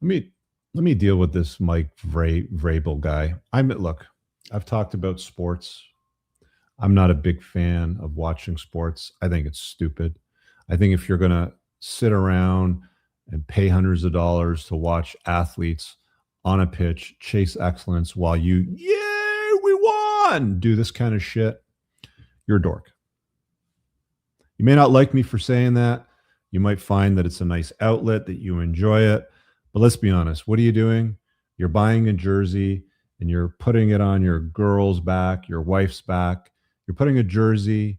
me deal with this Mike Vrabel guy. Look, I've talked about sports. I'm not a big fan of watching sports. I think it's stupid. I think if you're going to sit around and pay hundreds of dollars to watch athletes on a pitch chase excellence while you, we won, do this kind of shit, you're a dork. You may not like me for saying that. You might find that it's a nice outlet, that you enjoy it. But let's be honest. What are you doing? You're buying a jersey and you're putting it on your girl's back, your wife's back. You're putting a jersey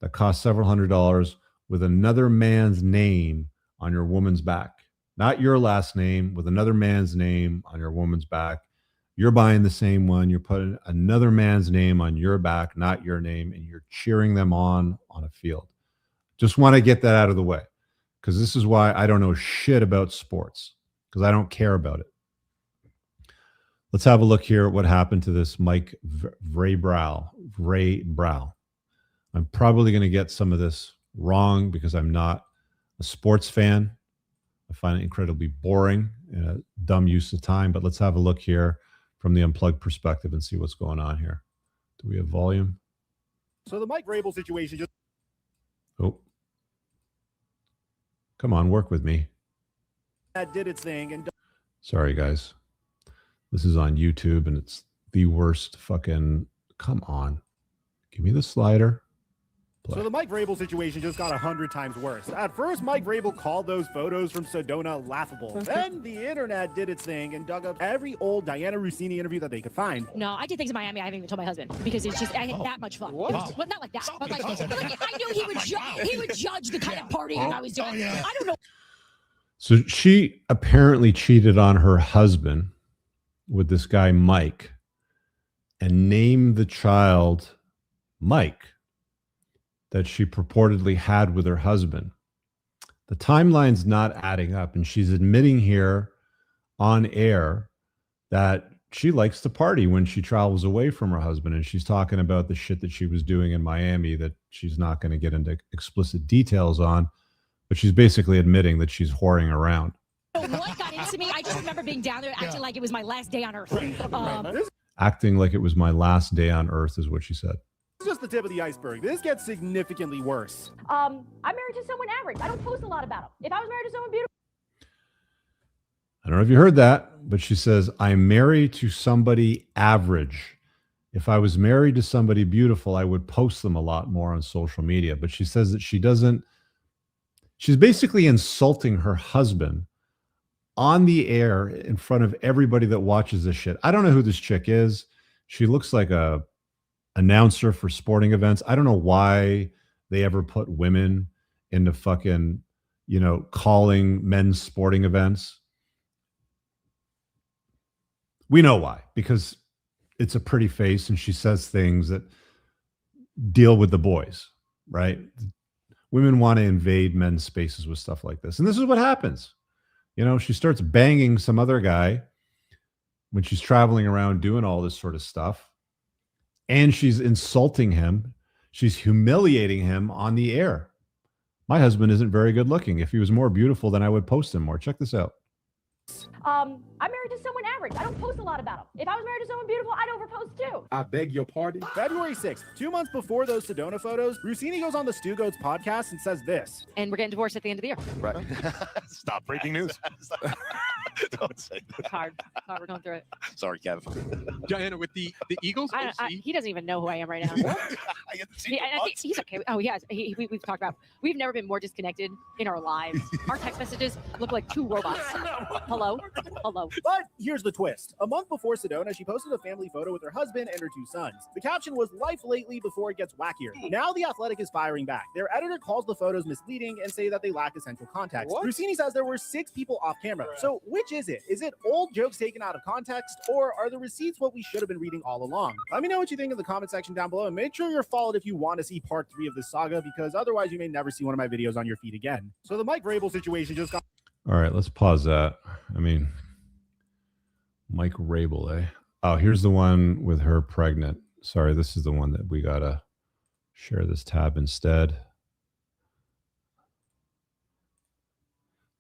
that costs several $100s with another man's name on your woman's back. Not your last name, with another man's name on your woman's back. You're buying the same one. You're putting another man's name on your back, not your name, and you're cheering them on a field. Just want to get that out of the way, because this is why I don't know shit about sports, because I don't care about it. Let's have a look here at what happened to this Mike Vrabel. I'm probably going to get some of this wrong because I'm not a sports fan. I find it incredibly boring and a dumb use of time. But let's have a look here from the unplugged perspective and see what's going on here. Do we have volume? So the Mike Vrabel situation just... Oh. Come on, work with me. That did its thing. And sorry, guys. This is on YouTube, and it's the worst fucking... Come on. Give me the slider. So the Mike Vrabel situation just got 100 times worse. At first, Mike Vrabel called those photos from Sedona laughable. Then the internet did its thing and dug up every old Diana Rossini interview that they could find. No, I did things in Miami I haven't even told my husband because it's just I had that much fun. Well, not like that, but like I knew he would judge the kind of partying I was doing. I don't know. So she apparently cheated on her husband with this guy Mike and named the child Mike that she purportedly had with her husband. The timeline's not adding up, and she's admitting here on air that she likes to party when she travels away from her husband, and she's talking about the shit that she was doing in Miami that she's not going to get into explicit details on, but she's basically admitting that she's whoring around. What got into me? I just remember being down there acting like it was my last day on earth. Acting like it was my last day on earth is what she said. This is just the tip of the iceberg. This gets significantly worse. I'm married to someone average. I don't post a lot about him. If I was married to someone beautiful. I don't know if you heard that, but she says, I'm married to somebody average. If I was married to somebody beautiful, I would post them a lot more on social media. But she says that she doesn't She's basically insulting her husband on the air in front of everybody that watches this shit. I don't know who this chick is. She looks like a announcer for sporting events. I don't know why they ever put women into fucking, calling men's sporting events. We know why, because it's a pretty face and she says things that deal with the boys, right? Women want to invade men's spaces with stuff like this. And this is what happens. She starts banging some other guy when she's traveling around doing all this sort of stuff. And she's insulting him. She's humiliating him on the air. My husband isn't very good looking. If he was more beautiful, then I would post him more. Check this out. I'm married to someone average. I don't post a lot about them. If I was married to someone beautiful, I'd overpost too. I beg your pardon? February 6th, 2 months before those Sedona photos, Rossini goes on the Stu Goats podcast and says this. And we're getting divorced at the end of the year. Right. Stop breaking news. Don't say that. It's hard. We're going through it. Sorry, Kev. Diana, with the Eagles? He doesn't even know who I am right now. I get to see He's okay. Oh, he has. We've talked about. We've never been more disconnected in our lives. Our text messages look like two robots. Hello. But here's the twist. A month before Sedona, she posted a family photo with her husband and her 2 sons. The caption was "Life lately" before it gets wackier. Now The Athletic is firing back. Their editor calls the photos misleading and say that they lack essential context. Rossini says there were 6 people off camera. So which is it? Is it old jokes taken out of context, or are the receipts what we should have been reading all along? Let me know what you think in the comment section down below, and make sure you're followed if you want to see part 3 of this saga, because otherwise you may never see one of my videos on your feed again. So the Mike Vrabel situation just got... All right, let's pause that. Mike Vrabel, eh? Oh, here's the one with her pregnant. Sorry, this is the one that we gotta share this tab instead.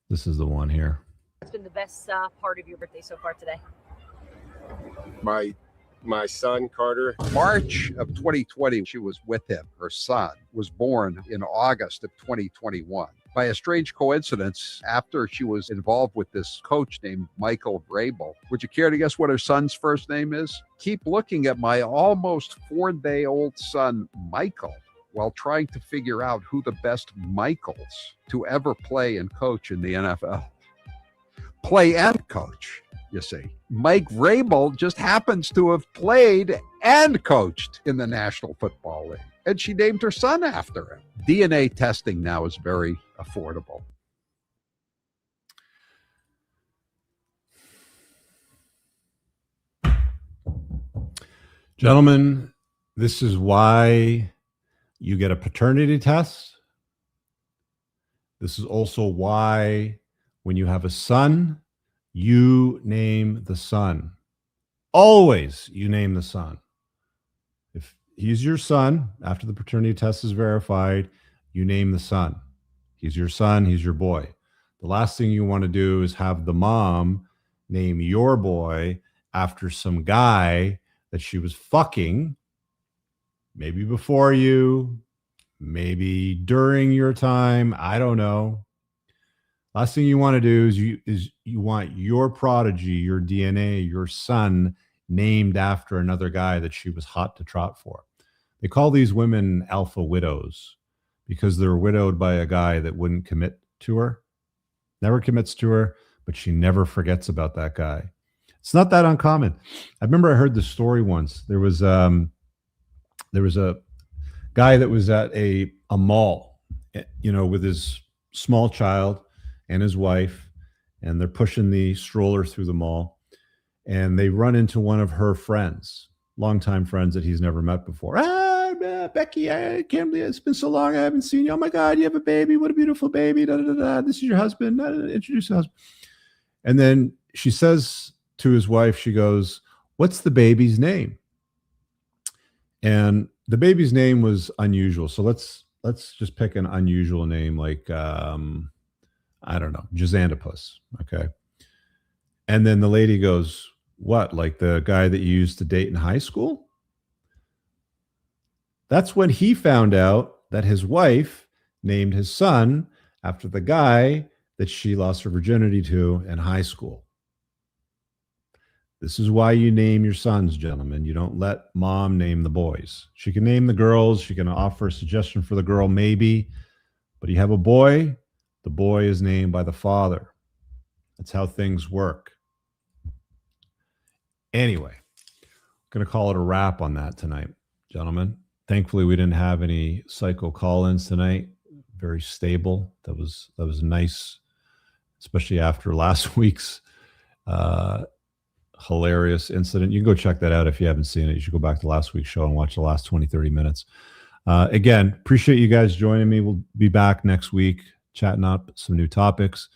This is the one here. What's been the best part of your birthday so far today? My son, Carter. March of 2020, she was with him. Her son was born in August of 2021. By a strange coincidence, after she was involved with this coach named Michael Vrabel, would you care to guess what her son's first name is? Keep looking at my almost 4-day-old son, Michael, while trying to figure out who the best Michaels to ever play and coach in the NFL. Play and coach, you see. Mike Vrabel just happens to have played and coached in the National Football League, and she named her son after him. DNA testing now is very affordable. Gentlemen, this is why you get a paternity test. This is also why when you have a son, you name the son. Always you name the son. If he's your son, after the paternity test is verified, you name the son. He's your son, he's your boy. The last thing you want to do is have the mom name your boy after some guy that she was fucking, maybe before you, maybe during your time, I don't know. Last thing you want to do is you want your prodigy, your DNA, your son named after another guy that she was hot to trot for. They call these women alpha widows because they're widowed by a guy that wouldn't commit to her, never commits to her, but she never forgets about that guy. It's not that uncommon. I remember I heard this story once. There was a guy that was at a mall, with his small child and his wife, and they're pushing the stroller through the mall, and they run into one of her friends, longtime friends that he's never met before. Becky, I can't believe it's been so long. I haven't seen you. Oh my God, you have a baby. What a beautiful baby. Da, da, da, da. This is your husband. Introduce your husband. And then she says to his wife, she goes, "What's the baby's name?" And the baby's name was unusual. So let's just pick an unusual name, like I don't know, Jazantopus. Okay. And then the lady goes, "What, like the guy that you used to date in high school?" That's when he found out that his wife named his son after the guy that she lost her virginity to in high school. This is why you name your sons, gentlemen. You don't let mom name the boys. She can name the girls. She can offer a suggestion for the girl, maybe. But you have a boy, The boy is named by the father. That's how things work. Anyway, going to call it a wrap on that tonight, gentlemen. Thankfully, we didn't have any psycho call-ins tonight. Very stable. That was nice, especially after last week's hilarious incident. You can go check that out if you haven't seen it. You should go back to last week's show and watch the last 20, 30 minutes. Again, appreciate you guys joining me. We'll be back next week chatting up some new topics.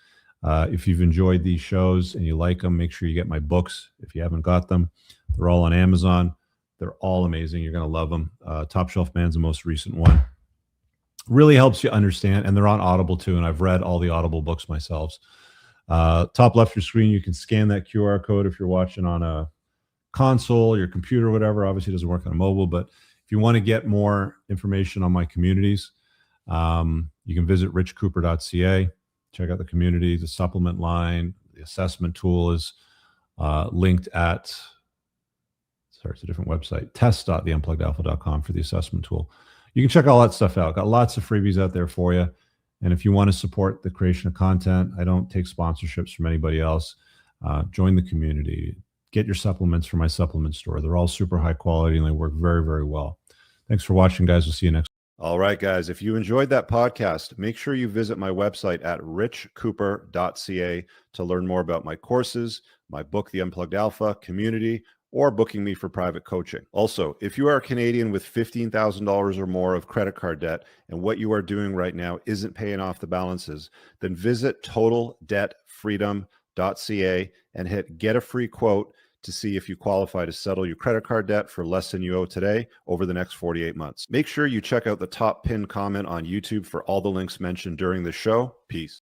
If you've enjoyed these shows and you like them, make sure you get my books. If you haven't got them, they're all on Amazon. They're all amazing. You're going to love them. Top Shelf Man's the most recent one. Really helps you understand, and they're on Audible too, and I've read all the Audible books myself. Top left of your screen, you can scan that QR code if you're watching on a console, your computer, or whatever. Obviously, it doesn't work on a mobile, but if you want to get more information on my communities, you can visit richcooper.ca. Check out the community, the supplement line, the assessment tool is linked at, it's a different website, test.theunpluggedalpha.com for the assessment tool. You can check all that stuff out. Got lots of freebies out there for you. And if you want to support the creation of content, I don't take sponsorships from anybody else. Join the community. Get your supplements from my supplement store. They're all super high quality and they work very, very well. Thanks for watching, guys. We'll see you next week. All right, guys, if you enjoyed that podcast, make sure you visit my website at richcooper.ca to learn more about my courses, my book, The Unplugged Alpha, community, or booking me for private coaching. Also, if you are a Canadian with $15,000 or more of credit card debt and what you are doing right now isn't paying off the balances, then visit totaldebtfreedom.ca and hit get a free quote to see if you qualify to settle your credit card debt for less than you owe today over the next 48 months. Make sure you check out the top pinned comment on YouTube for all the links mentioned during the show. Peace.